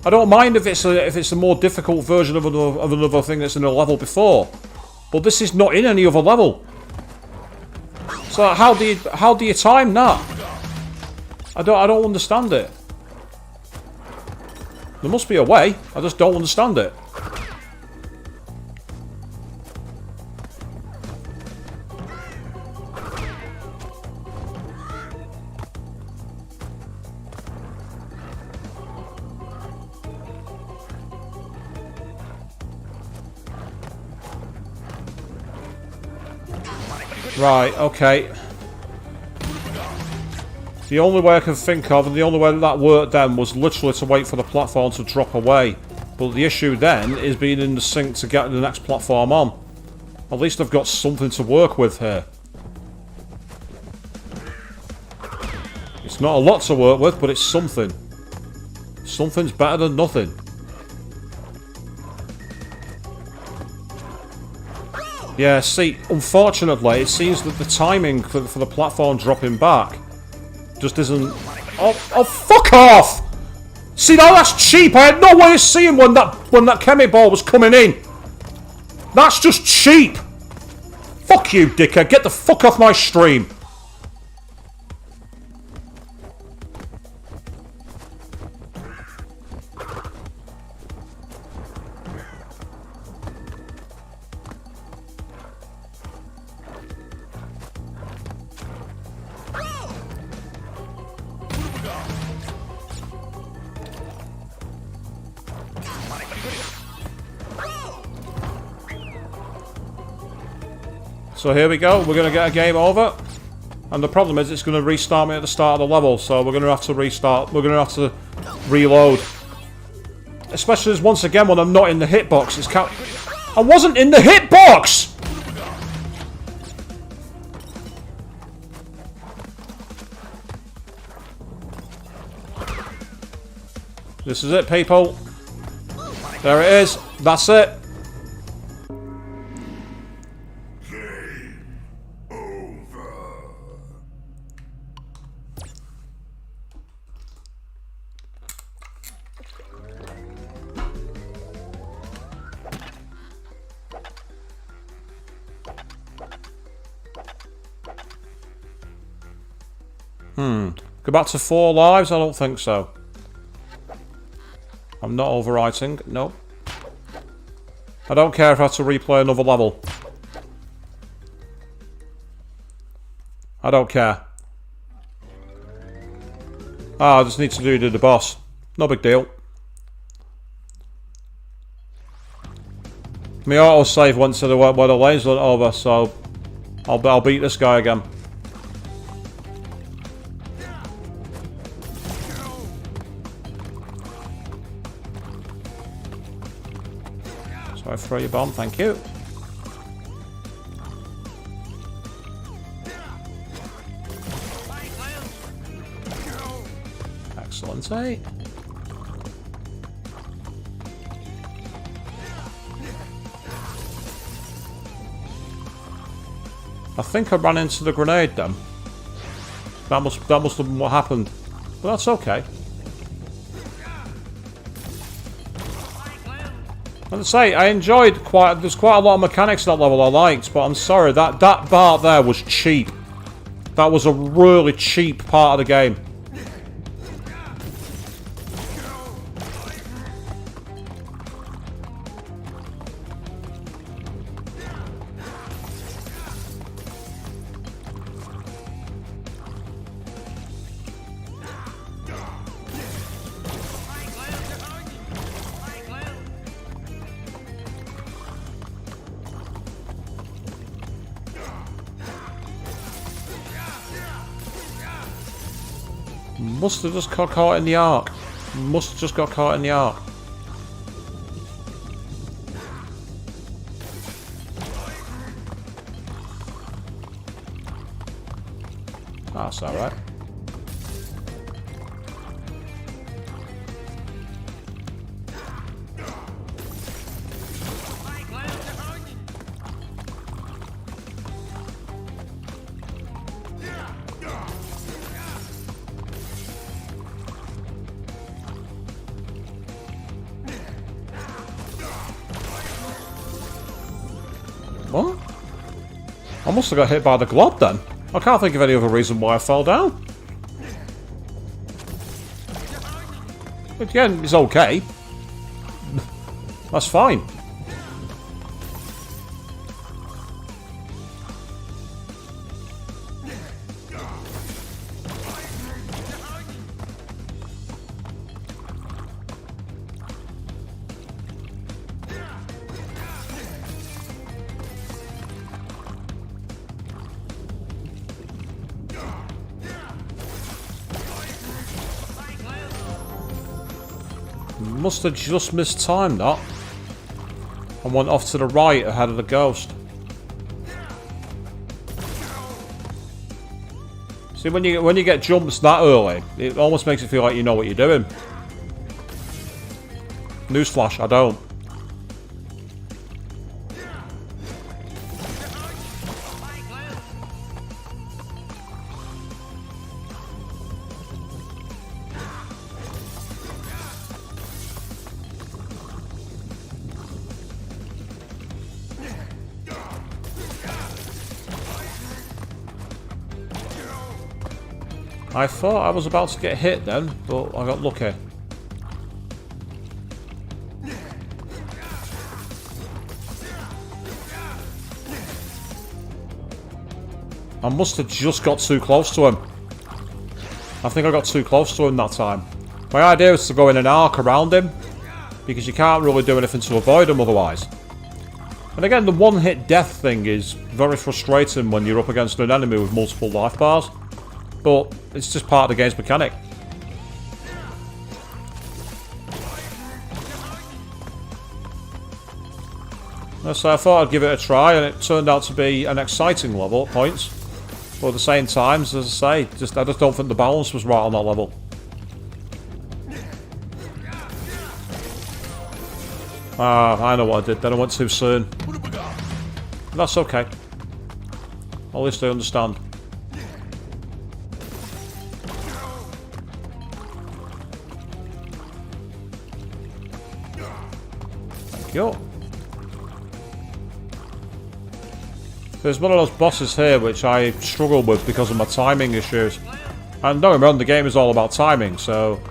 I don't mind if it's a more difficult version of another thing that's in a level before. But this is not in any other level. So how do you time that? I don't understand it. There must be a way. I just don't understand it. Right, okay. The only way I can think of, and the only way that worked then, was literally to wait for the platform to drop away. But the issue then is being in the sync to get the next platform on. At least I've got something to work with here. It's not a lot to work with, but it's something. Something's better than nothing. Yeah, see, unfortunately, it seems that the timing for the platform dropping back just isn't... Oh, fuck off! See, now that's cheap! I had no way of seeing when that chemi ball was coming in! That's just cheap! Fuck you, dickhead! Get the fuck off my stream! So here we go, we're going to get a game over. And the problem is it's going to restart me at the start of the level, so we're going to have to restart, we're going to have to reload. Especially as once again when I'm not in the hitbox, it's I wasn't in the hitbox! This is it, people. There it is, that's it. Go back to 4 lives? I don't think so. I'm not overwriting. Nope. I don't care if I have to replay another level. I don't care. Ah, I just need to do the boss. No big deal. My autosave went to where the lanes went over, so I'll beat this guy again. Sorry, throw your bomb, thank you. Excellent, eh? I think I ran into the grenade then. That must have been what happened. But that's okay. As I say, I enjoyed there's quite a lot of mechanics in that level I liked, but I'm sorry, that part there was cheap. That was a really cheap part of the game. Must have just got caught in the arc. Must have just got caught in the arc. That's alright. What? I must have got hit by the glob then. I can't think of any other reason why I fell down. But again, it's okay. That's fine. must have just mistimed that. And went off to the right ahead of the ghost. See, when you get jumps that early, it almost makes it feel like you know what you're doing. Newsflash, I don't. I thought I was about to get hit then, but I got lucky. I must have just got too close to him. I think I got too close to him that time. My idea is to go in an arc around him, because you can't really do anything to avoid him otherwise. And again, the one-hit death thing is very frustrating when you're up against an enemy with multiple life bars. But it's just part of the game's mechanic. So I thought I'd give it a try, and it turned out to be an exciting level at points. But at the same time, as I say, I just don't think the balance was right on that level. Ah, I know what I did. Then I went too soon. That's okay. At least I understand. Yo. There's one of those bosses here which I struggle with because of my timing issues. And don't get me wrong, the game is all about timing, so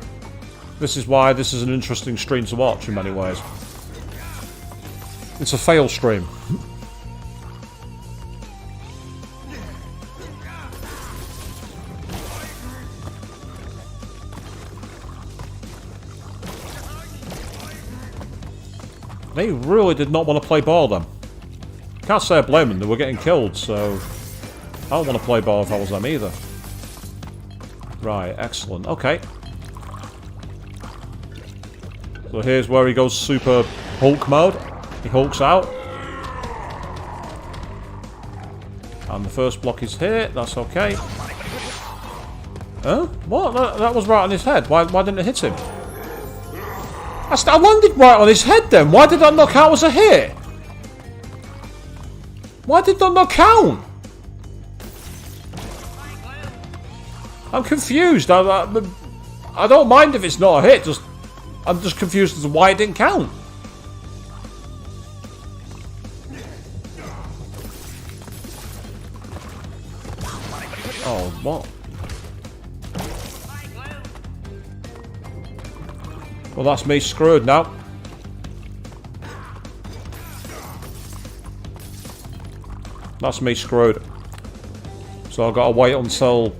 this is why this is an interesting stream to watch in many ways. It's a fail stream. They really did not want to play ball then. Can't say I blame them, they were getting killed, so I don't want to play ball if I was them either. Right, excellent. Okay. So here's where he goes super Hulk mode. He hulks out. And the first block is here, that's okay. Huh? What? That was right on his head. Why didn't it hit him? I landed right on his head then. Why did that not count as a hit? Why did that not count? I'm confused. I don't mind if it's not a hit. I'm just confused as to why it didn't count. Oh, what? Well, that's me screwed now. That's me screwed. So I've got to wait until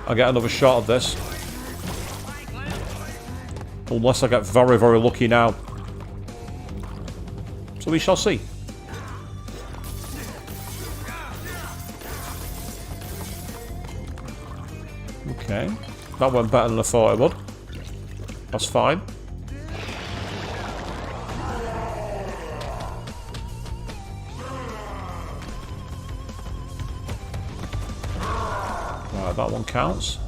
I get another shot of this. Unless I get very, very lucky now. So we shall see. Okay. That went better than I thought it would. That's fine. Right, that one counts.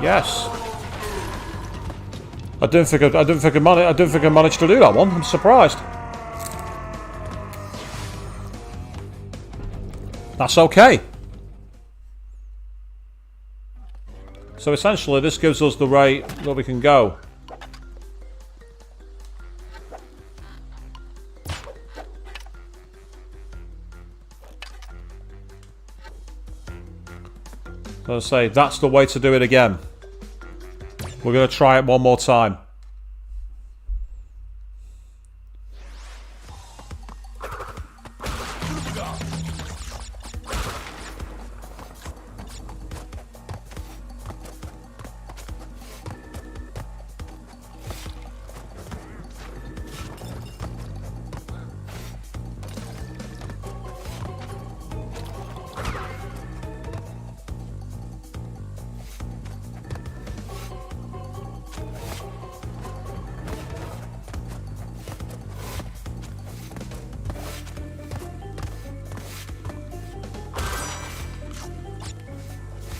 Yes. I didn't think I managed to do that one. I'm surprised. That's okay. So essentially, this gives us the rate that we can go. So I say that's the way to do it again. We're going to try it one more time.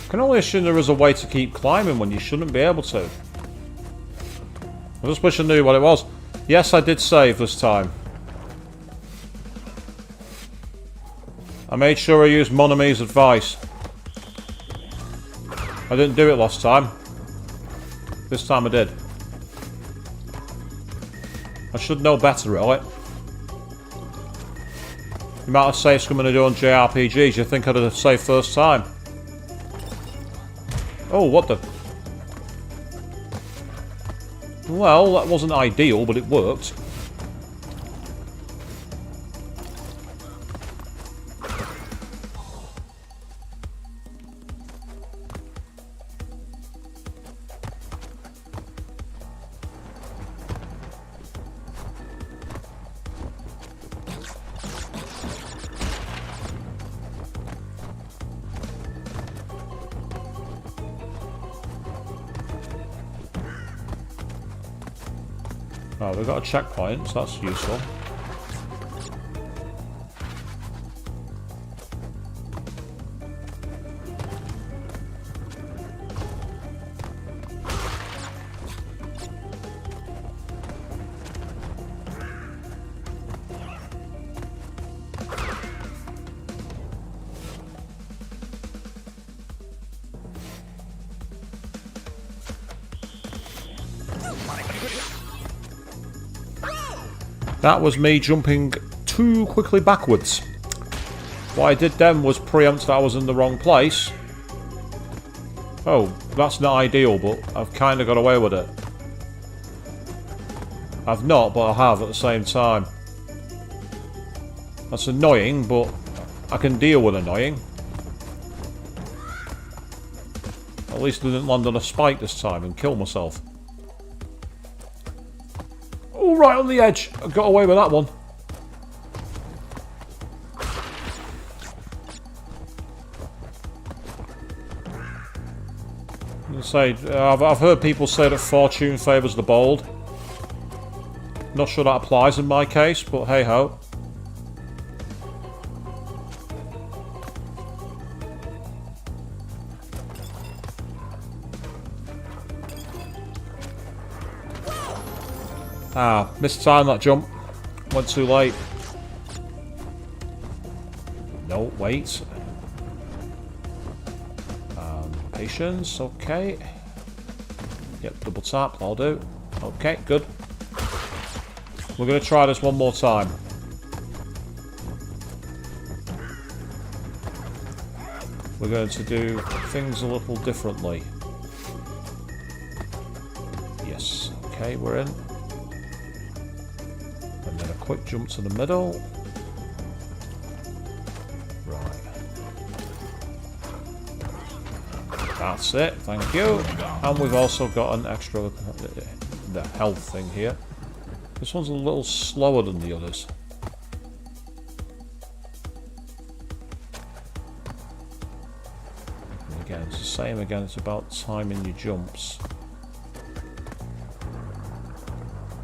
I can only assume there is a way to keep climbing when you shouldn't be able to. I just wish I knew what it was. Yes, I did save this time. I made sure I used Mon Ami's advice. I didn't do it last time. This time I did. I should know better, really. The amount of saves I'm going to do on JRPGs, you think I'd have saved first time. Oh, what the... Well, that wasn't ideal, but it worked. Oh, we've got a checkpoint, so that's useful. That was me jumping too quickly backwards. What I did then was preempt that I was in the wrong place. Oh, that's not ideal, but I've kind of got away with it. I've not, but I have at the same time. That's annoying, but I can deal with annoying. At least I didn't land on a spike this time and kill myself. Oh, right on the edge. I got away with that one. I've heard people say that fortune favours the bold. Not sure that applies in my case, but hey ho. Ah, missed time that jump. Went too late. No, wait. Patience, okay. Yep, double tap, that'll do. Okay, good. We're going to try this one more time. We're going to do things a little differently. Yes, okay, we're in. And then a quick jump to the middle. That's it, thank you. And we've also got an extra the health thing here. This one's a little slower than the others. And again, it's the same again, it's about timing your jumps.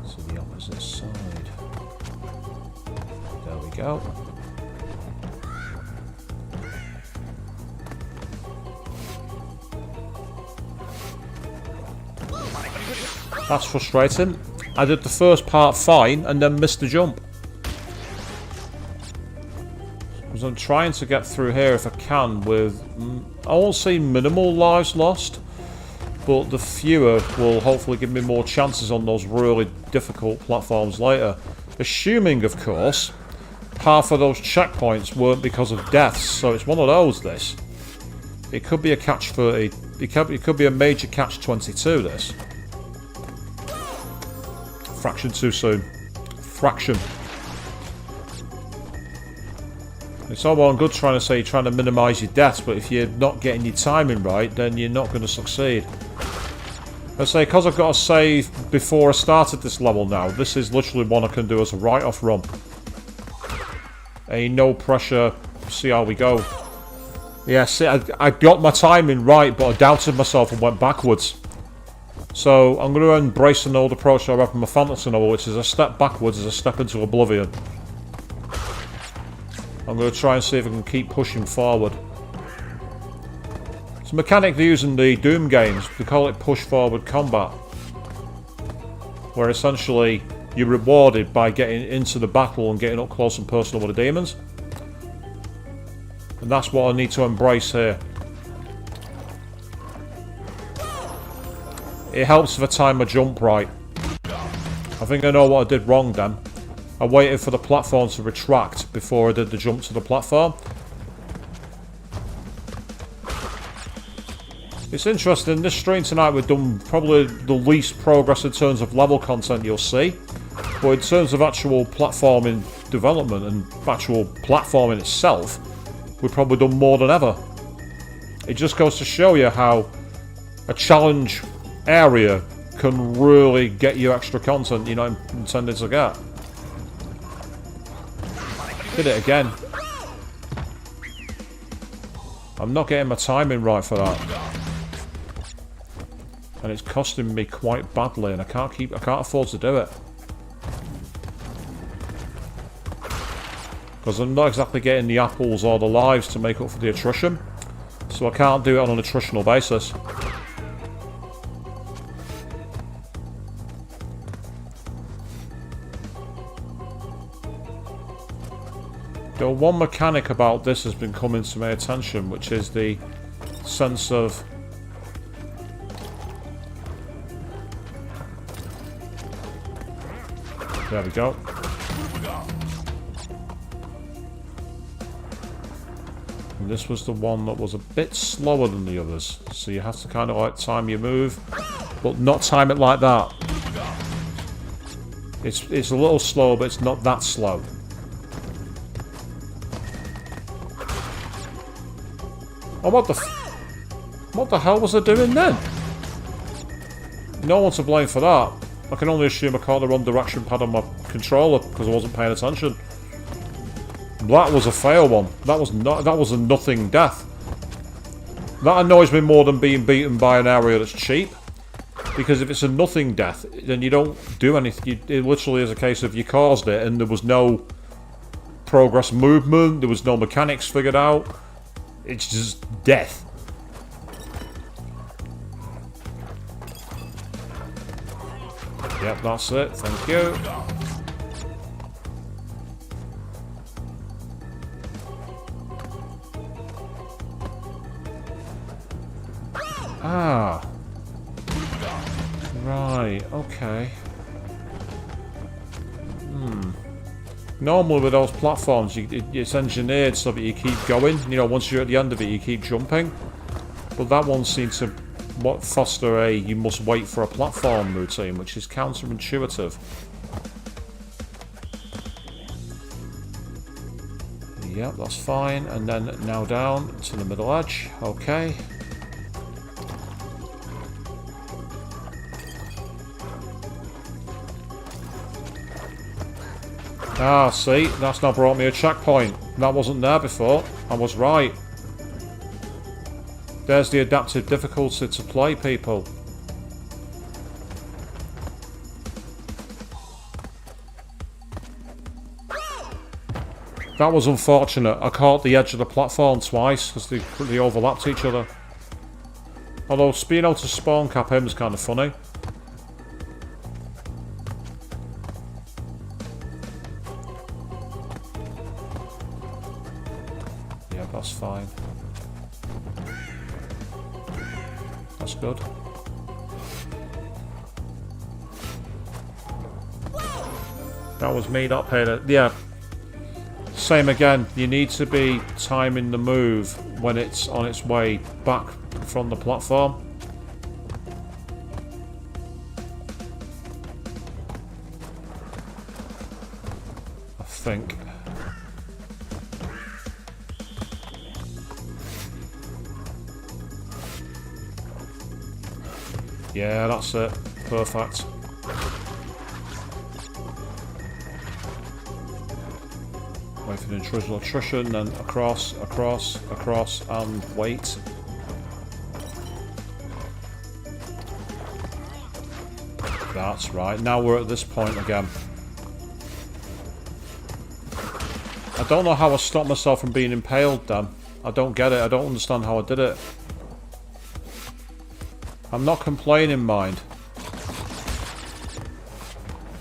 To the opposite side. There we go. That's frustrating. I did the first part fine and then missed the jump. Because I'm trying to get through here if I can with, I won't say minimal lives lost, but the fewer will hopefully give me more chances on those really difficult platforms later. Assuming, of course, half of those checkpoints weren't because of deaths, so it's one of those, this. It could be a catch 30, it could be a major catch 22, this. Fraction too soon. Fraction. It's all well and good trying to say you're trying to minimise your deaths, but if you're not getting your timing right, then you're not going to succeed. Let's say, because I've got to save before I started this level now, this is literally one I can do as a write-off run. A no pressure, see how we go. Yeah, see, I got my timing right, but I doubted myself and went backwards. So, I'm going to embrace an old approach I have from my fantasy novel, which is a step backwards is a step into oblivion. I'm going to try and see if I can keep pushing forward. It's a mechanic they use in the Doom games. They call it push forward combat. Where essentially you're rewarded by getting into the battle and getting up close and personal with the demons. And that's what I need to embrace here. It helps if I time my jump right. I think I know what I did wrong then. I waited for the platform to retract before I did the jump to the platform. It's interesting, this stream tonight we've done probably the least progress in terms of level content you'll see. But in terms of actual platforming development and actual platforming itself, we've probably done more than ever. It just goes to show you how a challenge area can really get you extra content you're not intended to get. Did it again. I'm not getting my timing right for that. And it's costing me quite badly, and I can't afford to do it. Because I'm not exactly getting the apples or the lives to make up for the attrition. So I can't do it on an attritional basis. The one mechanic about this has been coming to my attention, which is the sense of there we go. And this was the one that was a bit slower than the others. So you have to kind of like time your move, but not time it like that. It's a little slow, but it's not that slow. Oh, what the hell was I doing then? No one to blame for that. I can only assume I caught the wrong direction pad on my controller because I wasn't paying attention. That was a fail one. That was a nothing death. That annoys me more than being beaten by an area that's cheap. Because if it's a nothing death, then you don't do anything. It literally is a case of you caused it and there was no progress movement, there was no mechanics figured out. It's just death. Yep, that's it. Thank you. Ah. Right, okay. Normally with those platforms, it's engineered so that you keep going. You know, once you're at the end of it, you keep jumping. But that one seems to foster a you must wait for a platform routine, which is counterintuitive. Yep, that's fine. And then now down to the middle edge. Okay. Ah, see, that's now brought me a checkpoint. That wasn't there before. I was right. There's the adaptive difficulty to play, people. That was unfortunate. I caught the edge of the platform twice because they overlapped each other. Although being able to spawn cap him is kind of funny. Yeah, that's fine. That's good. That was me not paying it. Yeah. Same again. You need to be timing the move when it's on its way back from the platform. I think. Yeah, that's it. Perfect. Wait for the intrusional attrition, then across, across, across, and wait. That's right. Now we're at this point again. I don't know how I stopped myself from being impaled then. I don't get it. I don't understand how I did it. I'm not complaining, mind.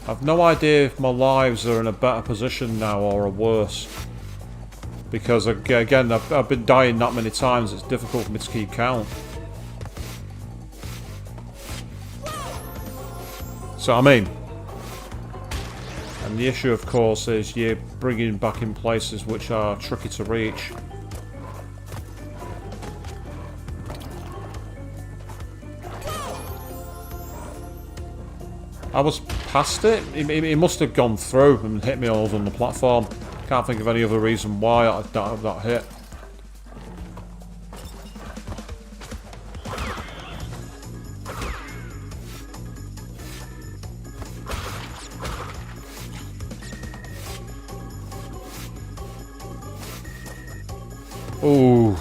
I've no idea if my lives are in a better position now or a worse. Because, again, I've been dying that many times, it's difficult for me to keep count. So, I mean... And the issue, of course, is you're bringing back in places which are tricky to reach. I was past it. He must have gone through and hit me over on the platform. Can't think of any other reason why I that hit. Ooh.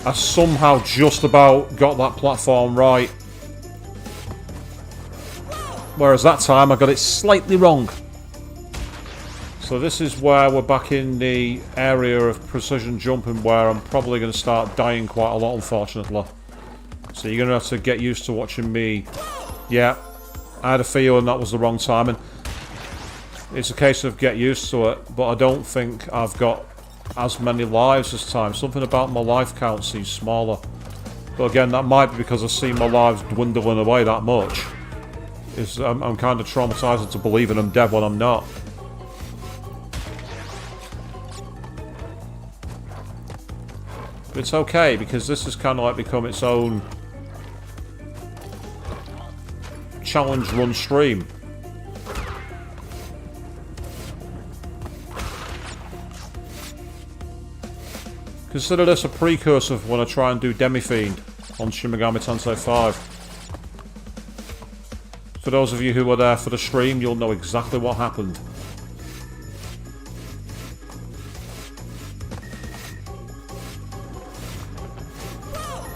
I somehow just about got that platform right. Whereas that time I got it slightly wrong. So this is where we're back in the area of precision jumping where I'm probably going to start dying quite a lot, unfortunately. So you're going to have to get used to watching me. Yeah, I had a feeling that was the wrong timing. It's a case of get used to it, but I don't think I've got as many lives this time. Something about my life count seems smaller. But again, that might be because I've seen my lives dwindling away that much. I'm kind of traumatized into believing I'm dead when I'm not. But it's okay, because this has kind of like become its own challenge run stream. Consider this a precursor of when I try and do Demi-Fiend on Shin Megami Tensei 5. For those of you who were there for the stream, you'll know exactly what happened.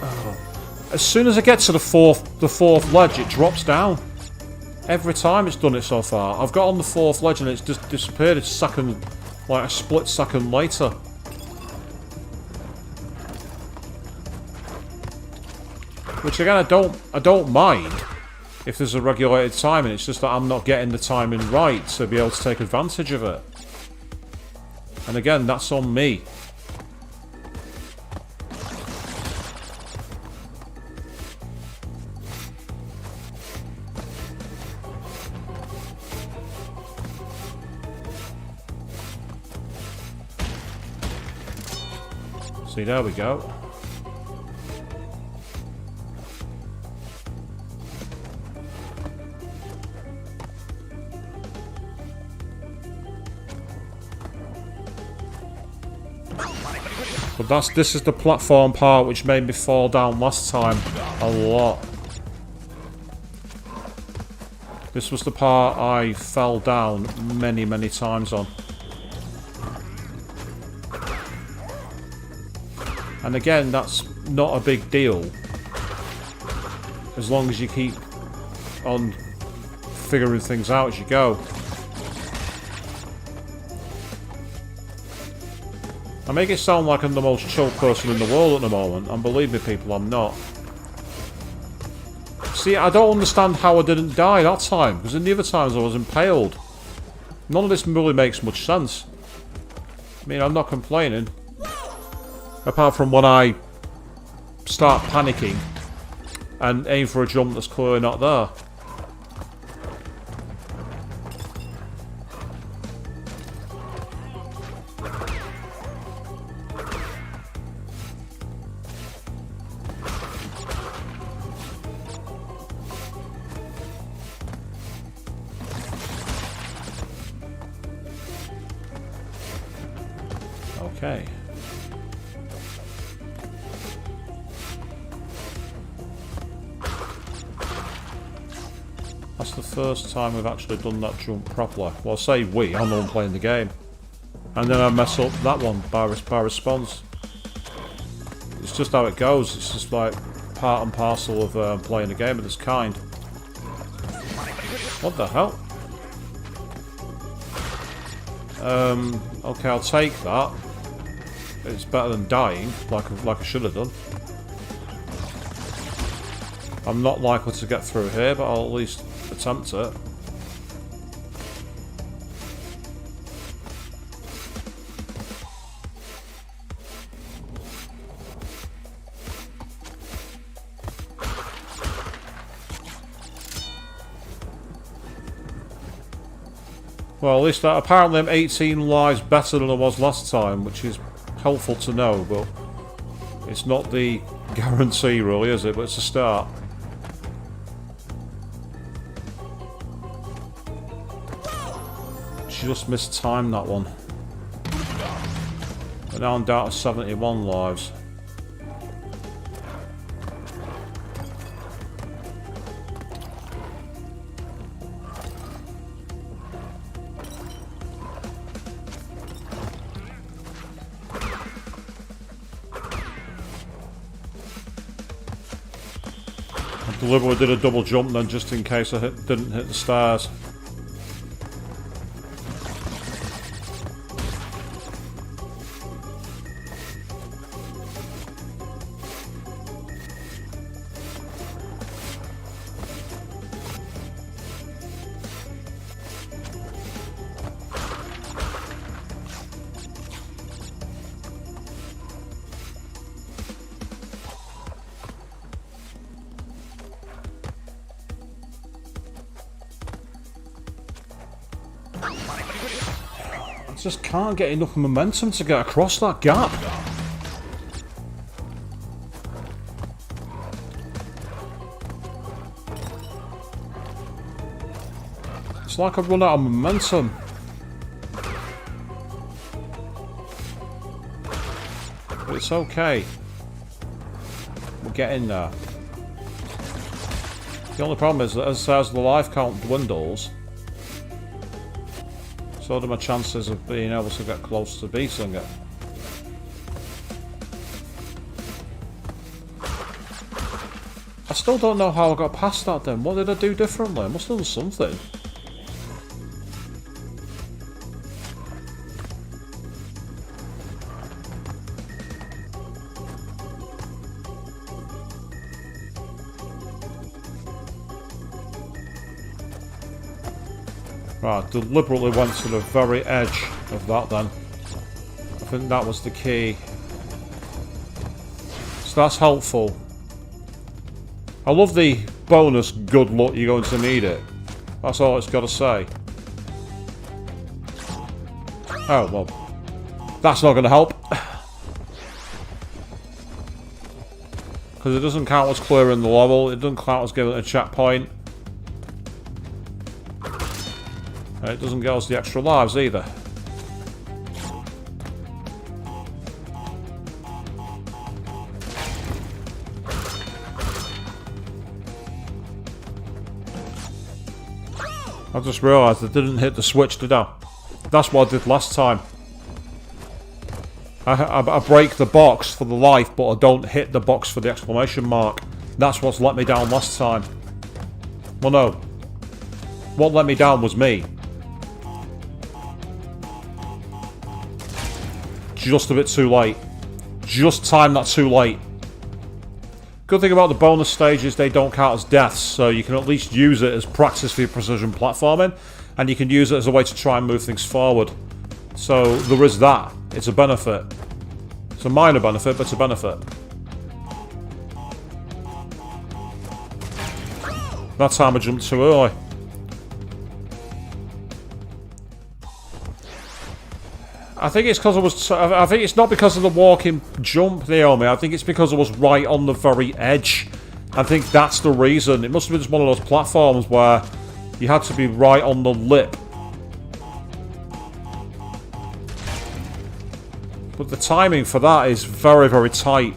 Oh. As soon as I get to the fourth ledge, it drops down. Every time it's done it so far. I've got on the fourth ledge and it's just disappeared a second, like a split second later. Which again, I don't mind if there's a regulated timing. It's just that I'm not getting the timing right to be able to take advantage of it. And again, that's on me. See, there we go. But this is the platform part which made me fall down last time a lot. This was the part I fell down many, many times on. And again, that's not a big deal. As long as you keep on figuring things out as you go. I make it sound like I'm the most chill person in the world at the moment, and believe me people, I'm not. See, I don't understand how I didn't die that time, because in the other times I was impaled. None of this really makes much sense. I mean, I'm not complaining. Apart from when I start panicking and aim for a jump that's clearly not there. Okay. That's the first time we've actually done that jump properly. Well, I say we, I'm the one playing the game. And then I mess up that one by response. It's just how it goes. It's just like part and parcel of playing a game of this kind. What the hell? Okay, I'll take that. It's better than dying, like I should have done. I'm not likely to get through here, but I'll at least attempt it. Well, at least apparently I'm 18 lives better than I was last time, which is helpful to know, but it's not the guarantee really, is it? But it's a start. Just mistimed that one. But now I'm down to 71 lives. I deliberately did a double jump then just in case I didn't hit the stairs. I just can't get enough momentum to get across that gap. It's like I've run out of momentum. But it's okay. We're getting there. The only problem is that as the life count dwindles, so do my chances of being able to get close to beating it. I still don't know how I got past that then. What did I do differently? I must have done something. Right, deliberately went to the very edge of that then. I think that was the key. So that's helpful. I love the bonus good luck, you're going to need it. That's all it's got to say. Oh, well. That's not going to help. Because it doesn't count as clearing the level, it doesn't count as giving it a checkpoint. It doesn't get us the extra lives either. I just realised I didn't hit the switch, did I? That's what I did last time. I break the box for the life, but I don't hit the box for the exclamation mark. That's what's let me down last time. Well, no. What let me down was me. Just a bit too late. Just timed that too late. Good thing about the bonus stages, they don't count as deaths, so you can at least use it as practice for your precision platforming, and you can use it as a way to try and move things forward. So there is that. It's a benefit. It's a minor benefit, but it's a benefit. That time I jumped too early. I think it's because I was. I think it's not because of the walking jump, Naomi. I think it's because I was right on the very edge. I think that's the reason. It must have been just one of those platforms where you had to be right on the lip. But the timing for that is very, very tight.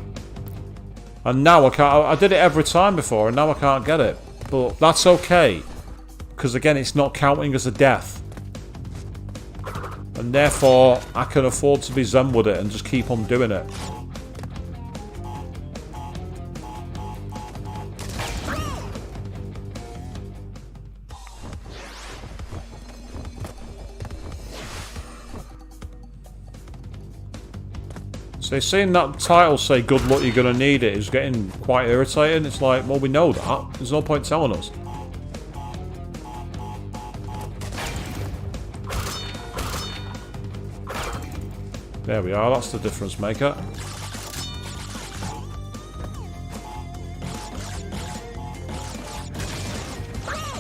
And now I can't. I did it every time before, and now I can't get it. But that's okay, because again, it's not counting as a death. And therefore, I can afford to be zen with it and just keep on doing it. So seeing that title say "Good luck, you're gonna need it" is getting quite irritating. It's like, well, we know that. There's no point telling us. There we are. That's the difference maker.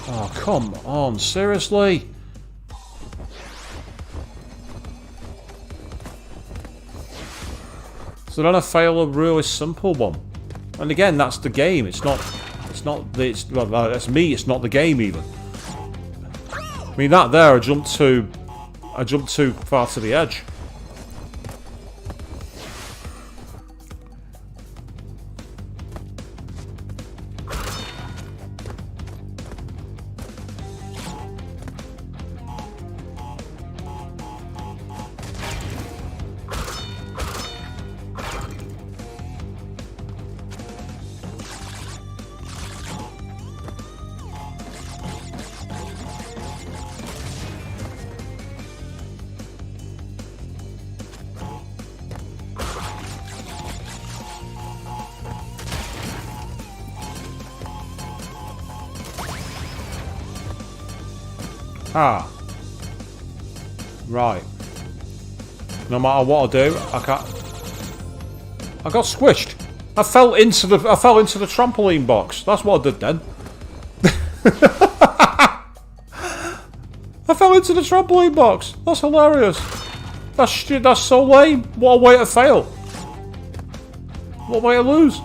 Oh, come on, seriously? So then I fail a really simple one. And again, that's the game. It's not well, that's me, it's not the game even. I mean, that there, I jumped too far to the edge. Ah. Right. No matter what I do, I can't. I got squished. I fell into the trampoline box. That's what I did then. I fell into the trampoline box. That's hilarious. That's so lame. What a way to fail. What a way to lose.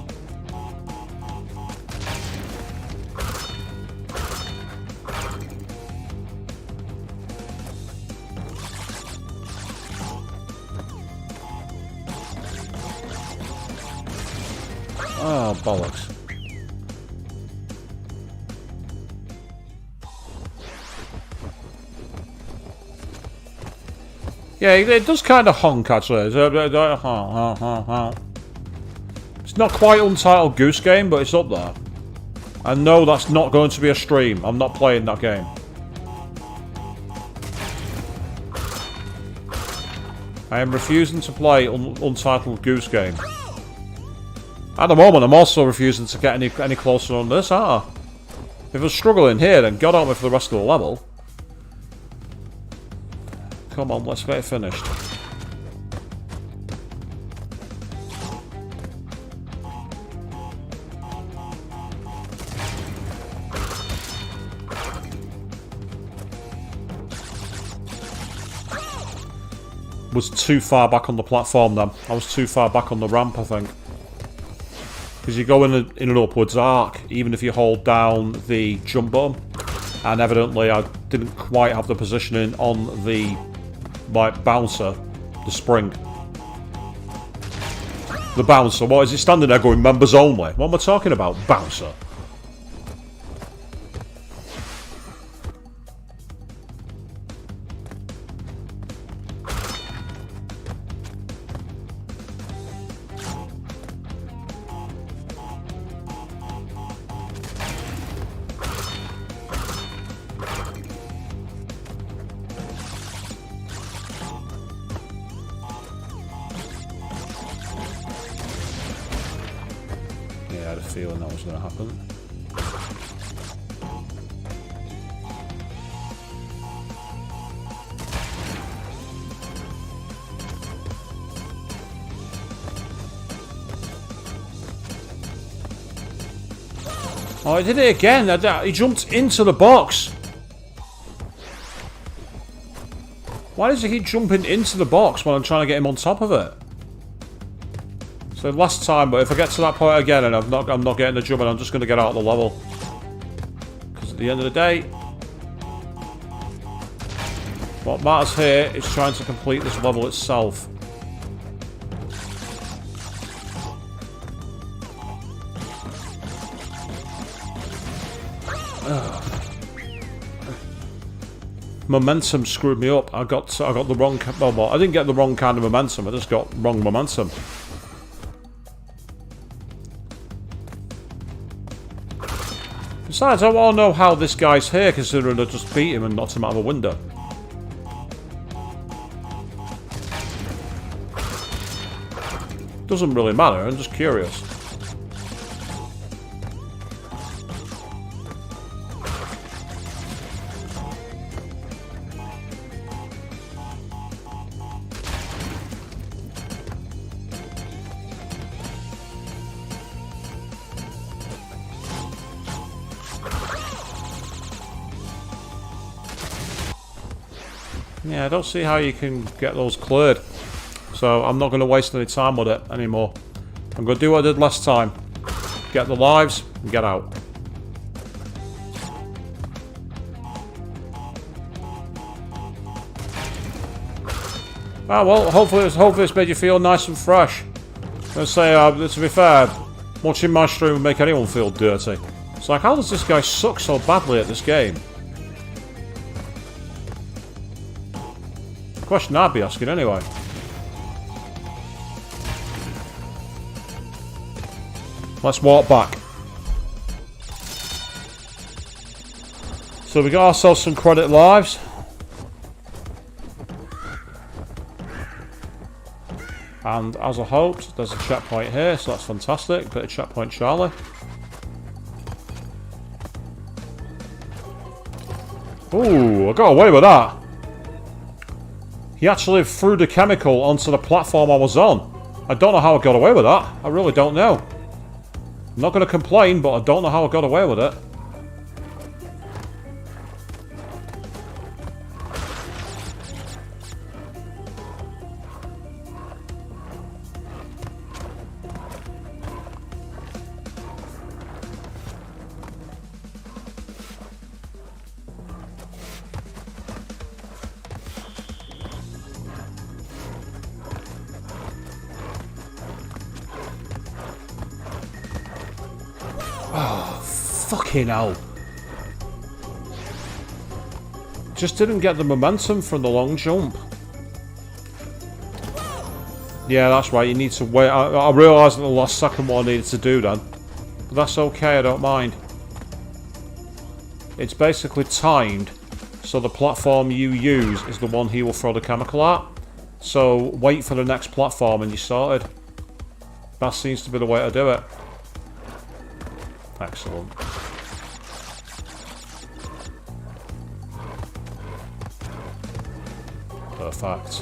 Oh, bollocks. Yeah, it does kind of honk, actually. It's not quite Untitled Goose Game, but it's up there. I know that's not going to be a stream. I'm not playing that game. I am refusing to play Untitled Goose Game. At the moment, I'm also refusing to get any closer on this, aren't I? If I was struggling here, then God help me for the rest of the level. Come on, let's get it finished. Was too far back on the platform then. I was too far back on the ramp, I think. Because you go in an upwards arc, even if you hold down the jump button. And evidently I didn't quite have the positioning on the bouncer, the spring. The bouncer, what is it standing there going, members only? What am I talking about? Bouncer. I had a feeling that was going to happen. Oh, I did it again. He jumped into the box. Why does he keep jumping into the box when I'm trying to get him on top of it? So last time, but if I get to that point again and I'm not getting the jump, and I'm just going to get out of the level. Because at the end of the day, what matters here is trying to complete this level itself. Momentum screwed me up. I got the wrong. Well, I didn't get the wrong kind of momentum. I just got wrong momentum. Besides, I want to know how this guy's here, considering I just beat him and knocked him out of a window. Doesn't really matter, I'm just curious. Yeah, I don't see how you can get those cleared. So I'm not going to waste any time with it anymore. I'm going to do what I did last time. Get the lives and get out. Ah, well, hopefully it's made you feel nice and fresh. Let's say, to be fair, watching my stream would make anyone feel dirty. It's like, how does this guy suck so badly at this game? Question I'd be asking anyway. Let's walk back. So we got ourselves some credit lives. And as I hoped, there's a checkpoint here, so that's fantastic. Bit of checkpoint Charlie. Ooh, I got away with that. He actually threw the chemical onto the platform I was on. I don't know how I got away with that. I really don't know. I'm not going to complain, but I don't know how I got away with it. Fucking hell. Just didn't get the momentum from the long jump. Yeah, that's right, you need to wait. I realised at the last second what I needed to do then. But that's okay, I don't mind. It's basically timed, so the platform you use is the one he will throw the chemical at. So wait for the next platform and you're sorted. That seems to be the way to do it. Excellent. Perfect.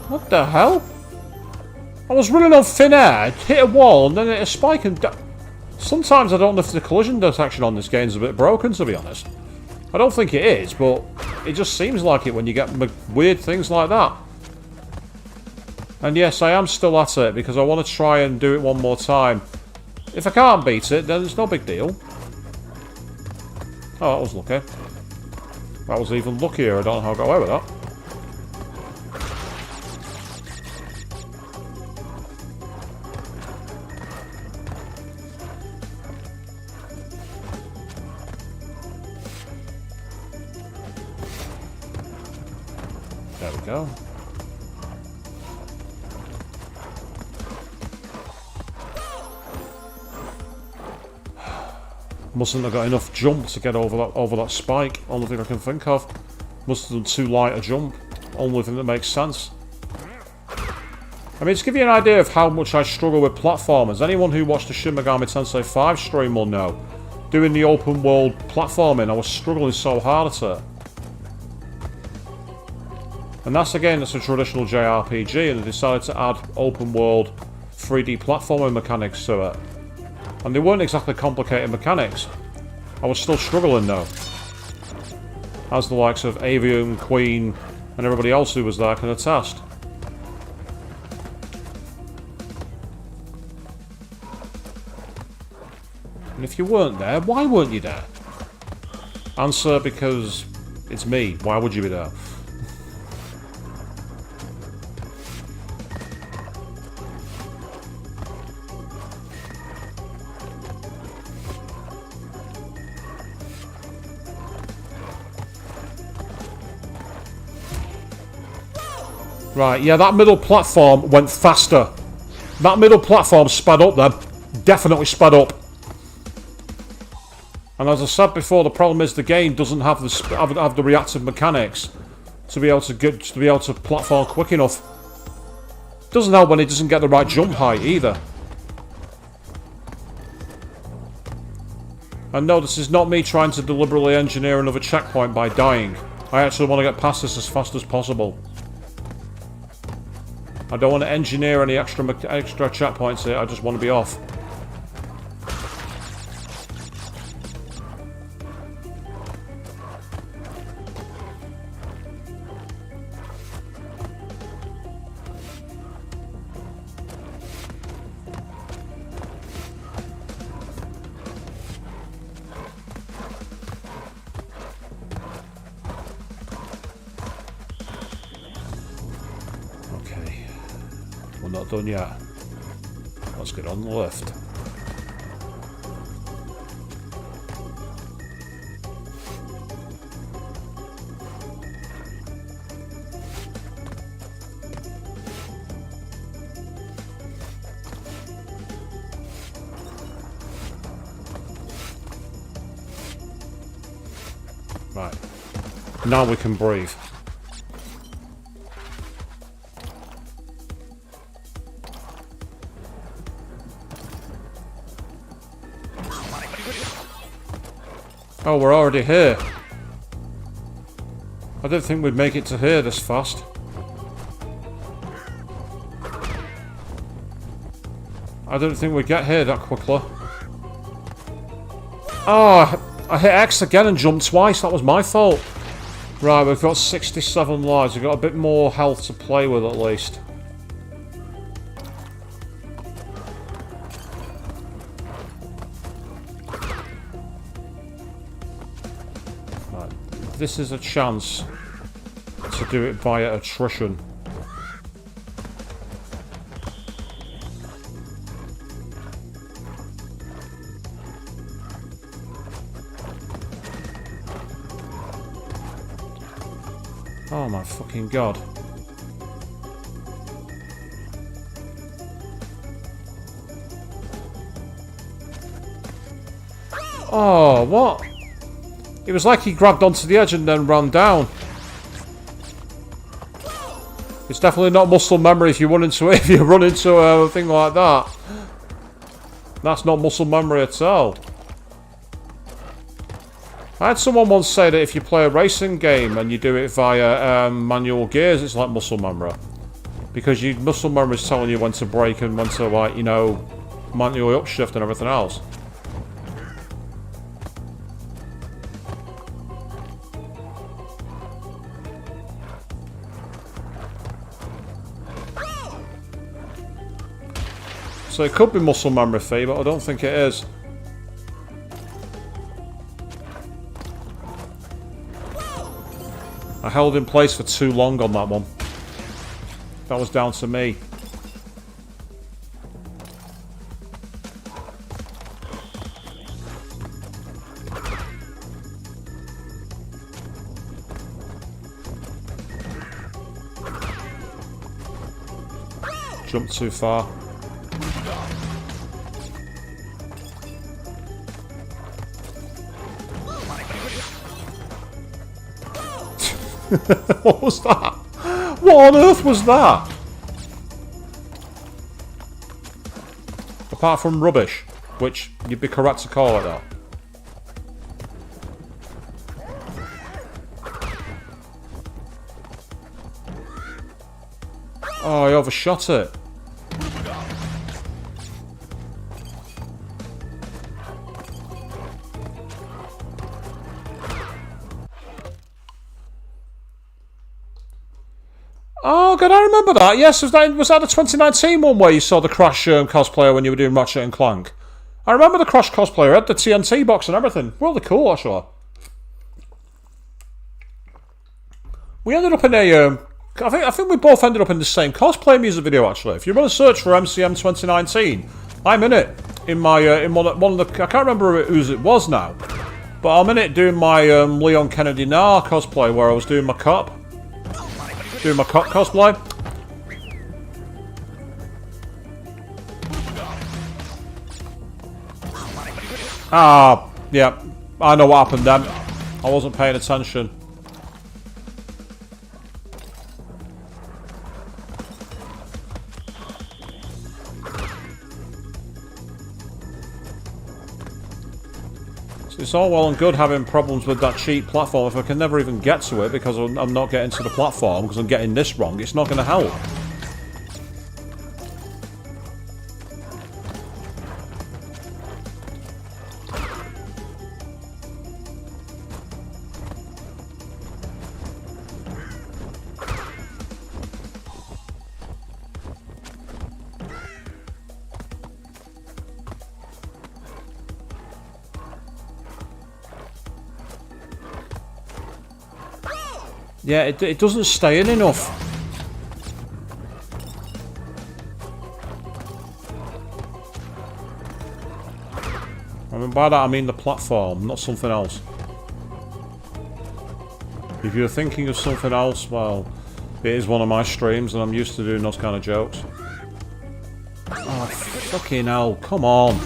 What the hell? I was running on thin air, hit a wall, and then hit a spike and... Sometimes I don't know if the collision detection on this game is a bit broken, to be honest. I don't think it is, but it just seems like it when you get weird things like that. And yes, I am still at it, because I want to try and do it one more time. If I can't beat it, then it's no big deal. Oh, that was lucky. That was even luckier, I don't know how I got away with that. There we go. Mustn't have got enough jump to get over that spike. Only thing I can think of. Must have done too light a jump. Only thing that makes sense. I mean, to give you an idea of how much I struggle with platformers, anyone who watched the Shin Megami Tensei 5 stream will know. Doing the open world platforming, I was struggling so hard at it. And that's a traditional JRPG, and they decided to add open world 3D platforming mechanics to it. And they weren't exactly complicated mechanics. I was still struggling though. As the likes of Avian, Queen, and everybody else who was there can attest. And if you weren't there, why weren't you there? Answer, because it's me. Why would you be there? Right, yeah, that middle platform went faster. That middle platform sped up then. Definitely sped up. And as I said before, the problem is the game doesn't have the reactive mechanics to be able to platform quick enough. Doesn't help when it doesn't get the right jump height either. And no, this is not me trying to deliberately engineer another checkpoint by dying. I actually want to get past this as fast as possible. I don't want to engineer any extra checkpoints here, I just want to be off. We're not done yet. Let's get on the lift. Right. Now we can breathe. Oh, we're already here. I didn't think we'd make it to here this fast. I didn't think we'd get here that quickly. Oh, I hit X again and jumped twice. That was my fault. Right, we've got 67 lives. We've got a bit more health to play with at least. This is a chance to do it via attrition. Oh my fucking god. Oh, what? It was like he grabbed onto the edge and then ran down. It's definitely not muscle memory if you run into it, if you run into a thing like that. That's not muscle memory at all. I had someone once say that if you play a racing game and you do it via manual gears, it's like muscle memory. Because muscle memory is telling you when to brake and when to, like, you know, manually upshift and everything else. So it could be muscle memory fee, but I don't think it is. I held in place for too long on that one. That was down to me. Jumped too far. What was that? What on earth was that? Apart from rubbish, which you'd be correct to call it that. Oh, I overshot it. Oh god, I remember that. Yes, was that the 2019 one where you saw the Crash cosplayer when you were doing Ratchet and Clank? I remember the Crash cosplayer. Had the TNT box and everything. Really cool, actually. We ended up in a. I think we both ended up in the same cosplay music video. Actually, if you run a search for MCM 2019, I'm in it. In my in one of the. I can't remember whose it was now, but I'm in it doing my Leon Kennedy Nah cosplay where I was doing my cop. Doing my cop cosplay. Ah, yeah. I know what happened then. I wasn't paying attention. So it's all well and good having problems with that cheap platform if I can never even get to it because I'm not getting to the platform because I'm getting this wrong. It's not going to help. Yeah, it doesn't stay in enough. I mean, by that I mean the platform, not something else. If you're thinking of something else, well, it is one of my streams and I'm used to doing those kind of jokes. Oh, fucking hell, come on.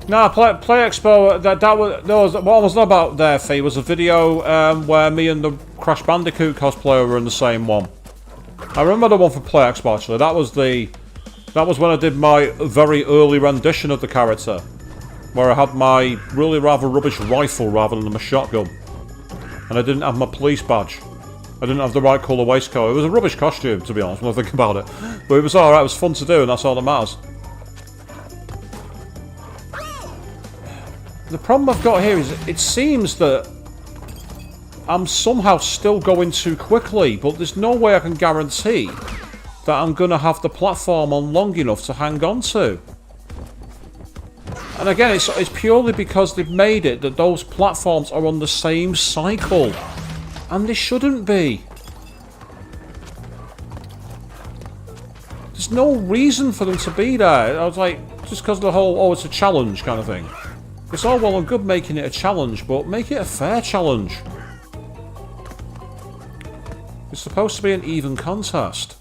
No, Play Expo, what was not about there, Fee, was a video where me and the Crash Bandicoot cosplayer were in the same one. I remember the one for Play Expo, actually. That was when I did my very early rendition of the character. Where I had my really rather rubbish rifle rather than my shotgun. And I didn't have my police badge. I didn't have the right colour waistcoat. It was a rubbish costume, to be honest, when I think about it. But it was alright, it was fun to do, and that's all that matters. The problem I've got here is it seems that I'm somehow still going too quickly, but there's no way I can guarantee that I'm going to have the platform on long enough to hang on to. And again, it's purely because they've made it that those platforms are on the same cycle. And they shouldn't be. There's no reason for them to be there. I was like, just because of the whole, oh, it's a challenge kind of thing. It's all well and good making it a challenge, but make it a fair challenge. It's supposed to be an even contest.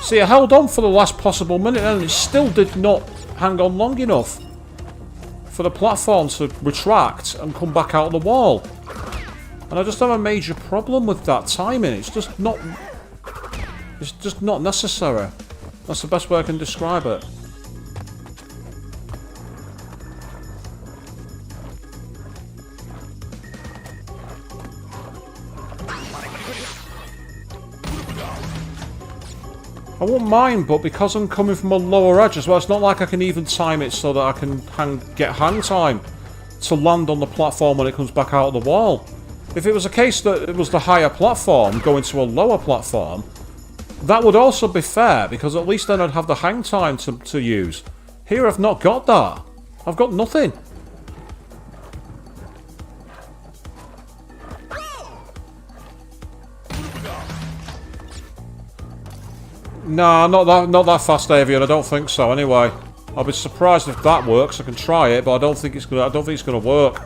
See, I held on for the last possible minute and it still did not hang on long enough for the platform to retract and come back out of the wall. And I just have a major problem with that timing. It's just not necessary. That's the best way I can describe it. I won't mind, but because I'm coming from a lower edge as well, it's not like I can even time it so that I can get hang time to land on the platform when it comes back out of the wall. If it was a case that it was the higher platform going to a lower platform, that would also be fair, because at least then I'd have the hang time to use. Here I've not got that. I've got nothing. Nah, not that fast, Avian. I don't think so. Anyway, I'll be surprised if that works. I can try it, but I don't think it's gonna work.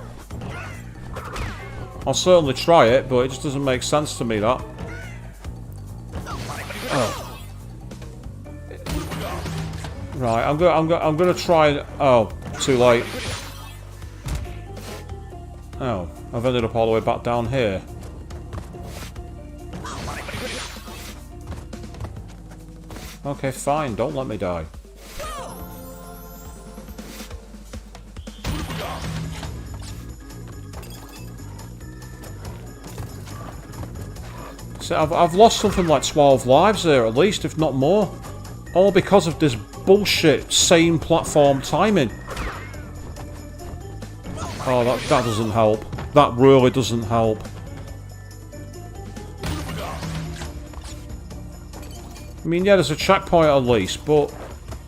I'll certainly try it, but it just doesn't make sense to me, that. Oh. Right, I'm gonna try and... Oh, too late. Oh, I've ended up all the way back down here. Okay, fine, don't let me die. So I've lost something like 12 lives there, at least, if not more. All because of this bullshit same platform timing. Oh, that doesn't help. That really doesn't help. I mean, yeah, there's a checkpoint at least, but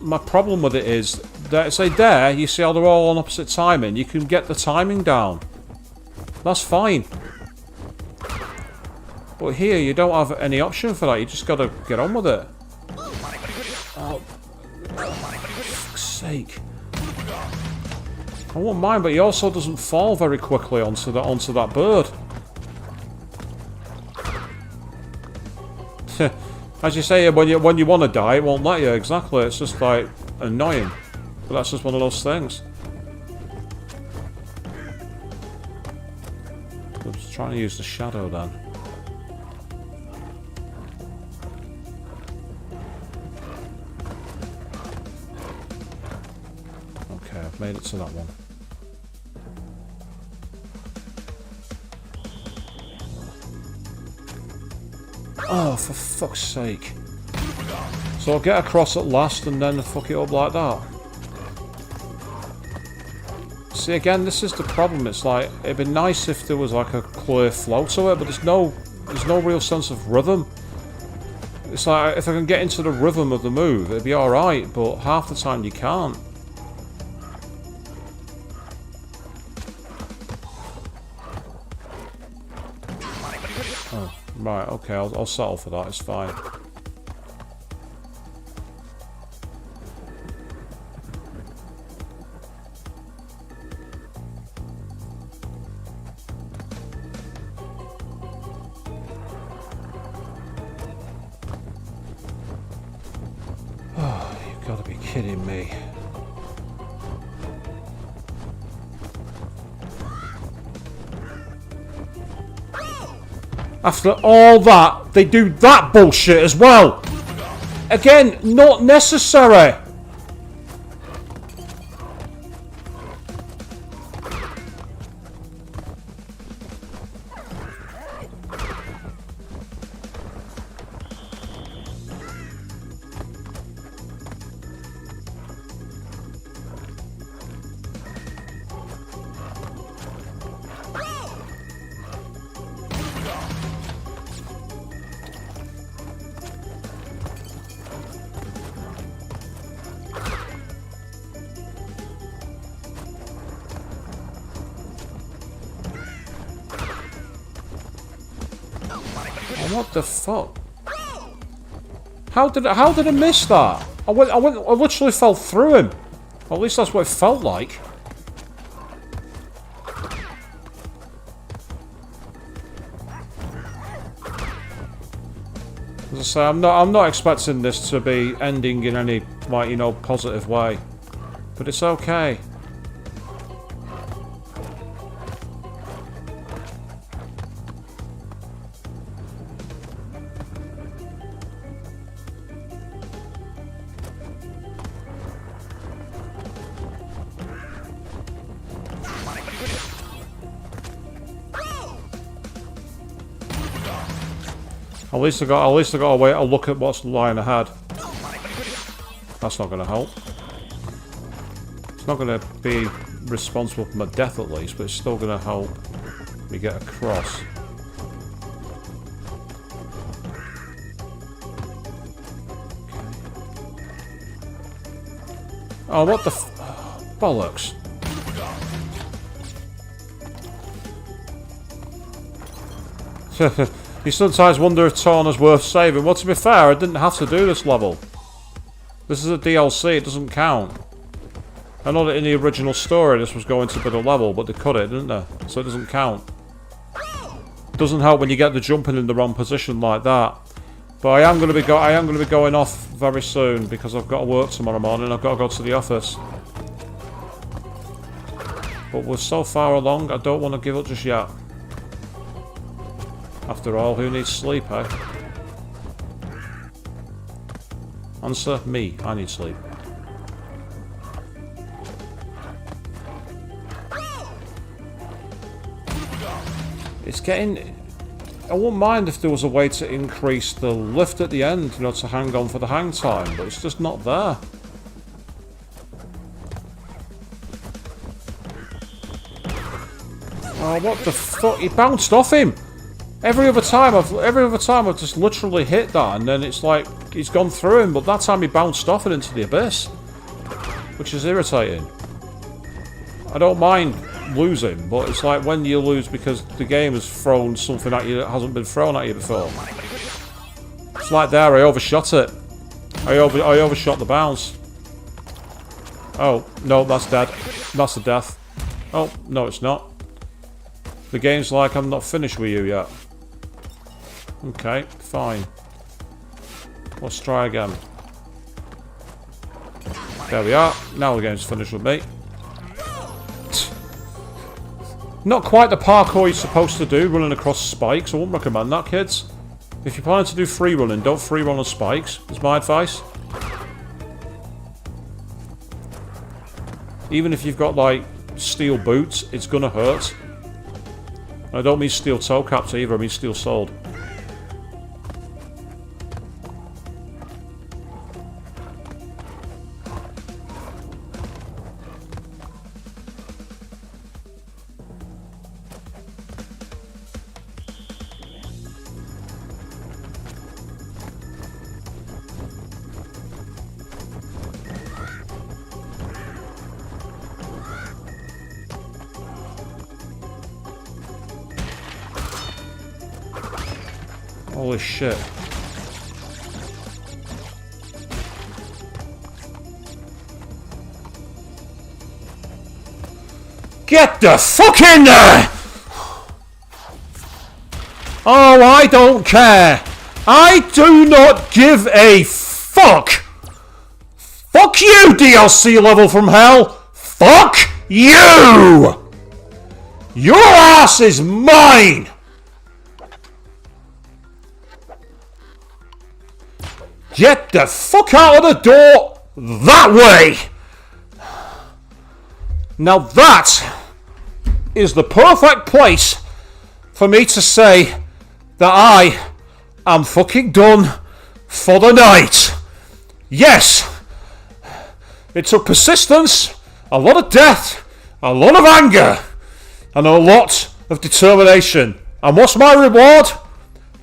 my problem with it is that, say there, you see how they're all on opposite timing. You can get the timing down. That's fine. But here, you don't have any option for that. You just gotta get on with it. Oh, for fuck's sake. I won't mind, but he also doesn't fall very quickly onto that bird. As you say, when you want to die, it won't let you. Exactly. It's just like annoying. But that's just one of those things. I'm just trying to use the shadow then. Okay, I've made it to that one. Oh, for fuck's sake. So I'll get across at last and then fuck it up like that. See, again, this is the problem. It's like, it'd be nice if there was like a clear flow to it, but there's no real sense of rhythm. It's like, if I can get into the rhythm of the move, it'd be alright, but half the time you can't. Oh, right, okay, I'll settle for that, it's fine. Gotta be kidding me. After all that, they do that bullshit as well! Again, not necessary! What the fuck? How did I miss that? I literally fell through him. Or at least that's what it felt like. As I say, I'm not expecting this to be ending in any, like, you know, positive way. But it's okay. At least I got to wait a look at what's lying ahead. That's not going to help. It's not going to be responsible for my death at least, but it's still going to help me get across. Oh, what the bollocks. You sometimes wonder if Torna's worth saving. Well, to be fair, I didn't have to do this level. This is a DLC, it doesn't count. I know that in the original story this was going to be the level, but they cut it, didn't they? So it doesn't count. It doesn't help when you get the jumping in the wrong position like that. But I am going to be going off very soon because I've got to work tomorrow morning. I've got to go to the office. But we're so far along, I don't want to give up just yet. After all, who needs sleep, eh? Answer me. I need sleep. It's getting... I wouldn't mind if there was a way to increase the lift at the end, you know, to hang on for the hang time, but it's just not there. Oh, what the fuck? He bounced off him! Every other time I've just literally hit that, and then it's like he's gone through him, but that time he bounced off and into the abyss, which is irritating. I don't mind losing, but it's like when you lose because the game has thrown something at you that hasn't been thrown at you before. It's like there, I overshot it. I overshot the bounce. Oh no, that's dead. That's a death. Oh no, it's not. The game's like I'm not finished with you yet. Okay, fine. Let's try again. There we are. Now the game's finished with me. Not quite the parkour you're supposed to do, running across spikes. I wouldn't recommend that, kids. If you're planning to do free running, don't free run on spikes. That's my advice. Even if you've got, like, steel boots, it's gonna hurt. I don't mean steel toe caps either, I mean steel soled. Holy shit. Get the fuck in there! Oh, I don't care. I do not give a fuck. Fuck you, DLC level from hell. Fuck you! Your ass is mine! Get the fuck out of the door that way! Now that is the perfect place for me to say that I am fucking done for the night. Yes, it took persistence, a lot of death, a lot of anger, and a lot of determination. And what's my reward?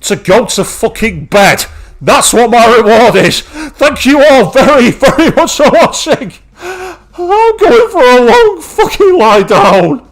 To go to fucking bed. That's what my reward is. Thank you all very, very much for watching. I'm going for a long fucking lie down.